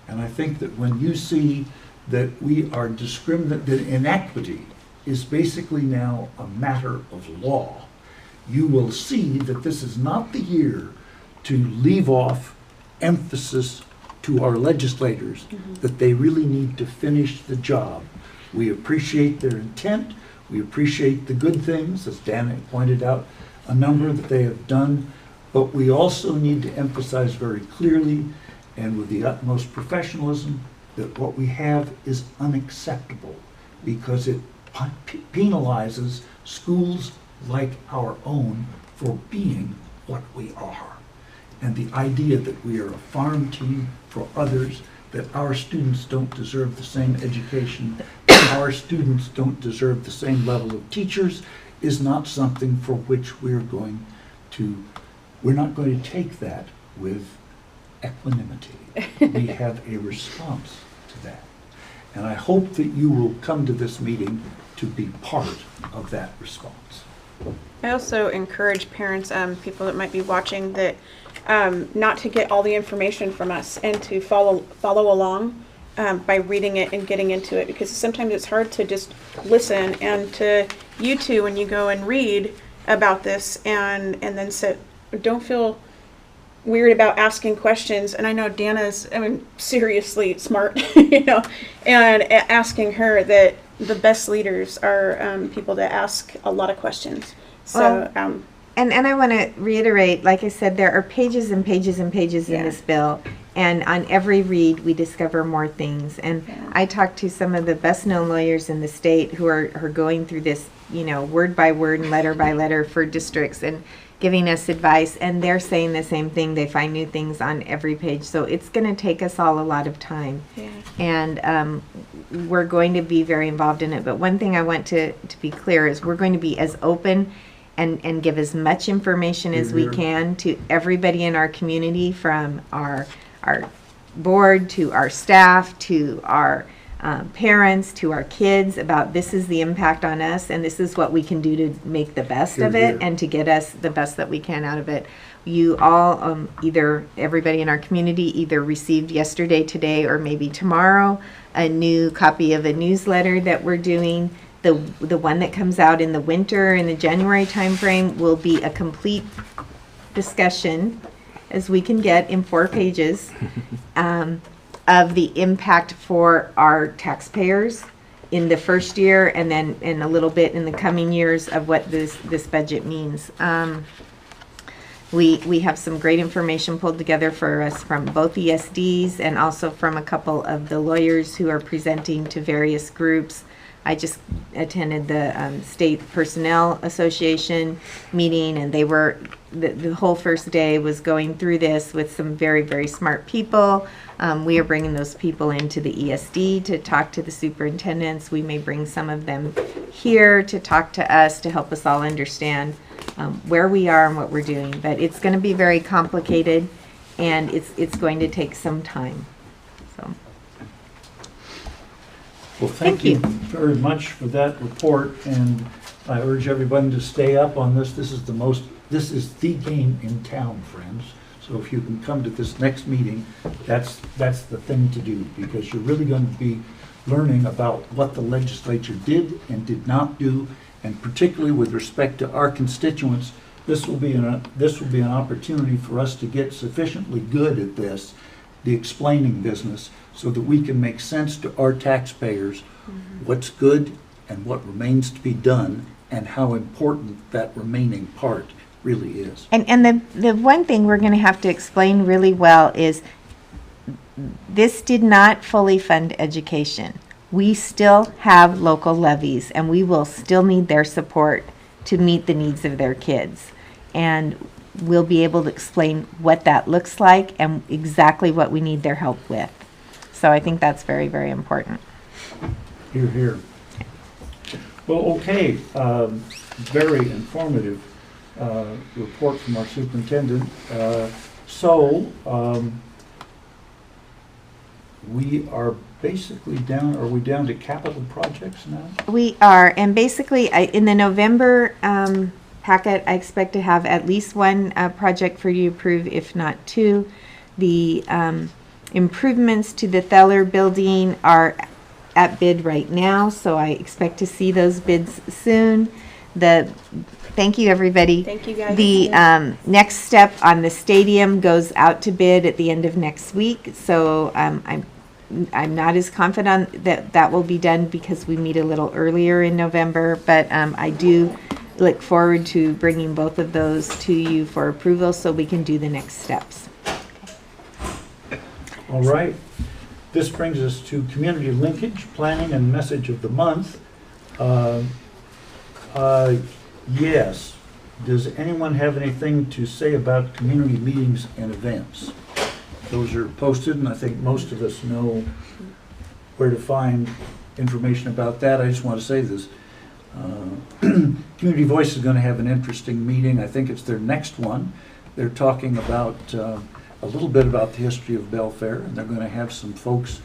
And I think that when you see that we are that inequity is basically now a matter of law, you will see that this is not the year to leave off emphasis to our legislators that they really need to finish the job. We appreciate their intent. We appreciate the good things, as Dan pointed out, a number that they have done, but we also need to emphasize very clearly and with the utmost professionalism that what we have is unacceptable, because it penalizes schools like our own for being what we are. And the idea that we are a farm team for others, that our students don't deserve the same education, that our students don't deserve the same level of teachers, is not something for which we're not going to take that with equanimity. We have a response to that. And I hope that you will come to this meeting to be part of that response. I also encourage parents, people that might be watching, that not to get all the information from us and to follow along by reading it and getting into it, because sometimes it's hard to just listen, and to you too, when you go and read about this and then sit, don't feel weird about asking questions. And I know Dana's, seriously smart, and asking her that the best leaders are people that ask a lot of questions. So, and I want to reiterate, like I said, there are pages and pages and pages in this bill, and on every read we discover more things. And I talked to some of the best known lawyers in the state who are going through this, word by word and letter by letter for districts and giving us advice, and they're saying the same thing. They find new things on every page. So it's going to take us all a lot of time. And we're going to be very involved in it. But one thing I want to be clear is we're going to be as open and give as much information as we can to everybody in our community, from our board to our staff to our parents to our kids, about this is the impact on us and this is what we can do to make the best of it and to get us the best that we can out of it. You all, either everybody in our community either received yesterday, today, or maybe tomorrow, a new copy of a newsletter that we're doing. The one that comes out in the winter, in the January timeframe, will be a complete discussion, as we can get in 4 pages, of the impact for our taxpayers in the first year, and then in a little bit in the coming years, of what this budget means. We have some great information pulled together for us from both ESDs and also from a couple of the lawyers who are presenting to various groups. I just attended the State Personnel Association meeting, and they were, the whole first day was going through this with some very, very smart people. We are bringing those people into the ESD to talk to the superintendents. We may bring some of them here to talk to us, to help us all understand where we are and what we're doing. But it's going to be very complicated, and it's going to take some time. So. Well, thank you very much for that report, and I urge everyone to stay up on this. This is the game in town, friends. So if you can come to this next meeting, that's the thing to do, because you're really going to be learning about what the legislature did and did not do, and particularly with respect to our constituents, this will be an opportunity for us to get sufficiently good at this, the explaining business, so that we can make sense to our taxpayers what's good and what remains to be done, and how important that remaining part really is. And the one thing we're going to have to explain really well is this did not fully fund education. We still have local levies, and we will still need their support to meet the needs of their kids. And we'll be able to explain what that looks like and exactly what we need their help with. So I think that's very, very important. Hear, hear. Well, okay, very informative report from our superintendent. We are basically down, are we down to capital projects now? We are, and basically, in the November packet, I expect to have at least one project for you to approve, if not two. The improvements to the Theller building are at bid right now, so I expect to see those bids soon. Thank you, everybody. Thank you, guys. The next step on the stadium goes out to bid at the end of next week, so I'm not as confident that that will be done because we meet a little earlier in November, but I do look forward to bringing both of those to you for approval so we can do the next steps. All right. This brings us to community linkage, planning, and message of the month. Yes. Does anyone have anything to say about community meetings and events? Those are posted, and I think most of us know where to find information about that. I just want to say this. Community Voice is going to have an interesting meeting. I think it's their next one. They're talking about a little bit about the history of Belfair, and they're going to have some folks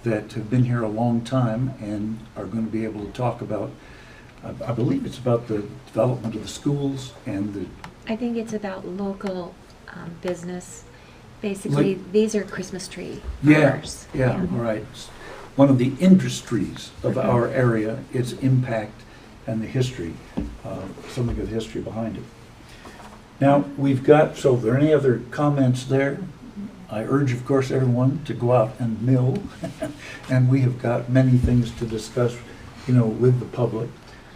that have been here a long time and are going to be able to talk about, I believe it's about the development of the schools and the... I think it's about local business. Basically, these are Christmas tree farmers. Yeah, all right. One of the industries of our area, its impact and the history, some of the history behind it. Now, we've got, so are there any other comments there? I urge, of course, everyone to go out and mill, and we have got many things to discuss, with the public,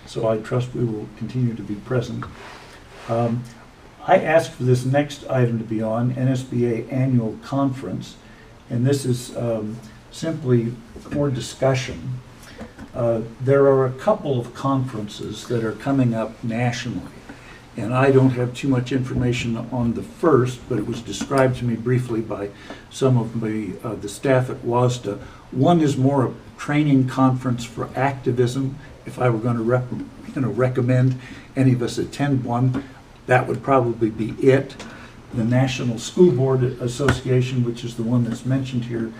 so I trust we will continue to be present. I asked for this next item to be on, NSBA Annual Conference, and this is simply for discussion. There are a couple of conferences that are coming up nationally, and I don't have too much information on the first, but it was described to me briefly by some of the staff at WASDA. One is more a training conference for activism. If I were going to recommend any of us attend one, that would probably be it. The National School Board Association, which is the one that's mentioned here,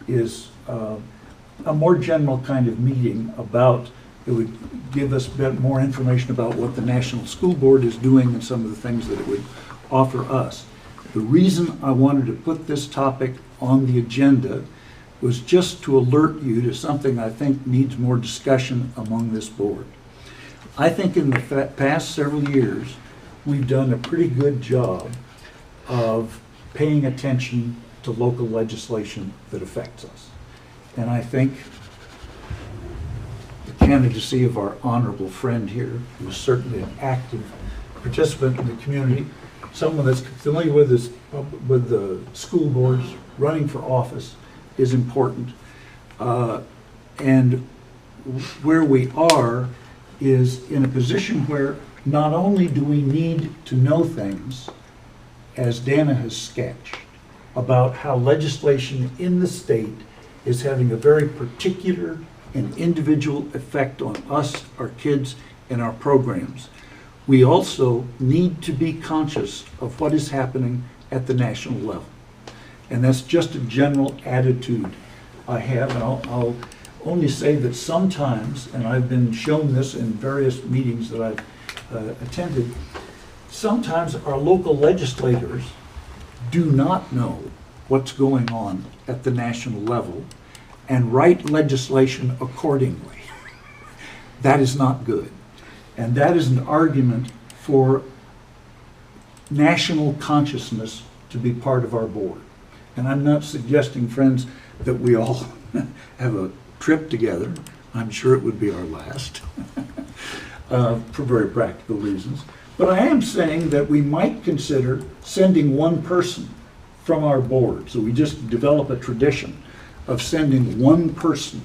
is a more general kind of meeting about, it would give us a bit more information about what the National School Board is doing and some of the things that it would offer us. The reason I wanted to put this topic on the agenda was just to alert you to something I think needs more discussion among this board. I think in the past several years, we've done a pretty good job of paying attention to local legislation that affects us. And I think the candidacy of our honorable friend here, who is certainly an active participant in the community, someone that's familiar with the school boards, running for office, is important. And where we are is in a position where not only do we need to know things, as Dana has sketched, about how legislation in the state is having a very particular and individual effect on us, our kids, and our programs. We also need to be conscious of what is happening at the national level. And that's just a general attitude I have, and I'll only say that sometimes, and I've been shown this in various meetings that I've attended, sometimes our local legislators do not know what's going on at the national level, and write legislation accordingly. That is not good. And that is an argument for national consciousness to be part of our board. And I'm not suggesting, friends, that we all have a trip together. I'm sure it would be our last, for very practical reasons. But I am saying that we might consider sending one person from our board. So we just develop a tradition of sending one person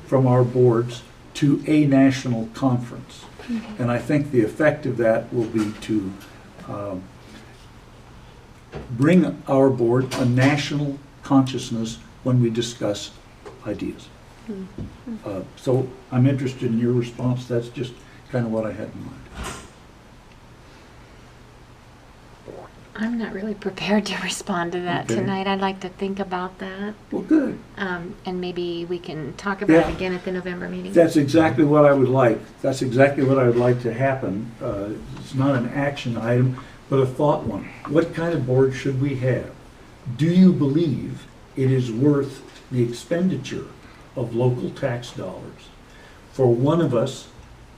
from our boards to a national conference. And I think the effect of that will be to bring our board a national consciousness when we discuss ideas. So I'm interested in your response. That's just kind of what I had in mind. I'm not really prepared to respond to that Okay. tonight. I'd like to think about that. Well, good. And maybe we can talk about Yeah. it again at the November meeting. That's exactly what I would like. That's exactly what I would like to happen. It's not an action item, but a thought one. What kind of board should we have? Do you believe it is worth the expenditure of local tax dollars for one of us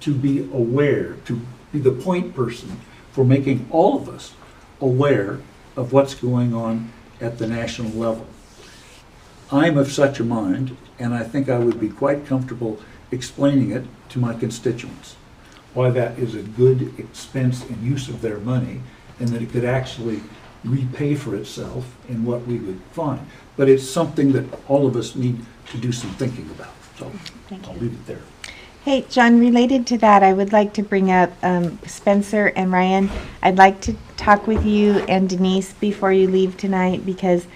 to be aware, to be the point person for making all of us aware of what's going on at the national level? I'm of such a mind, and I think I would be quite comfortable explaining it to my constituents, why that is a good expense and use of their money, and that it could actually repay for itself in what we would find. But it's something that all of us need to do some thinking about. So Thank I'll you. leave it there. Hey, John, related to that, I would like to bring up Spencer and Ryan. I'd like to talk with you and Denise before you leave tonight, because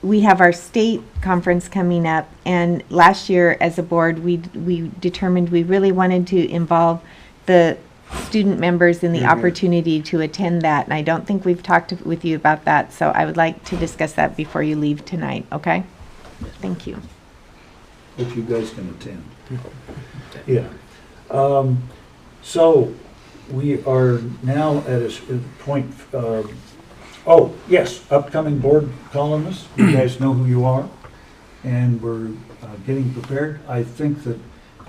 we have our state conference coming up, and last year as a board, we determined we really wanted to involve the student members in the opportunity to attend that, and I don't think we've talked with you about that, so I would like to discuss that before you leave tonight, okay? Thank you. If you guys can attend. Yeah. So we are now at a point, oh, yes, upcoming board columnists. You guys know who you are, and we're getting prepared. I think that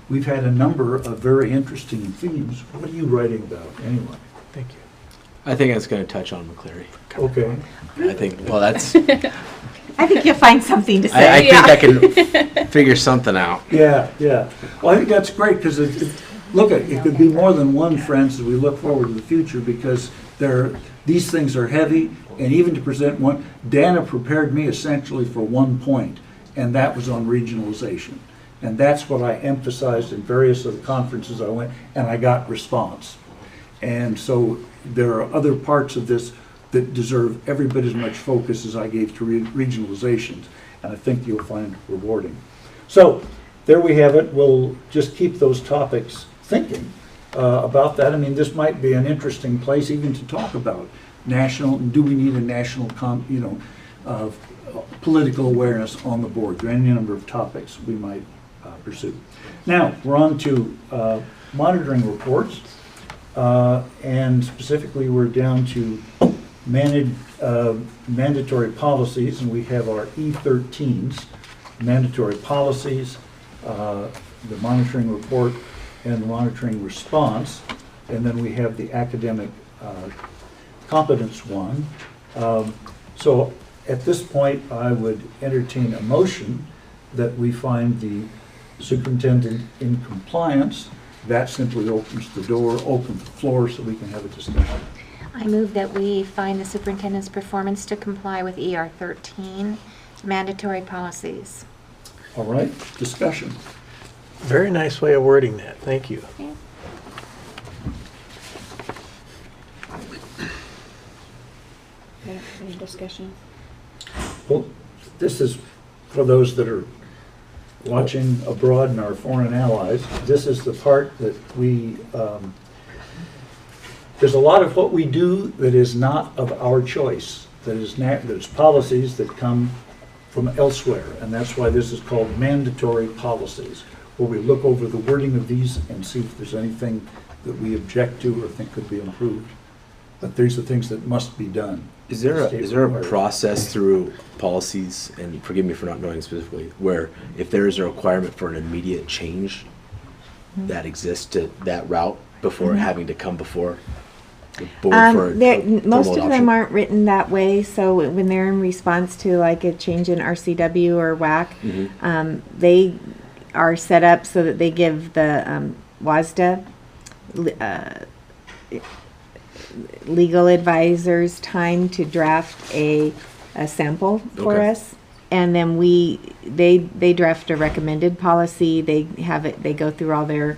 we've had a number of very interesting themes. What are you writing about anyway? Thank you. I think it's going to touch on McCleary. Okay. I think, well, that's, I think you'll find something to say. I think I can figure something out. Yeah, yeah. Well, I think that's great, because look, it could be more than one, friends, as we look forward to the future, because these things are heavy, and even to present one, Dana prepared me essentially for one point, and that was on regionalization. And that's what I emphasized in various of the conferences I went, and I got response. And so there are other parts of this that deserve every bit as much focus as I gave to regionalizations, and I think you'll find rewarding. So there we have it. We'll just keep those topics thinking about that. I mean, this might be an interesting place even to talk about national, do we need a national political awareness on the board? There are any number of topics we might pursue. Now, we're on to monitoring reports, and specifically we're down to mandatory policies, and we have our E13s, mandatory policies, the monitoring report, and the monitoring response, and then we have the academic competence one. So at this point, I would entertain a motion that we find the superintendent in compliance. That simply opens the door, opens the floor, so we can have a discussion. I move that we find the superintendent's performance to comply with ER 13 mandatory policies. All right, discussion. Very nice way of wording that. Thank you. Any discussion? Well, this is for those that are watching abroad and our foreign allies. This is the part that we, there's a lot of what we do that is not of our choice. There's policies that come from elsewhere, and that's why this is called mandatory policies, where we look over the wording of these and see if there's anything that we object to or think could be improved. but these are things that must be done. Is there a, State is there a required. process through policies, and forgive me for not knowing specifically, where if there is a requirement for an immediate change that exists to that route before having to come before the board for Most formal of them adoption? aren't written that way, so when they're in response to like a change in RCW or WAC, they are set up so that they give the WASDA legal advisors time to draft a sample for Okay. us. And then they draft a recommended policy. They have it, they go through all their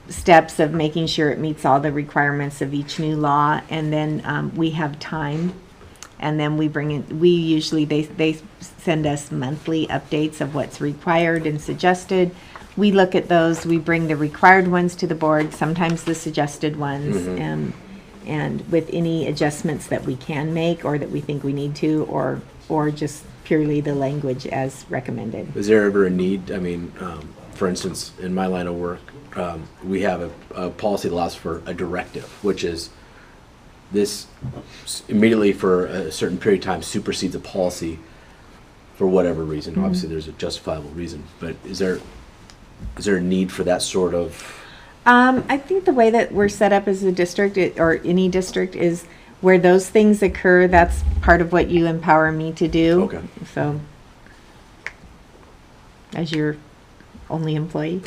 steps of making sure it meets all the requirements of each new law. And then we have time. And then we bring in, they send us monthly updates of what's required and suggested. We look at those, we bring the required ones to the board, sometimes the suggested ones. And with any adjustments that we can make or that we think we need to, or just purely the language as recommended. Is there ever a need, I mean, for instance, in my line of work, we have a policy that allows for a directive, which is this immediately for a certain period of time supersedes a policy for whatever reason. Obviously, there's a justifiable reason, but is there a need for that sort of? I think the way that we're set up as a district, or any district, is where those things occur, that's part of what you empower me to do. Okay. So, as your only employee.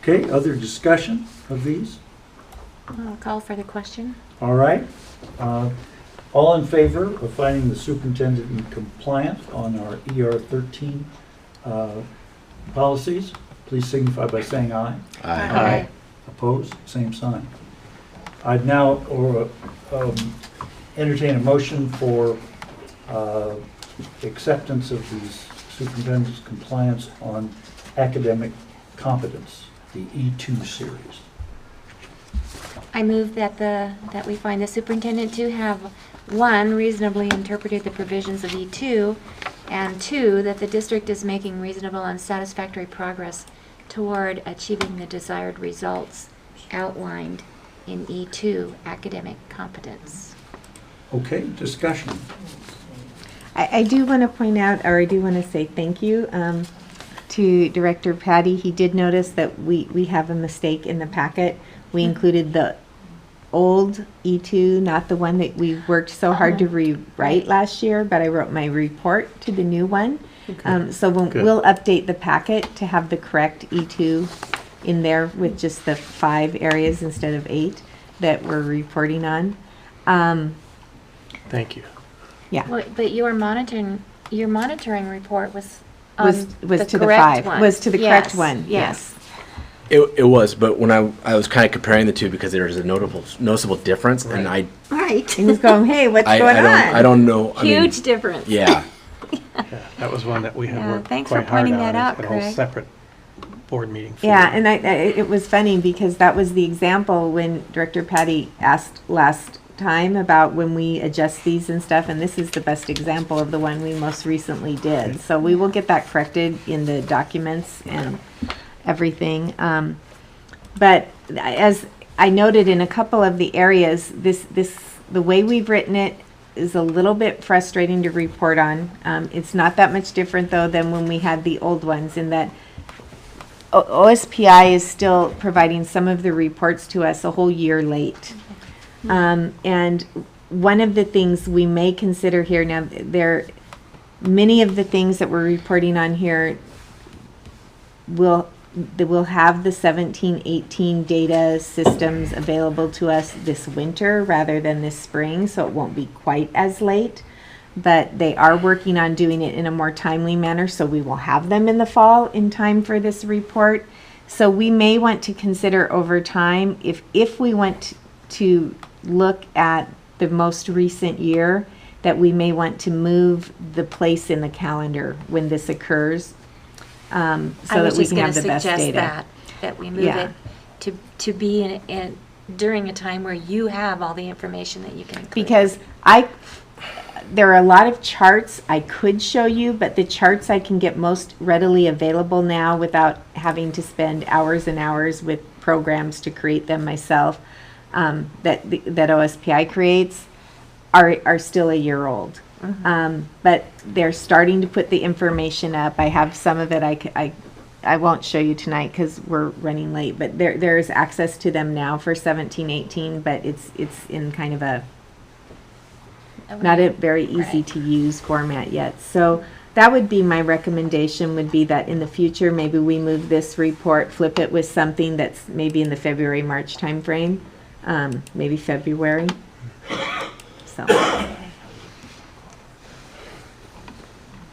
Okay, other discussion of these? I'll call for the question. All right. All in favor of finding the superintendent in compliance on our ER 13 policies, please signify by saying aye. Aye. Opposed? Same sign. I'd now entertain a motion for acceptance of these superintendent's compliance on academic competence, the E2 series. I move that we find the superintendent to have, 1, reasonably interpreted the provisions of E2, and 2, that the district is making reasonable and satisfactory progress toward achieving the desired results outlined in E2 academic competence. Okay, discussion. I do want to point out, or I do want to say thank you to Director Patty. He did notice that we have a mistake in the packet. We included the old E2, not the one that we worked so hard to rewrite last year, but I wrote my report to the new one. So Good. we'll update the packet to have the correct E2 in there with just the 5 areas instead of 8 that we're reporting on. Thank you. Yeah. Well, but your monitoring report was Was the to the correct 5. one. Was to the correct Yes, one. yes. It was, but when I was kind of comparing the two because there is a noticeable difference, and I Right. He was going, hey, what's going on? I don't know. I mean, Huge difference. yeah. Yeah, that was one that we had Yeah, worked thanks for quite hard on. pointing that out, At a whole Craig. separate board meeting. for Yeah, it. and it was funny because that was the example when Director Patty asked last time about when we adjust these and stuff, and this is the best example of the one we most recently did. So we will get that corrected in the documents and everything. But as I noted in a couple of the areas, the way we've written it is a little bit frustrating to report on. It's not that much different though than when we had the old ones, in that OSPI is still providing some of the reports to us a whole year late. And one of the things we may consider here now, many of the things that we're reporting on here will have the 17-18 data systems available to us this winter rather than this spring, so it won't be quite as late. But they are working on doing it in a more timely manner, so we will have them in the fall in time for this report. So we may want to consider over time, if we want to look at the most recent year, that we may want to move the place in the calendar when this occurs, so that we can have the best data. That we move Yeah. it to be in during a time where you have all the information that you can include. Because there are a lot of charts I could show you, but the charts I can get most readily available now without having to spend hours and hours with programs to create them myself, that OSPI creates are still a year old. But they're starting to put the information up. I have some of it. I won't show you tonight because we're running late, but there's access to them now for 17-18, but it's in kind of a not a very easy to use format yet. So that would be my recommendation, would be that in the future maybe we move this report, flip it with something that's maybe in the February, March timeframe, maybe February. So.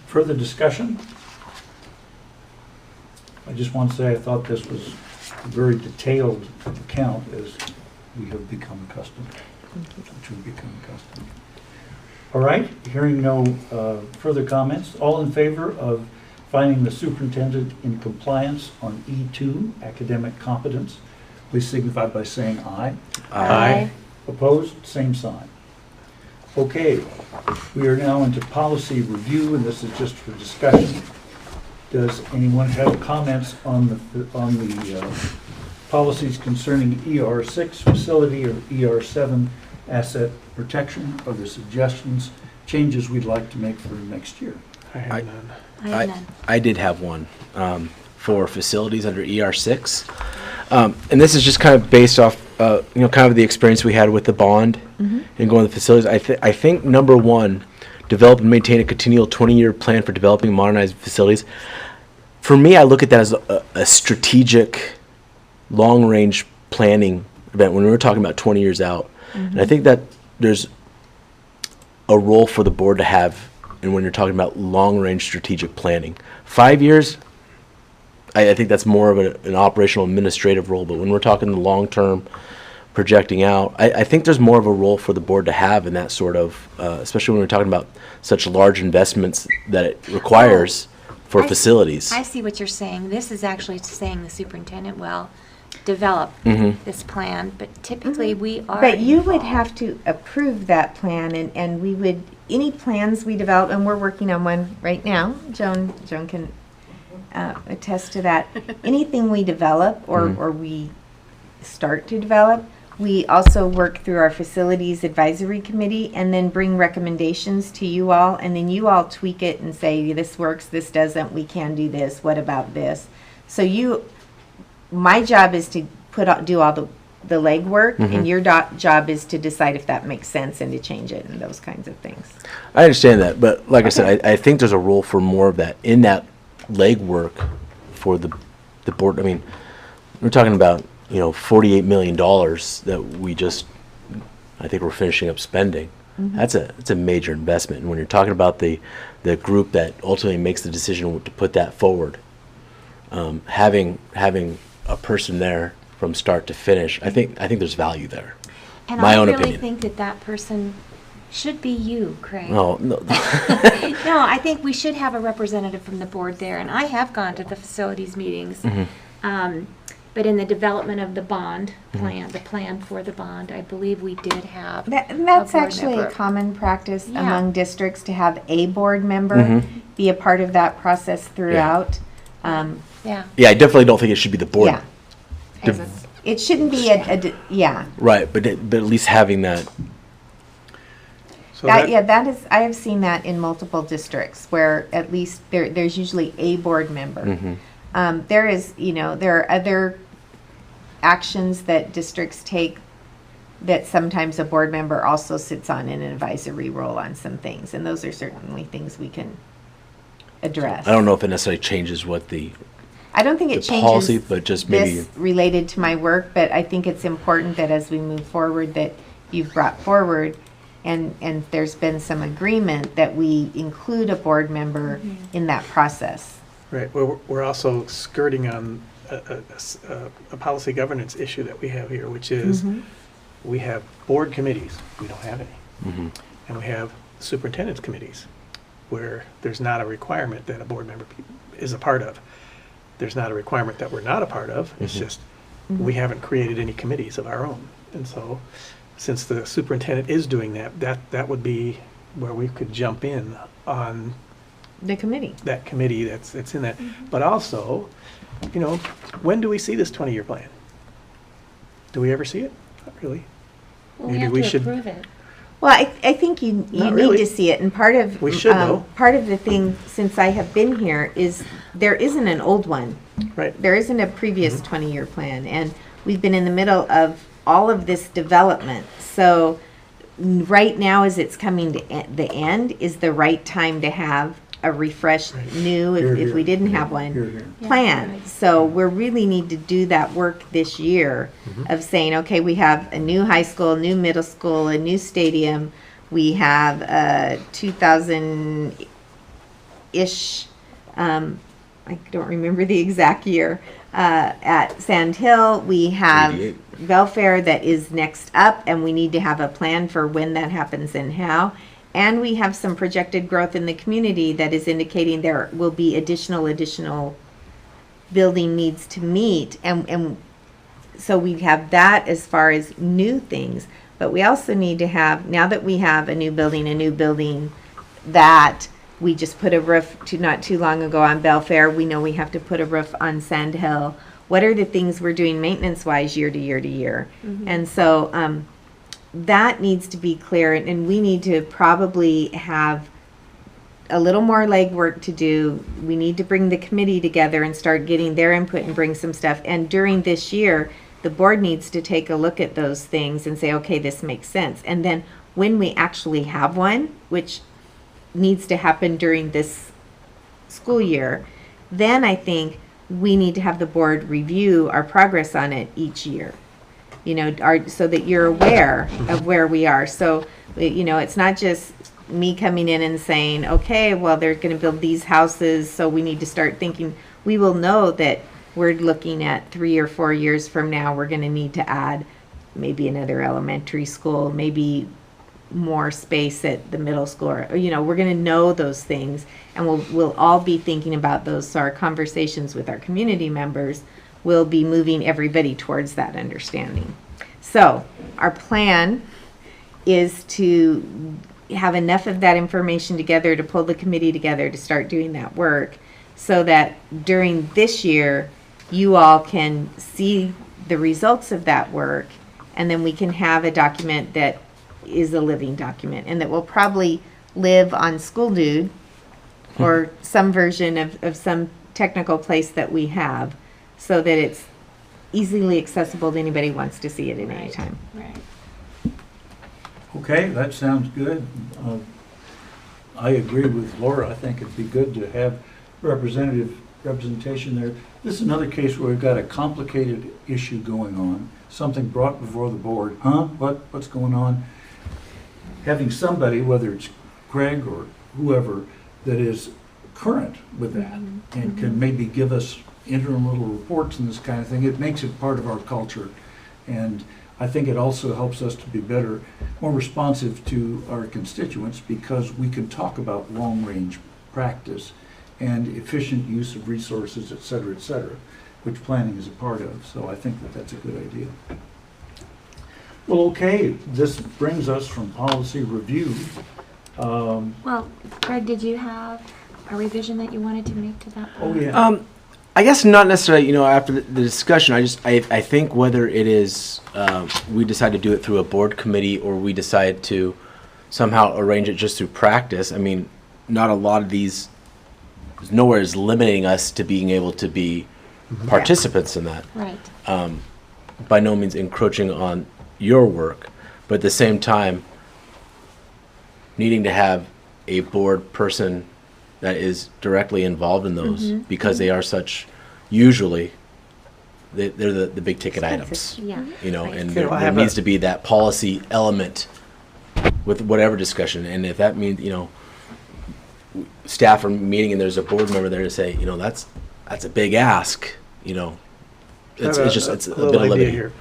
Further discussion? I just want to say I thought this was a very detailed account, as we have become accustomed. All right, hearing no further comments, all in favor of finding the superintendent in compliance on E2, academic competence, please signify by saying aye. Aye. Opposed, same sign. Okay, we are now into policy review, and this is just for discussion. Does anyone have comments on the policies concerning ER6 facility or ER7 asset protection, or the suggestions, changes we'd like to make for next year? I have none. I have none. I did have one for facilities under ER6. And this is just kind of based off, kind of the experience we had with the bond and going to the facilities. I think number one, develop and maintain a continual 20-year plan for developing and modernizing facilities. For me, I look at that as a strategic, long-range planning event when we're talking about 20 years out. And I think that there's a role for the board to have, and when you're talking about long-range strategic planning. 5 years, I think that's more of an operational administrative role, but when we're talking the long-term projecting out, I think there's more of a role for the board to have in that sort of, especially when we're talking about such large investments that it requires for facilities. I see what you're saying. This is actually saying the superintendent will develop this plan, but typically we are. But you would involved. have to approve that plan, and we would, any plans we develop, and we're working on one right now, Joan can attest to that. Anything we develop or we start to develop, we also work through our facilities advisory committee and then bring recommendations to you all, and then you all tweak it and say, this works, this doesn't, we can do this, what about this? So my job is to do all the legwork, and your job is to decide if that makes sense and to change it and those kinds of things. I understand that, but like I said, I think there's a role for more of that in that legwork for the board. I mean, we're talking about $48 million that we just, I think we're finishing up spending. It's a major investment, and when you're talking about the group that ultimately makes the decision to put that forward, having a person there from start to finish, I think there's value there. And My I own really opinion. think that person should be you, Craig. No. No, I think we should have a representative from the board there, and I have gone to the facilities meetings. But in the development of the bond plan, the plan for the bond, I believe we did have That's a board actually member. a common practice Yeah. among districts, to have a board member be a part of that process throughout. Yeah. Yeah, I definitely don't think it should be the board. Yeah. It shouldn't be yeah. Right, but at least having that. So That is, I have seen that in multiple districts where at least there's usually a board member. There are other actions that districts take that sometimes a board member also sits on in an advisory role on some things, and those are certainly things we can address. I don't know if it necessarily changes what I don't think it the changes policy, but just maybe. this related to my work, but I think it's important that as we move forward, that you've brought forward, and there's been some agreement that we include a board member in that process. Right, we're also skirting on a policy governance issue that we have here, which is we have board committees, we don't have any. And we have superintendent's committees, where there's not a requirement that a board member is a part of. There's not a requirement that we're not a part of, it's just we haven't created any committees of our own. And so, since the superintendent is doing that would be where we could jump in on The committee. that committee that's in that. But also, when do we see this 20-year plan? Do we ever see it? Not really. Well, we Maybe have we to should- approve it. Well, I think you Not need really. to see it, and part of We should, though. part of the thing since I have been here is there isn't an old one. Right. There isn't a previous 20-year plan, and we've been in the middle of all of this development. So right now, as it's coming to the end, is the right time to have a refreshed, new, Here, if we here. didn't have one, Here, here. plan. So we really need to do that work this year of saying, okay, we have a new high school, a new middle school, a new stadium. We have a 2000-ish, I don't remember the exact year, at Sand Hill. We have 88. welfare that is next up, and we need to have a plan for when that happens and how. And we have some projected growth in the community that is indicating there will be additional building needs to meet. And so we have that as far as new things. But we also need to have, now that we have a new building that we just put a roof to not too long ago on Belfair. We know we have to put a roof on Sand Hill. What are the things we're doing maintenance-wise year to year to year? And so that needs to be clear, and we need to probably have a little more legwork to do. We need to bring the committee together and start getting their input and bring some stuff. And during this year, the board needs to take a look at those things and say, okay, this makes sense. And then when we actually have one, which needs to happen during this school year, then I think we need to have the board review our progress on it each year. You know, so that you're aware of where we are. So, you know, it's not just me coming in and saying, okay, well, they're going to build these houses, so we need to start thinking. We will know that we're looking at 3 or 4 years from now, we're going to need to add maybe another elementary school, maybe more space at the middle school. Or, you know, we're going to know those things, and we'll all be thinking about those. So our conversations with our community members will be moving everybody towards that understanding. So our plan is to have enough of that information together to pull the committee together to start doing that work, so that during this year you all can see the results of that work, and then we can have a document that is a living document and that will probably live on School Dude or some version of some technical place that we have, so that it's easily accessible to anybody who wants to see it at any time. Right. Okay, that sounds good. I agree with Laura. I think it'd be good to have representation there. This is another case where we've got a complicated issue going on, something brought before the board. What's going on? Having somebody, whether it's Craig or whoever, that is current with that and can maybe give us interim little reports and this kind of thing, it makes it part of our culture. And I think it also helps us to be better, more responsive to our constituents, because we can talk about long-range practice and efficient use of resources, et cetera, which planning is a part of. So I think that that's a good idea. Well, okay, this brings us from policy review. Well, Greg, did you have a revision that you wanted to make to that? Oh, yeah. I guess not necessarily, you know, after the discussion, I think whether it is, we decide to do it through a board committee or we decide to somehow arrange it just through practice. I mean, not a lot of these, nowhere is limiting us to being able to be participants in that. Right. By no means encroaching on your work, but at the same time, needing to have a board person that is directly involved in those, because they are such, usually, they're the big ticket items. Yeah. You know, Right. and Okay, well, I there have needs to be that policy element with whatever discussion. And if that means, you know, staff are meeting and there's a board member there to say, you know, that's a big ask, you know, it's a little bit of idea liberty. here.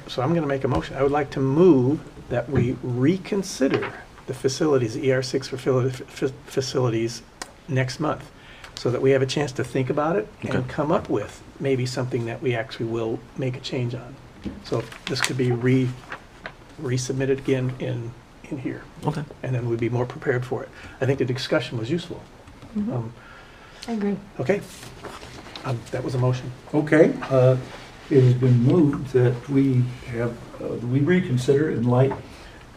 So I'm going to make a motion. I would like to move that we reconsider the facilities, ER6 facilities next month, so that we have a chance to think about it and come up with maybe something that we actually will make a change on. So this could be resubmitted again in here. Okay. And then we'd be more prepared for it. I think the discussion was useful. I agree. Okay. That was a motion. Okay, it has been moved that we we reconsider in light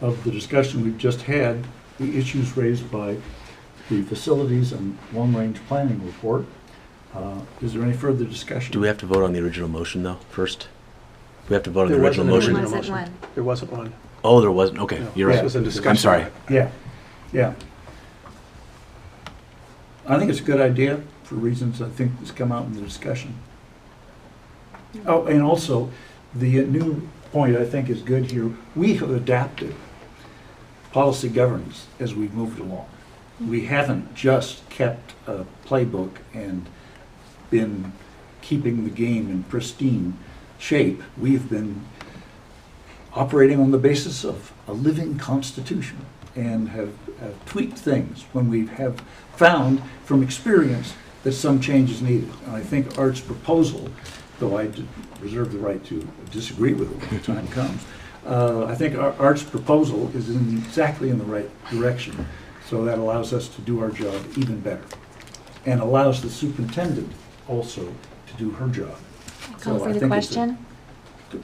of the discussion we've just had, the issues raised by the facilities and long-range planning report. Is there any further discussion? Do we have to vote on the original motion, though, first? We have to vote on the There original wasn't an motion? original Wasn't motion. one. There wasn't one. Oh, there wasn't, okay, No, you're this right. was a discussion. I'm sorry. Yeah, yeah. I think it's a good idea for reasons I think that's come out in the discussion. Oh, and also, the new point I think is good here. We have adapted policy governance as we've moved along. We haven't just kept a playbook and been keeping the game in pristine shape. We've been operating on the basis of a living constitution and have tweaked things when we have found from experience that some change is needed. And I think Art's proposal, though I reserve the right to disagree with it when the time comes, I think Art's proposal is exactly in the right direction. So that allows us to do our job even better and allows the superintendent also to do her job. Call So for I the think it's question.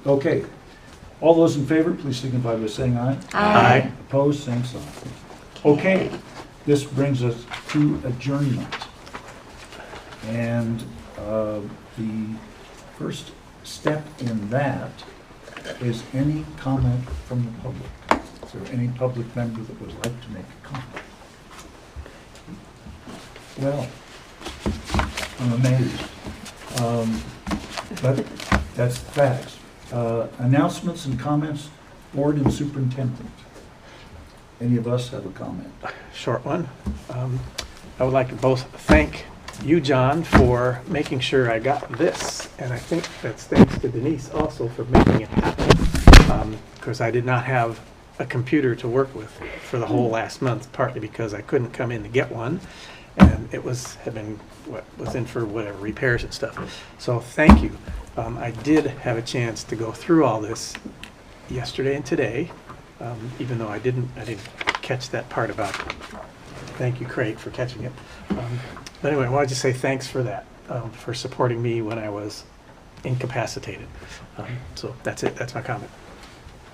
Okay. All those in favor, please signify by saying aye. Aye. Opposed, same sign. Okay, this brings us to adjournment. And the first step in that is any comment from the public. Is there any public member that would like to make a comment? Well, I'm amazed. But that's the facts. Announcements and comments, board and superintendent. Any of us have a comment? Short one. I would like to both thank you, John, for making sure I got this, and I think that's thanks to Denise also for making it happen. Because I did not have a computer to work with for the whole last month, partly because I couldn't come in to get one, and it was in for whatever repairs and stuff. So thank you. I did have a chance to go through all this yesterday and today, even though I didn't catch that part about it. Thank you, Craig, for catching it. But anyway, I wanted to say thanks for that, for supporting me when I was incapacitated. So that's it. That's my comment.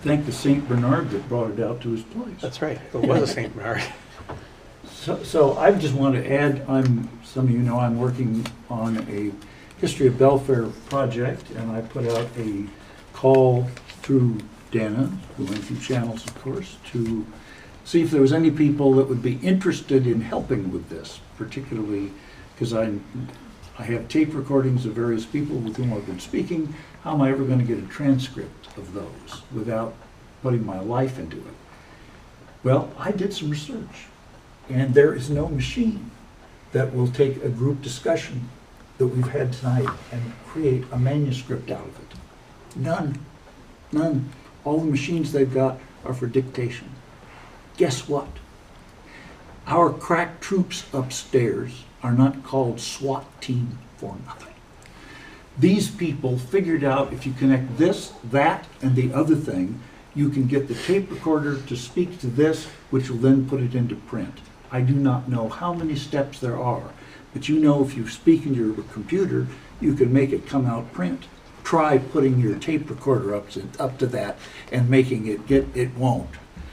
Thank the St. Bernard that brought it out to his place. That's right. It was a St. Bernard. So I just want to add, some of you know I'm working on a History of Belfair project, and I put out a call through Dana, who went through channels, of course, to see if there was any people that would be interested in helping with this, particularly because I have tape recordings of various people with whom I've been speaking. How am I ever going to get a transcript of those without putting my life into it? Well, I did some research, and there is no machine that will take a group discussion that we've had tonight and create a manuscript out of it. None. None. All the machines they've got are for dictation. Guess what? Our crack troops upstairs are not called SWAT team for nothing. These people figured out if you connect this, that, and the other thing, you can get the tape recorder to speak to this, which will then put it into print. I do not know how many steps there are, but you know if you speak in your computer, you can make it come out print. Try putting your tape recorder up to that and making it won't.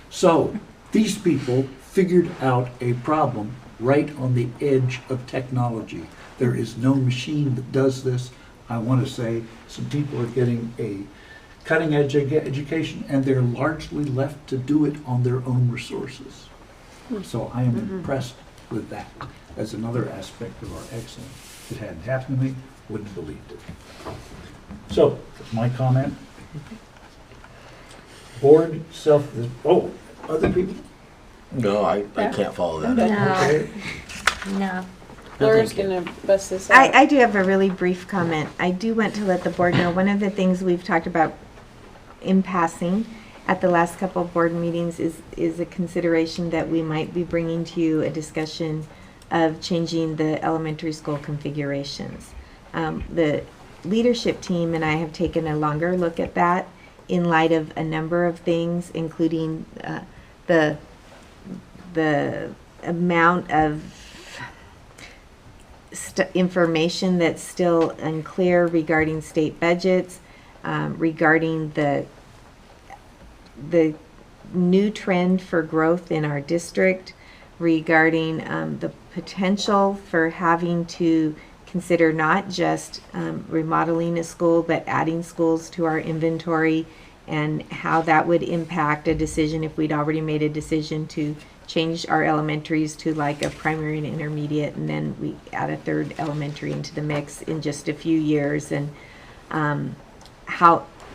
So these people figured out a problem right on the edge of technology. There is no machine that does this. I want to say some people are getting a cutting edge education, and they're largely left to do it on their own resources. So I am impressed with that as another aspect of our excellence. If it hadn't happened to me, wouldn't have believed it. So, my comment. Board other people? No, I can't follow that. Okay. No. Laura's thank you. gonna bust this out. I do have a really brief comment. I do want to let the board know, one of the things we've talked about in passing at the last couple of board meetings is a consideration that we might be bringing to you a discussion of changing the elementary school configurations. The leadership team and I have taken a longer look at that in light of a number of things, including the amount of information that's still unclear regarding state budgets, regarding the new trend for growth in our district, regarding the potential for having to consider not just remodeling a school, but adding schools to our inventory, and how that would impact a decision if we'd already made a decision to change our elementaries to like a primary and intermediate, and then we add a third elementary into the mix in just a few years, and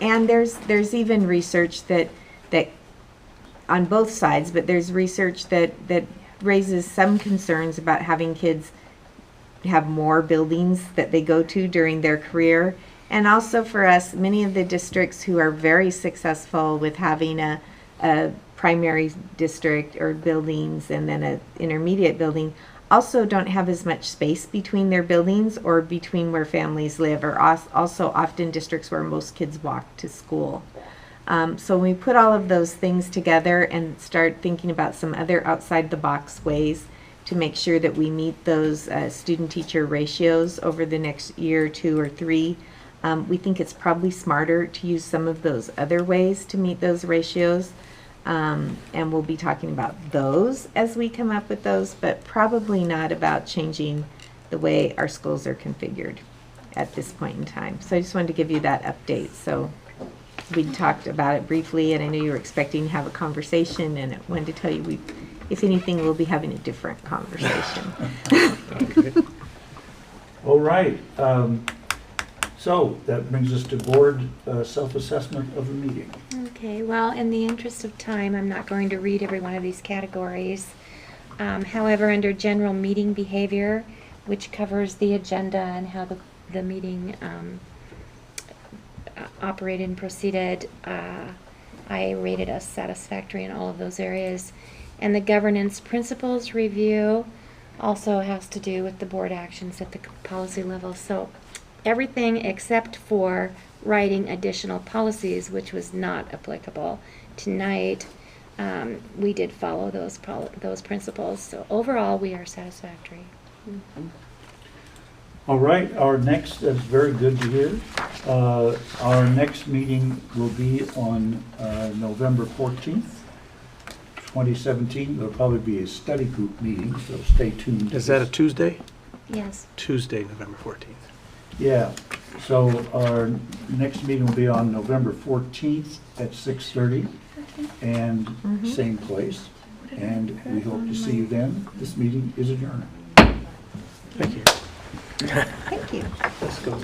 there's even research that on both sides, but there's research that raises some concerns about having kids have more buildings that they go to during their career. And also for us, many of the districts who are very successful with having a primary district or buildings and then an intermediate building also don't have as much space between their buildings or between where families live, or also often districts where most kids walk to school. So when we put all of those things together and start thinking about some other outside the box ways to make sure that we meet those student-teacher ratios over the next year, 2 or 3, we think it's probably smarter to use some of those other ways to meet those ratios. And we'll be talking about those as we come up with those, but probably not about changing the way our schools are configured at this point in time. So I just wanted to give you that update. So we talked about it briefly, and I know you were expecting to have a conversation, and I wanted to tell you if anything, we'll be having a different conversation. All right. So that brings us to board self-assessment of the meeting. Okay, well, in the interest of time, I'm not going to read every one of these categories. However, under general meeting behavior, which covers the agenda and how the meeting operated and proceeded, I rated us satisfactory in all of those areas. And the governance principles review also has to do with the board actions at the policy level. So everything except for writing additional policies, which was not applicable tonight, we did follow those principles. So overall, we are satisfactory. Mm-hmm. All right, that's very good to hear. Our next meeting will be on November 14th, 2017. There'll probably be a study group meeting, so stay tuned. Is that a Tuesday? Yes. Tuesday, November 14th. Yeah, so our next meeting will be on November 14th at 6:30, and same place. And we hope to see you then. This meeting is adjourned. Thank you. Thank you. Let's go.